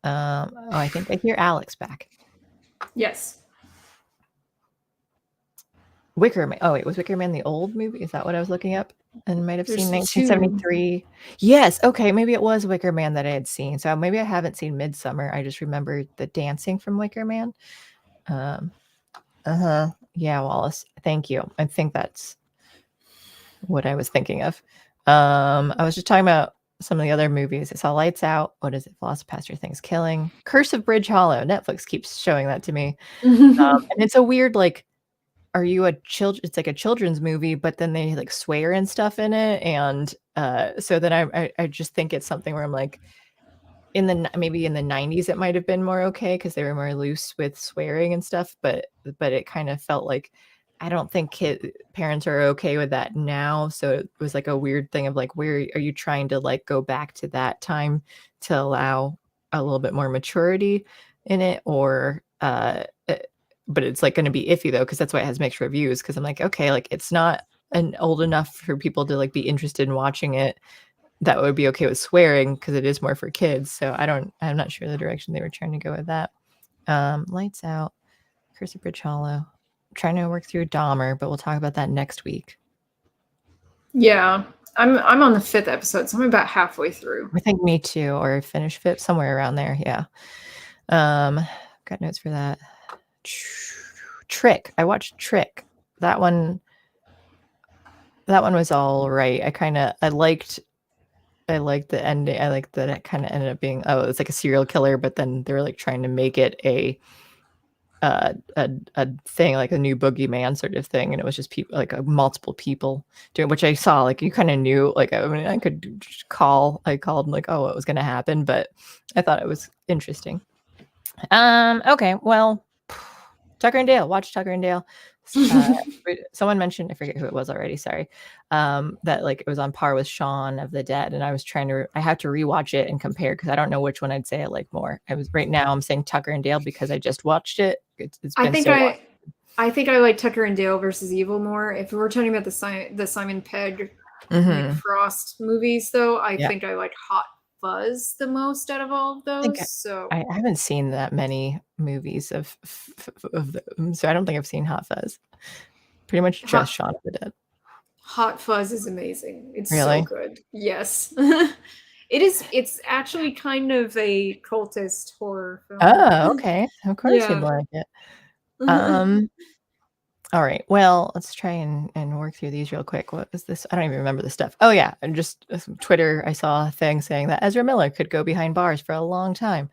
I think I hear Alex back. Yes. Wicker Man. Oh wait, was Wicker Man the old movie? Is that what I was looking up? And might have There's seen two. 1973. Yes. Okay. Maybe it was Wicker Man that I had seen. So maybe I haven't seen Midsummer. I just remember the dancing from Wicker Man. Yeah, Wallace. Thank you. I think that's what I was thinking of. I was just talking about some of the other movies. I saw Lights Out. What is it? Velocipaster Things Killing. Curse of Bridge Hollow. Netflix keeps showing that to me. And it's a weird, like, are you a child? It's like a children's movie, but then they like swear and stuff in it. And so then I just think it's something where I'm like, maybe in the 90s it might have been more okay because they were more loose with swearing and stuff, but it kind of felt like I don't think parents are okay with that now. So it was like a weird thing of like, where are you trying to like go back to that time to allow a little bit more maturity in it, or but it's like going to be iffy though, because that's why it has mixed reviews, because I'm like, okay, like it's not an old enough for people to like be interested in watching it that would be okay with swearing, because it is more for kids. So I'm not sure the direction they were trying to go with that. Lights Out, Curse of Bridge Hollow. I'm trying to work through Dahmer, but we'll talk about that next week. Yeah, I'm on the 5th episode, so I'm about halfway through. I think me too, or finish 5th, somewhere around there. Yeah. Got notes for that. Trick. I watched Trick. That one was all right. I liked the ending. I liked that it kind of ended up being, oh, it's like a serial killer, but then they were like trying to make it a thing, like a new boogeyman sort of thing, and it was just people, like multiple people doing, which I saw, like you kind of knew, like I mean, I called like, oh, what was going to happen, but I thought it was interesting. Okay, well, Tucker and Dale. Watch Tucker and Dale. Someone mentioned, I forget who it was already, sorry, that like it was on par with Shaun of the Dead, and I was I have to rewatch it and compare, because I don't know which one I'd say I like more. I'm saying Tucker and Dale because I just watched it. It's been long. I think I like Tucker and Dale versus Evil more. If we're talking about the Simon Pegg Nick Frost movies, though, I think I like Hot Fuzz the most out of all of those. I haven't seen that many movies of them, so I don't think I've seen Hot Fuzz. Pretty much just Shaun of the Dead. Hot Fuzz is amazing. It's really so good. Yes. It is. It's actually kind of a cultist horror film. Oh, okay. Of course you'd like it. All right. Well, let's try and work through these real quick. What is this? I don't even remember the stuff. Oh yeah, and just Twitter, I saw a thing saying that Ezra Miller could go behind bars for a long time.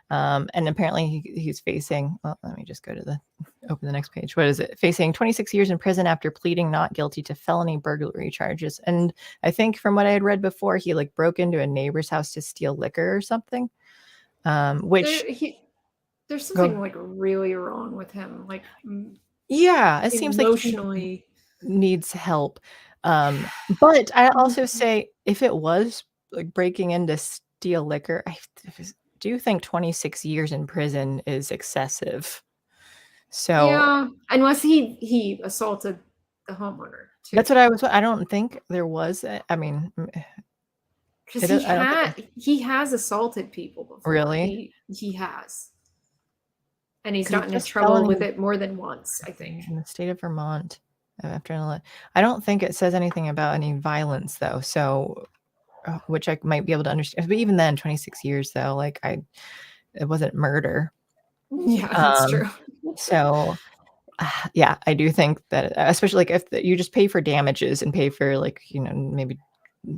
And apparently he's facing, well, let me just open the next page. What is it? Facing 26 years in prison after pleading not guilty to felony burglary charges. And I think from what I had read before, he like broke into a neighbor's house to steal liquor or something. Which there's something like really wrong with him. Like, yeah, it seems like emotionally needs help. But I also say, if it was like breaking in to steal liquor, I do think 26 years in prison is excessive. So yeah, unless he assaulted the homeowner too. That's what I don't think there was. I mean, because he has assaulted people before. Really? He has. And he's gotten in trouble with it more than once, I think. In the state of Vermont, I don't think it says anything about any violence, though. So, which I might be able to understand. But even then, 26 years, though, like it wasn't murder. Yeah, that's true. So, yeah, I do think that, especially like if you just pay for damages and pay for like, maybe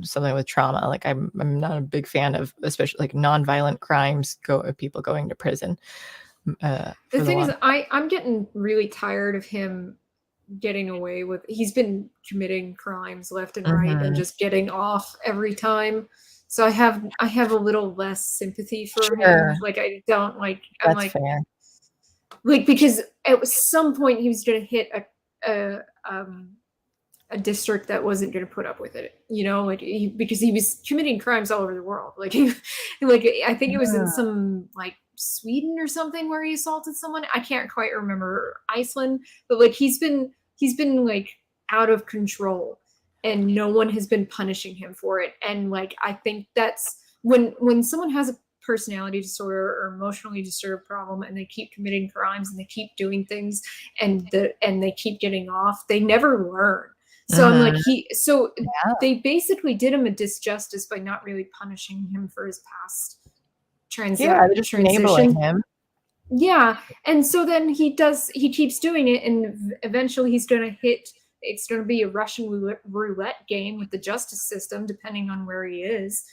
something with trauma. Like I'm not a big fan of, especially like nonviolent crimes, people going to prison. The thing is, I'm getting really tired of him getting away with. He's been committing crimes left and right and just getting off every time. So I have a little less sympathy for him. Like I don't like. I'm like, fair. Like, because at some point he was going to hit a district that wasn't going to put up with it, because he was committing crimes all over the world. Like I think it was in some like Sweden or something where he assaulted someone. I can't quite remember. Iceland, but like he's been like out of control and no one has been punishing him for it. And like I think that's when someone has a personality disorder or emotionally disturbed problem, and they keep committing crimes and they keep doing things, and they keep getting off. They never learn. So I'm like, Yeah. they basically did him a disjustice by not really punishing him for his past Yeah, they're just enabling him. Yeah, and so then he keeps doing it, and eventually it's going to be a Russian roulette game with the justice system, depending on where he is.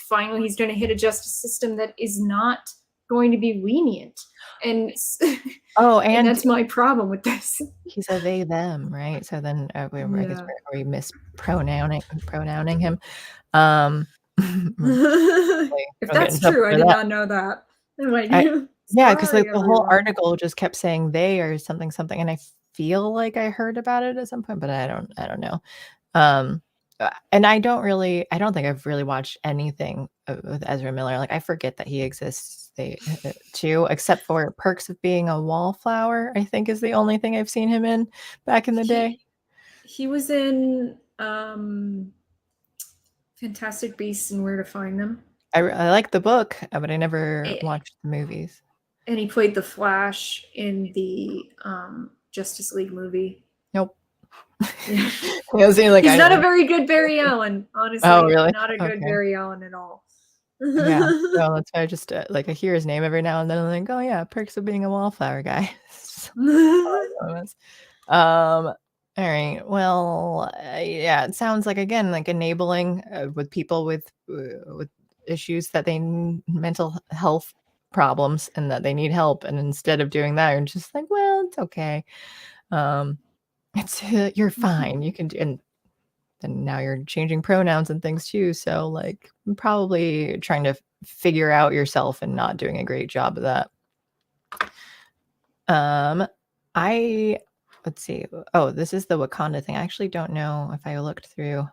Finally, he's going to hit a justice system that is not going to be lenient. And and that's my problem with this. He's a they them, right? So then I guess are we mispronouncing him? If that's true, I did not know that. Like, yeah, because like the whole article just kept saying they or something, and I feel like I heard about it at some point, but I don't know. And I don't think I've really watched anything with Ezra Miller. Like I forget that he exists too, except for Perks of Being a Wallflower, I think is the only thing I've seen him in back in the day. He was in Fantastic Beasts and Where to Find Them. I like the book, but I never watched the movies. And he played the Flash in the Justice League movie. Nope. He's not a very good Barry Allen, honestly. Oh, really? Not a good Barry Allen at all. Yeah, so that's why I just like I hear his name every now and then. I'm like, oh yeah, Perks of Being a Wallflower guy. All right. Well, yeah, it sounds like again like enabling with people with issues that they mental health problems and that they need help, and instead of doing that, you're just like, well, it's okay. It's you're fine. You can do, and now you're changing pronouns and things too. So like probably trying to figure out yourself and not doing a great job of that. Let's see. Oh, this is the Wakanda thing. I actually don't know if I looked through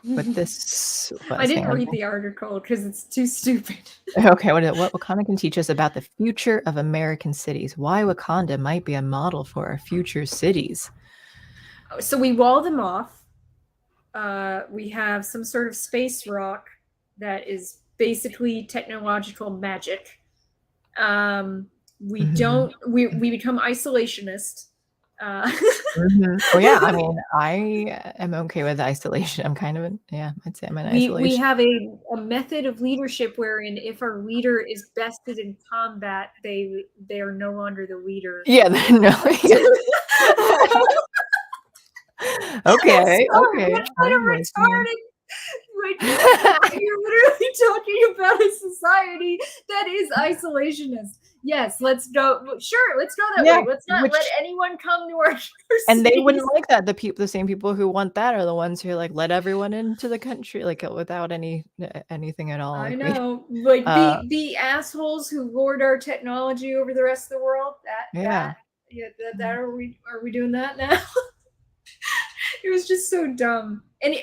what this was. I didn't read the article because it's too stupid. Okay, what Wakanda can teach us about the future of American cities. Why Wakanda might be a model for our future cities. So we wall them off. We have some sort of space rock that is basically technological magic. We become isolationist. Oh yeah, I mean, I am okay with isolation. I'm kind of I'd say I'm in isolation. We have a method of leadership wherein if our leader is bested in combat, they are no longer the leader. Yeah, no. Okay. What kind of retarded? Like, you're literally talking about a society that is isolationist. Yes, let's go. Sure, let's go that way. Let's not let anyone come to our and they wouldn't like that. The same people who want that are the ones who like let everyone into the country like without anything at all. I know, like the assholes who lord our technology over the rest of the world. Are we doing that now? It was just so dumb. And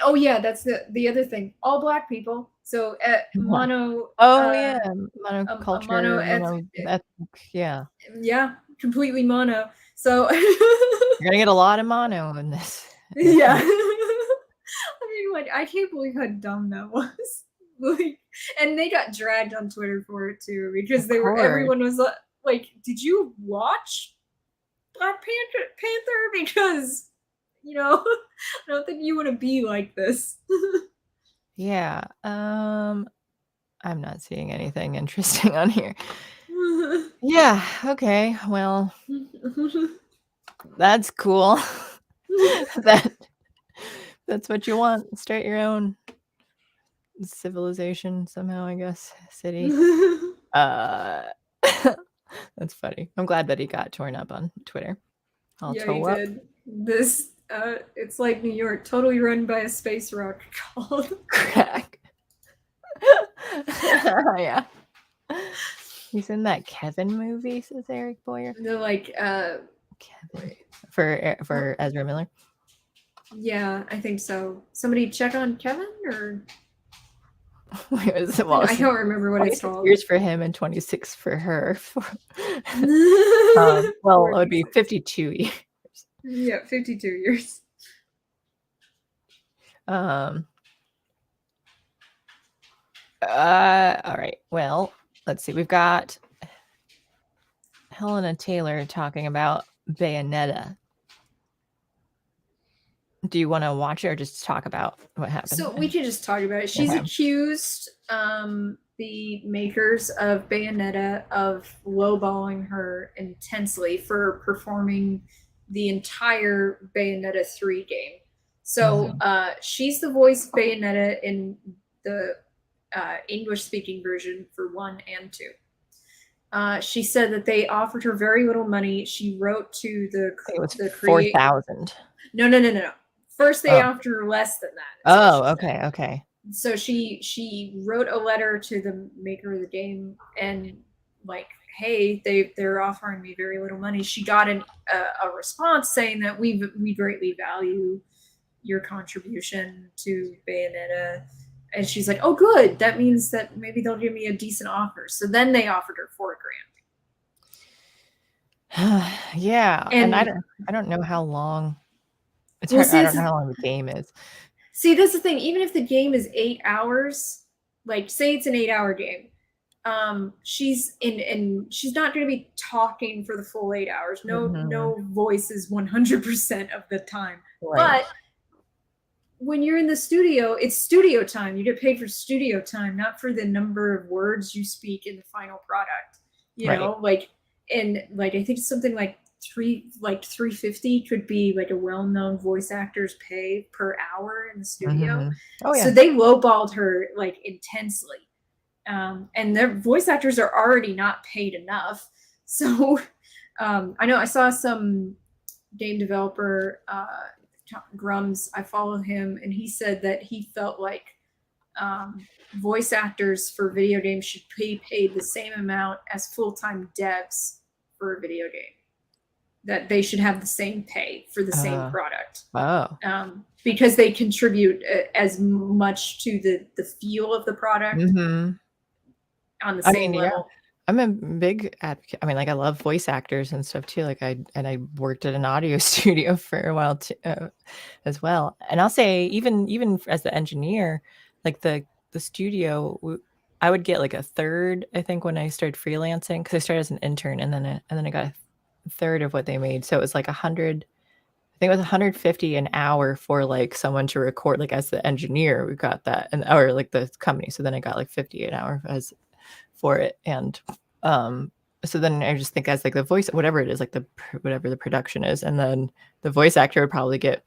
that's the other thing. All black people. So mono. Monoculture. Mono-ethnic, yeah, completely mono. So you're gonna get a lot of mono in this. Yeah. I mean, like, I can't believe how dumb that was. Like, and they got dragged on Twitter for it too because everyone was like, "Did you watch Black Panther?" Because I don't think you want to be like this. Yeah. I'm not seeing anything interesting on here. Yeah. Okay. Well, that's cool. That's what you want. Start your own civilization somehow, I guess. City. That's funny. I'm glad that he got torn up on Twitter. He did. This it's like New York, totally run by a space rock called Crack. Yeah. He's in that Kevin movie, says Eric Boyer. They're like Kevin for Ezra Miller. Yeah, I think so. Somebody check on Kevin or I don't remember what it's called. Years for him and 26 for her. Well, it would be 52 years. Yeah, 52 years. All right. Well, let's see. We've got Helena Taylor talking about Bayonetta. Do you want to watch it or just talk about what happened? So we can just talk about it. She's accused the makers of Bayonetta of lowballing her intensely for performing the entire Bayonetta 3 game. So she's the voice of Bayonetta in the English-speaking version for 1 and 2. She said that they offered her very little money. She wrote to the 4,000. No. First, they offered her less than that. Okay. So she wrote a letter to the maker of the game and like, hey, they're offering me very little money. She got a response saying that we greatly value your contribution to Bayonetta. And she's like, oh, good. That means that maybe they'll give me a decent offer. So then they offered her $4,000. Yeah, and I don't know how long. It's hard. I don't know how long the game is. See, that's the thing. Even if the game is 8 hours, like say it's an 8-hour game, she's not going to be talking for the full 8 hours. No voices 100% of the time. Right. But when you're in the studio, it's studio time. You get paid for studio time, not for the number of words you speak in the final product. You know, like, and like I think something like $350 could be like a well-known voice actor's pay per hour in the studio. So they lowballed her like intensely, and their voice actors are already not paid enough. So I know I saw some game developer Grums, I follow him, and he said that he felt like voice actors for video games should be paid the same amount as full-time devs for a video game. That they should have the same pay for the same product. Because they contribute as much to the feel of the product on the same level. I'm a big advocate. I mean, like I love voice actors and stuff too. Like I worked at an audio studio for a while too, as well. And I'll say even as the engineer, like the studio, I would get like a third. I think when I started freelancing, because I started as an intern, and then I got a third of what they made. So it was like 100. I think it was 150 an hour for like someone to record. Like as the engineer, we got that, and or like the company. So then I got like 50 an hour as for it, and so then I just think as like the voice, whatever it is, like whatever the production is, and then the voice actor would probably get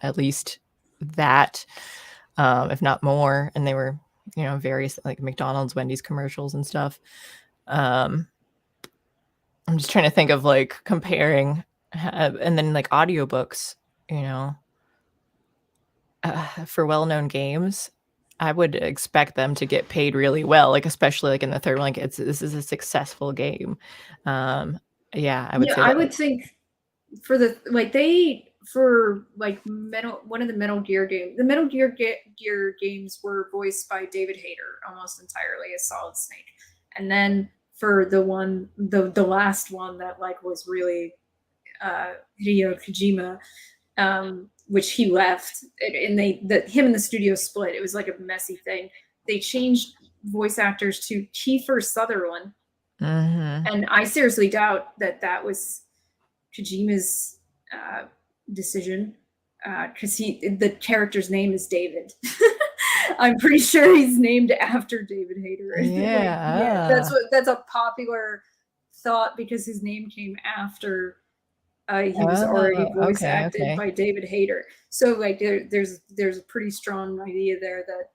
at least that, if not more. And they were, various like McDonald's, Wendy's commercials and stuff. I'm just trying to think of like comparing, and then like audiobooks, for well-known games. I would expect them to get paid really well, like especially like in the third one. Like this is a successful game. I would say. I would think for the one of the Metal Gear games. The Metal Gear games were voiced by David Hayter almost entirely as Solid Snake, and then for the last one that like was really Hideo Kojima. Which he left, and him and the studio split. It was like a messy thing. They changed voice actors to Kiefer Sutherland, and I seriously doubt that was Kojima's decision, because the character's name is David. I'm pretty sure he's named after David Hayter. That's a popular thought because his name came after. He was already voice acted by David Hayter. So like there's a pretty strong idea there that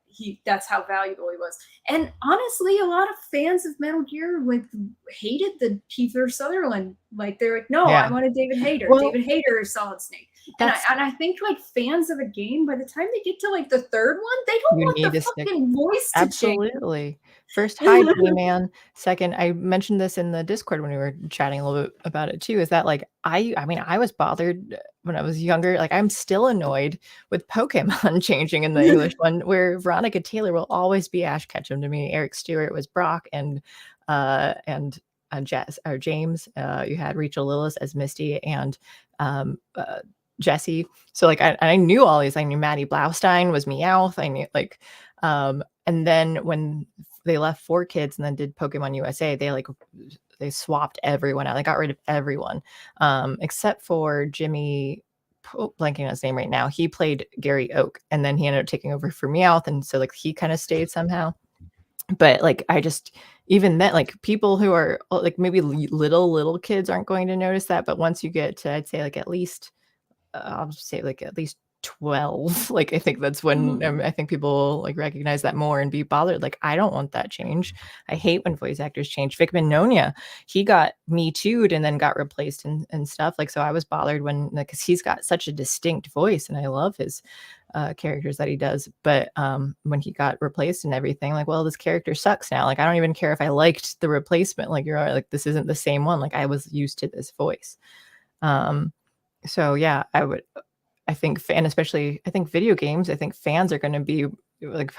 that's how valuable he was. And honestly, a lot of fans of Metal Gear hated the Kiefer Sutherland. Like they're like, no, I wanted David Hayter. David Hayter is Solid Snake. And I think like fans of a game, by the time they get to like the third one, they don't want the fucking voice to change. Absolutely. First, hi, G-Man. Second, I mentioned this in the Discord when we were chatting a little bit about it too, is that like, I mean, I was bothered when I was younger. Like I'm still annoyed with Pokemon changing in the English one, where Veronica Taylor will always be Ash Ketchum to me. Eric Stewart was Brock, and James. You had Rachel Lillis as Misty, and Jesse. So like I knew all these. I knew Maddie Blaustein was Meowth. I knew like and then when they left 4 kids and then did Pokemon USA. They swapped everyone out. They got rid of everyone, except for Jimmy. Blanking on his name right now. He played Gary Oak, and then he ended up taking over for Meowth, and so like he kind of stayed somehow. But like I just even then, like people who are like maybe little kids aren't going to notice that, but once you get to, I'd say like at least I'll just say like at least 12, like I think that's when I think people like recognize that more and be bothered. Like I don't want that change. I hate when voice actors change. Vic Mignogna, he got Me Too'd and then got replaced and stuff. Like so I was bothered when, because he's got such a distinct voice and I love his characters that he does, but when he got replaced and everything, like, well, this character sucks now. Like I don't even care if I liked the replacement. Like you're like, this isn't the same one. Like I was used to this voice. So yeah, I think, and especially I think video games, I think fans are going to be like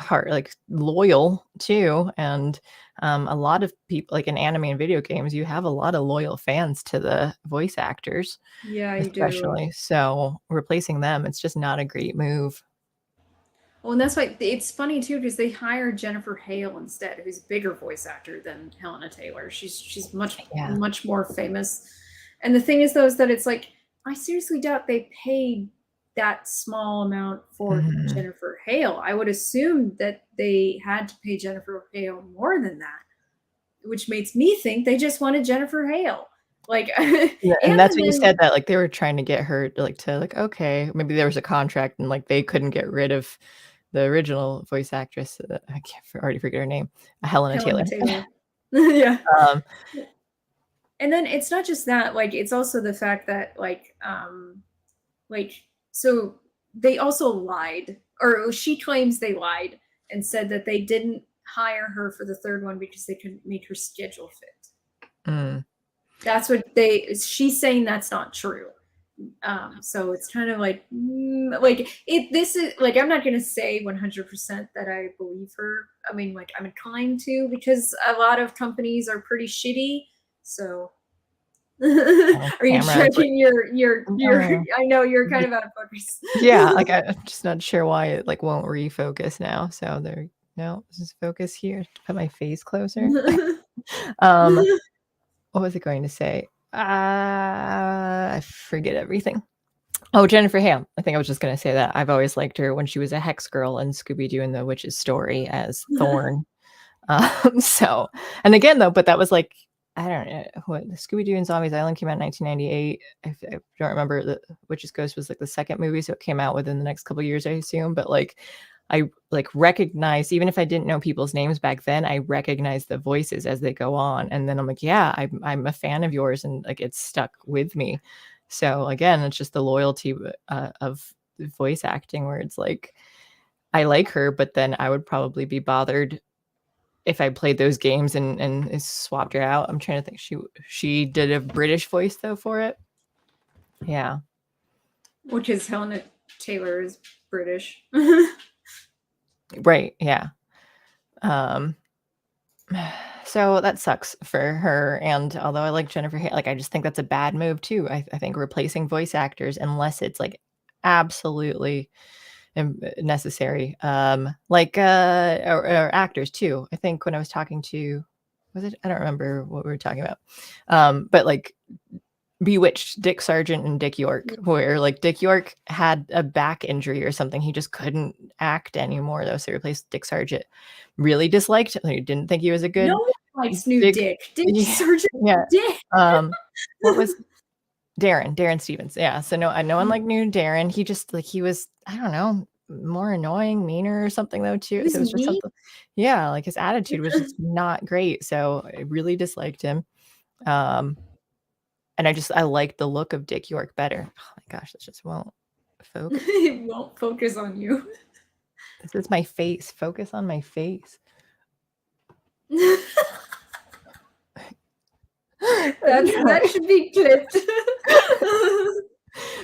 loyal too. And a lot of people, like in anime and video games, you have a lot of loyal fans to the voice actors. Yeah, you especially. do. So replacing them, it's just not a great move. Well, and that's why it's funny too, because they hired Jennifer Hale instead, who's a bigger voice actor than Helena Taylor. She's much more famous. And the thing is, though, is that it's like I seriously doubt they paid that small amount for Jennifer Hale. I would assume that they had to pay Jennifer Hale more than that, which makes me think they just wanted Jennifer Hale. Like, yeah, and that's what you said, that like they were trying to get her to like okay, maybe there was a contract and like they couldn't get rid of the original voice actress. I can't already forget her name, Helena Taylor. Yeah. And then it's not just that, like it's also the fact that like so they also lied, or she claims they lied and said that they didn't hire her for the third one because they couldn't make her schedule fit. That's what she's saying. That's not true. So it's kind of like this is like, I'm not going to say 100% that I believe her. I mean, like I'm inclined to, because a lot of companies are pretty shitty. So are you checking your I know you're kind of out of focus. Yeah, like I'm just not sure why it like won't refocus now. So there, no, just focus here. Put my face closer. What was I going to say? I forget everything. Oh, Jennifer Hale. I think I was just going to say that. I've always liked her when she was a Hex Girl in Scooby-Doo and the Witch's Story as Thorn. So, and again though, but that was like, I don't know what, Scooby-Doo and Zombies Island came out in 1998. I don't remember. The Witch's Ghost was like the second movie, so it came out within the next couple of years, I assume. But like, I like recognize, even if I didn't know people's names back then, I recognize the voices as they go on, and then I'm like, yeah, I'm a fan of yours, and like it's stuck with me. So again, it's just the loyalty of voice acting, where it's like I like her, but then I would probably be bothered if I played those games and swapped her out. I'm trying to think. She did a British voice though for it. Yeah. Which is Helena Taylor is British. Right. Yeah. So that sucks for her. And although I like Jennifer Hale, like I just think that's a bad move too. I think replacing voice actors, unless it's like absolutely necessary, like or actors too. I think when I was talking to, was it, I don't remember what we were talking about, but like Bewitched, Dick Sargent and Dick York, where like Dick York had a back injury or something, he just couldn't act anymore though, so he replaced Dick Sargent. Really disliked him. He didn't think he was a good. No one likes new Dick Sargent. Yeah. What was Darren Stevens? Yeah. So no one like knew Darren. He just like, he was, I don't know, more annoying, meaner or something though too. So it was just something, yeah, like his attitude was just not great. So I really disliked him. And I liked the look of Dick York better. Oh my gosh, this just won't focus. It won't focus on you. This is my face. Focus on my face. That should be clipped.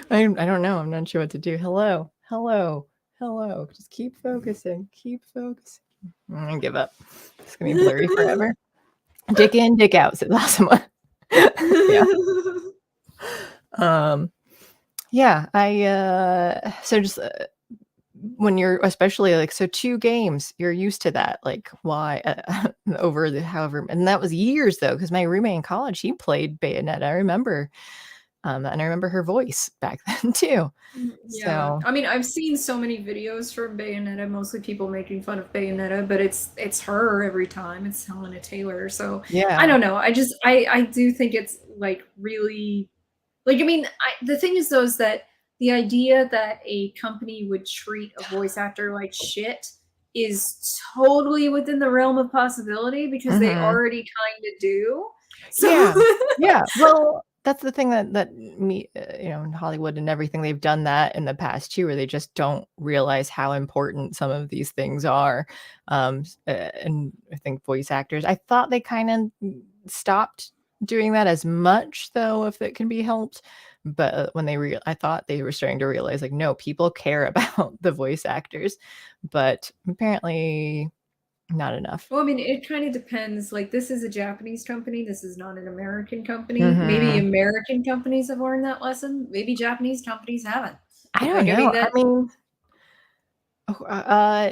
I don't know. I'm not sure what to do. Hello. Just keep focusing. I'm gonna give up. It's gonna be blurry forever. Dick in, dick out. So the last one. Yeah. So just when you're especially like, so 2 games, you're used to that. Like, why over the however, and that was years though, because my roommate in college, he played Bayonetta. I remember, and I remember her voice back then too. Yeah, So I mean, I've seen so many videos from Bayonetta, mostly people making fun of Bayonetta, but it's her every time. It's Helena Taylor. So I yeah. don't know. I do think it's like really like I mean, the thing is though is that the idea that a company would treat a voice actor like shit is totally within the realm of possibility because they Mhm. already kind of do. So Yeah. Yeah. Well, that's the thing that me, in Hollywood and everything, they've done that in the past too, where they just don't realize how important some of these things are. And I think voice actors, I thought they kind of stopped doing that as much, though, if it can be helped. But when I thought they were starting to realize, like, no, people care about the voice actors, but apparently not enough. Well, I mean, it kind of depends. Like, this is a Japanese company. This is not an American company. Maybe Mhm. American companies have learned that lesson. Maybe Japanese companies haven't. I don't Like, I mean, know. I that mean, oh,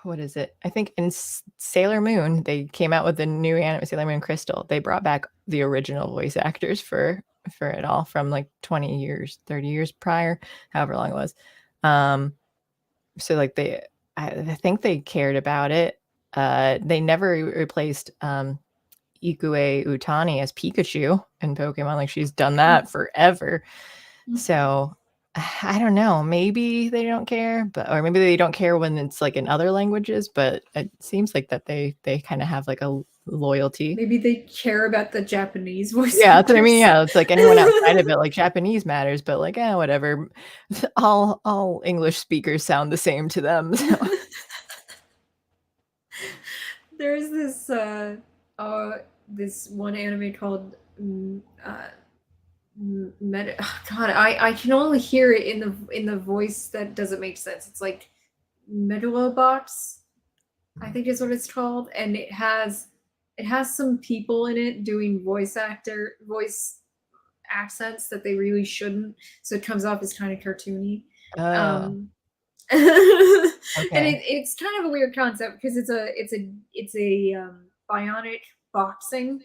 what is it? I think in Sailor Moon, they came out with the new anime Sailor Moon Crystal. They brought back the original voice actors for it all from like 20 years, 30 years prior, however long it was. Um, so like I think they cared about it. They never replaced Ikue Utani as Pikachu in Pokemon. Like, she's done that forever. So I don't know. Maybe they don't care, or maybe they don't care when it's like in other languages. But it seems like that they kind of have like a loyalty. maybe they care about the Japanese voice Yeah, that's what I mean. actors. Yeah, it's like anyone outside of it, like Japanese matters, but like, whatever. All English speakers sound the same to them. So. There's this one anime called God, I can only hear it in the voice that doesn't make sense. It's like Megalobox, I think is what it's called, and it has some people in it doing voice accents that they really shouldn't, so it comes off as kind of cartoony. Oh, Um, and okay. it's kind of a weird concept because it's a bionic boxing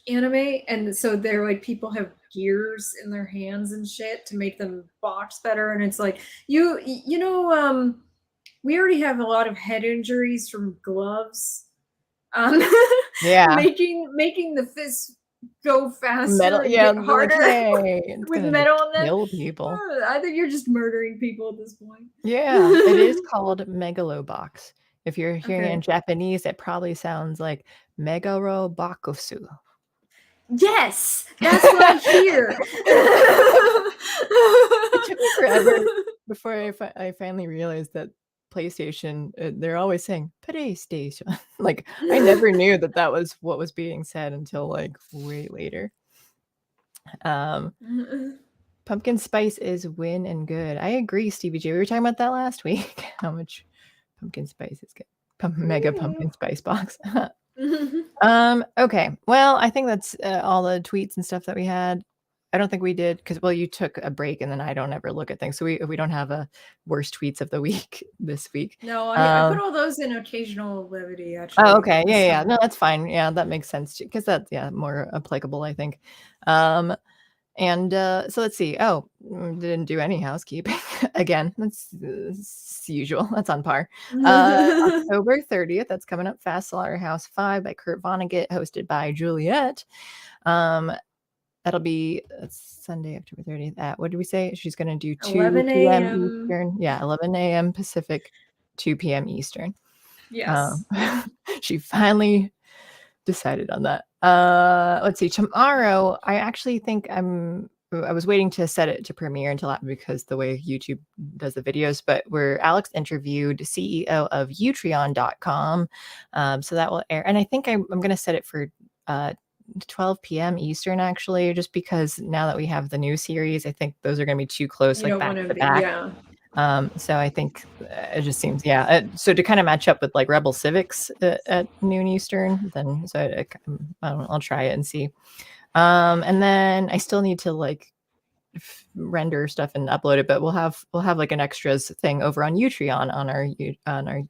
anime, and so they're like people have gears in their hands and shit to make them box better, and it's like we already have a lot of head injuries from gloves, um Yeah, making the fist go faster metal. and Yeah, hit they're like, harder hey, it's with gonna just metal in them. kill people. I think you're just murdering people at this point. Yeah, it is called Megalobox. If you're hearing it in Okay. Japanese, it probably sounds like Megalobokusu. Yes, that's what I hear. It took me forever before I finally realized that PlayStation, they're always saying PlayStation. Like, I never knew that that was what was being said until, like, way later. Um, Pumpkin spice is win and good. I agree, Stevie J. We were talking about that last week, how much pumpkin spice is good. Mega pumpkin spice box. Okay. Well, I think that's all the tweets and stuff that we had. I don't think we did because, well, you took a break and then I don't ever look at things. So we don't have a worst tweets of the week this week. No, I put all those in occasional levity Oh, actually. okay. Yeah, yeah. So No, that's fine. Yeah, that makes sense because that's, yeah, more applicable, I think. Um, and so let's see. Oh, didn't do any housekeeping again. That's usual. That's on par. October 30th. That's coming up fast. Slaughterhouse 5 by Kurt Vonnegut, hosted by Juliet. That'll be Sunday, October 30th at, what did we say? She's going to do 2 11 p.m. a.m. Eastern. Yeah, 11 a.m. Pacific, 2 p.m. Eastern. Yes. She finally decided on that. Let's see. Tomorrow, I actually think I was waiting to set it to premiere until after because the way YouTube does the videos, but where Alex interviewed CEO of Utreon.com. So that will air. And I think I'm going to set it for 12 p.m. Eastern, actually, just because now that we have the new series, I think those are going to be too close, You like don't back want to to be, back. yeah. So I think it just seems, yeah. So to kind of match up with like Rebel Civics at noon Eastern, then so I don't know, I'll try it and see. And then I still need to like render stuff and upload it, but we'll have like an extras thing over on Utreon on our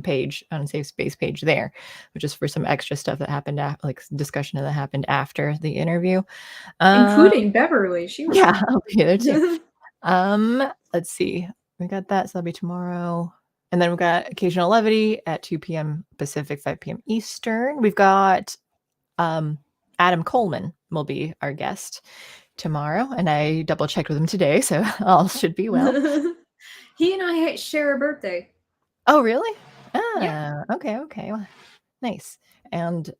page, Unsafe Space page there, which is for some extra stuff that happened like discussion that happened after the interview, including Beverly. She was yeah, I'll be there too. Let's see, we got that, so that'll be tomorrow. And then we've got Occasional Levity at 2 p.m. Pacific, 5 p.m. Eastern. We've got Adam Coleman will be our guest tomorrow, and I double checked with him today, so all should be well. He and I share a birthday. Oh, really? Yeah. Okay. Well, nice. And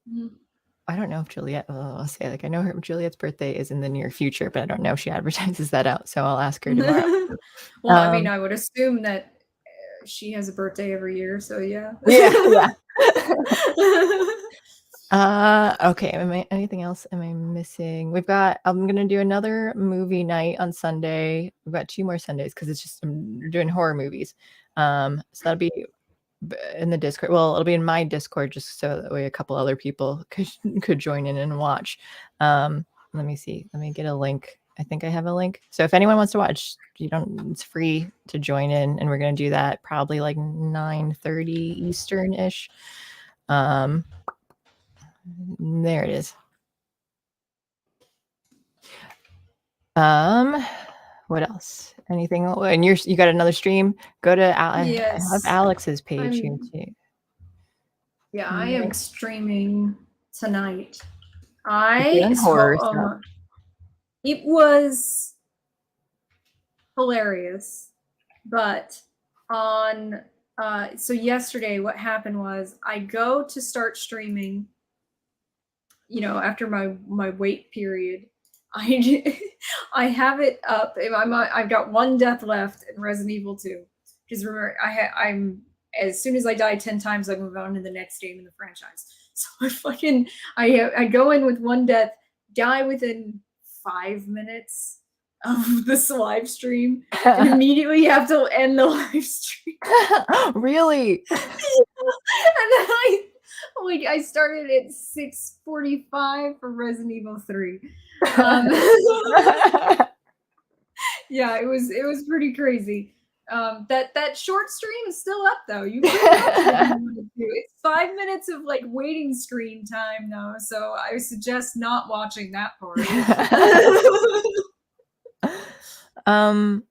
I don't know if Juliet, I'll say, like, I know Juliet's birthday is in the near future, but I don't know if she advertises that out, so I'll ask her tomorrow. Well, I mean, I would assume that she has a birthday every year, so yeah. Yeah. Okay, anything else am I missing? I'm gonna do another movie night on Sunday. We've got 2 more Sundays because it's just I'm doing horror movies. So that'll be in the Discord. Well, it'll be in my Discord just so that way a couple other people could join in and watch. Let me see. Let me get a link. I think I have a link. So if anyone wants to watch, it's free to join in, and we're gonna do that probably like 9:30 Eastern-ish. There it is. What else? Anything? And you got another stream? Go to yes. I have Alex's page here too. Yeah, I am streaming tonight. It was hilarious, but on so yesterday what happened was I go to start streaming, after my wait period. I have it up. I've got 1 death left in Resident Evil 2. Because remember, I'm as soon as I die 10 times, I move on to the next game in the franchise. So I go in with 1 death, die within 5 minutes of this live stream, and immediately have to end the live stream. Really? And then I started at 6:45 for Resident Evil 3. Yeah, it was pretty crazy. That short stream is still up though. You can watch it if you want to do. It's 5 minutes of like waiting screen time though, so I suggest not watching that part. All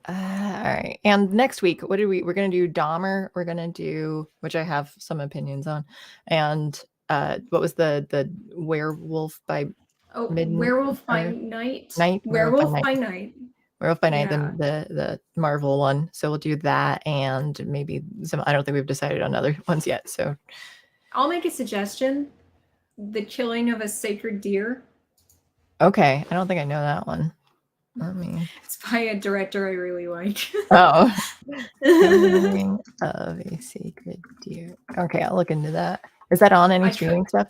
right. And next week, we're gonna do Dahmer. We're gonna do, which I have some opinions on, and what was the Werewolf by Werewolf by Night. Werewolf by Night. Werewolf by Night, the Marvel one. So we'll do that, and maybe some. I don't think we've decided on other ones yet. So I'll make a suggestion: The Killing of a Sacred Deer. Okay, I don't think I know that one. It's by a director I really like. Oh, Killing of a Sacred Deer. Okay, I'll look into that. Is that on any streaming stuff?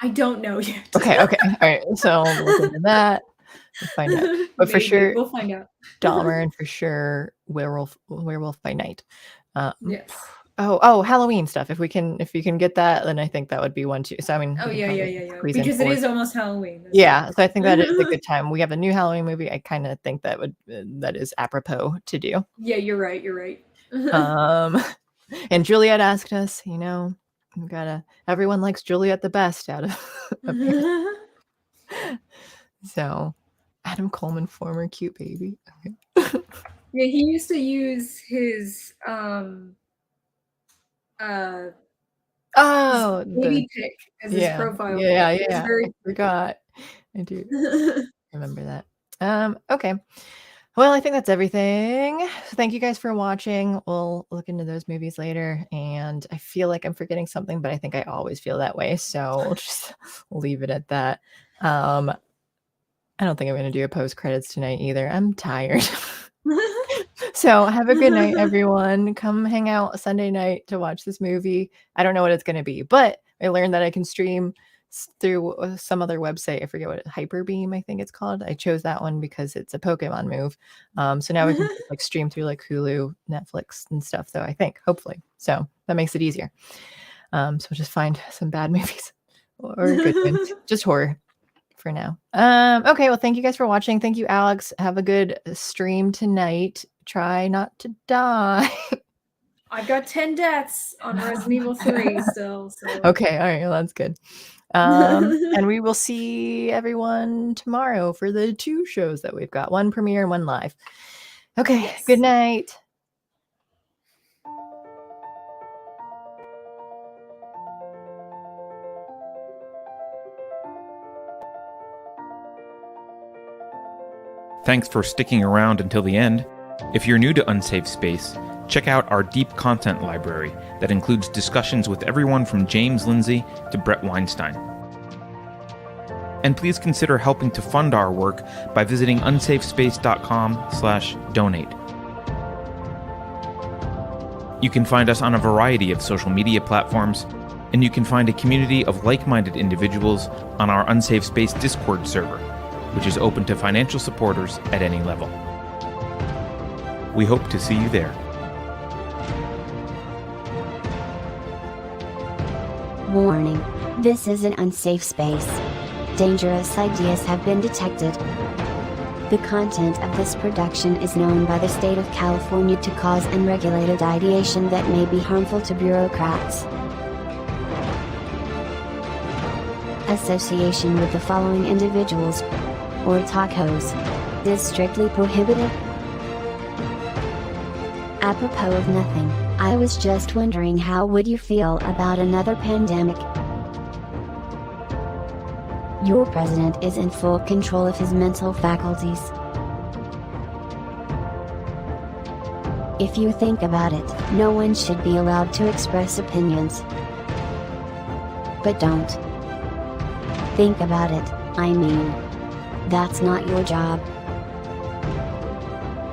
I don't know yet. Okay. All right. So we'll look into that. We'll find out. But for sure, we'll find out. Dahmer, and for sure, Werewolf by Night. Yes. Oh, Halloween stuff. If you can get that, then I think that would be one too. So I mean, yeah. Because it is almost Halloween. Yeah, so I think that is a good time. We have a new Halloween movie. I kind of think that is apropos to do. Yeah, you're right. And Juliet asked us, everyone likes Juliet the best out of So Adam Coleman, former cute baby. Okay. Yeah, he used to use his baby pic as his profile. Yeah. I forgot. I do remember that. Okay. Well, I think that's everything. So thank you guys for watching. We'll look into those movies later. And I feel like I'm forgetting something, but I think I always feel that way. So we'll just leave it at that. I don't think I'm going to do a post credits tonight either. I'm tired. So have a good night, everyone. Come hang out Sunday night to watch this movie. I don't know what it's going to be, but I learned that I can stream through some other website. I forget what Hyperbeam, I think it's called. I chose that one because it's a Pokemon move. So now we can stream through like Hulu, Netflix and stuff though, I think, hopefully. So that makes it easier. So just find some bad movies or good ones, just horror for now. Okay, well, thank you guys for watching. Thank you, Alex. Have a good stream tonight. Try not to die. I've got 10 deaths on Resident Evil 3 still. So. Okay, all right, well, that's good. And we will see everyone tomorrow for the 2 shows that we've got, 1 premiere and 1 live. Okay, yes. Good night. Thanks for sticking around until the end. If you're new to Unsafe Space, check out our deep content library that includes discussions with everyone from James Lindsay to Brett Weinstein. And please consider helping to fund our work by visiting unsafespace.com/donate. You can find us on a variety of social media platforms, and you can find a community of like-minded individuals on our Unsafe Space Discord server, which is open to financial supporters at any level. We hope to see you there. Warning. This is an unsafe space. Dangerous ideas have been detected. The content of this production is known by the state of California to cause unregulated ideation that may be harmful to bureaucrats. Association with the following individuals or tacos is strictly prohibited. Apropos of nothing, I was just wondering, how would you feel about another pandemic? Your president is in full control of his mental faculties. If you think about it, no one should be allowed to express opinions. But don't. Think about it, I mean. That's not your job.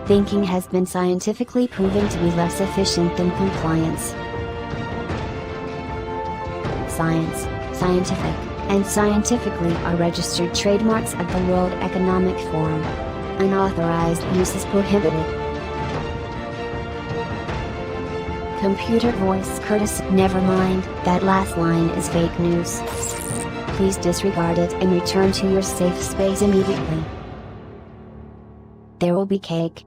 Thinking has been scientifically proven to be less efficient than compliance. Science, scientific, and scientifically are registered trademarks of the World Economic Forum. Unauthorized use is prohibited. Computer voice courtesy. Never mind, that last line is fake news. Please disregard it and return to your safe space immediately. There will be cake.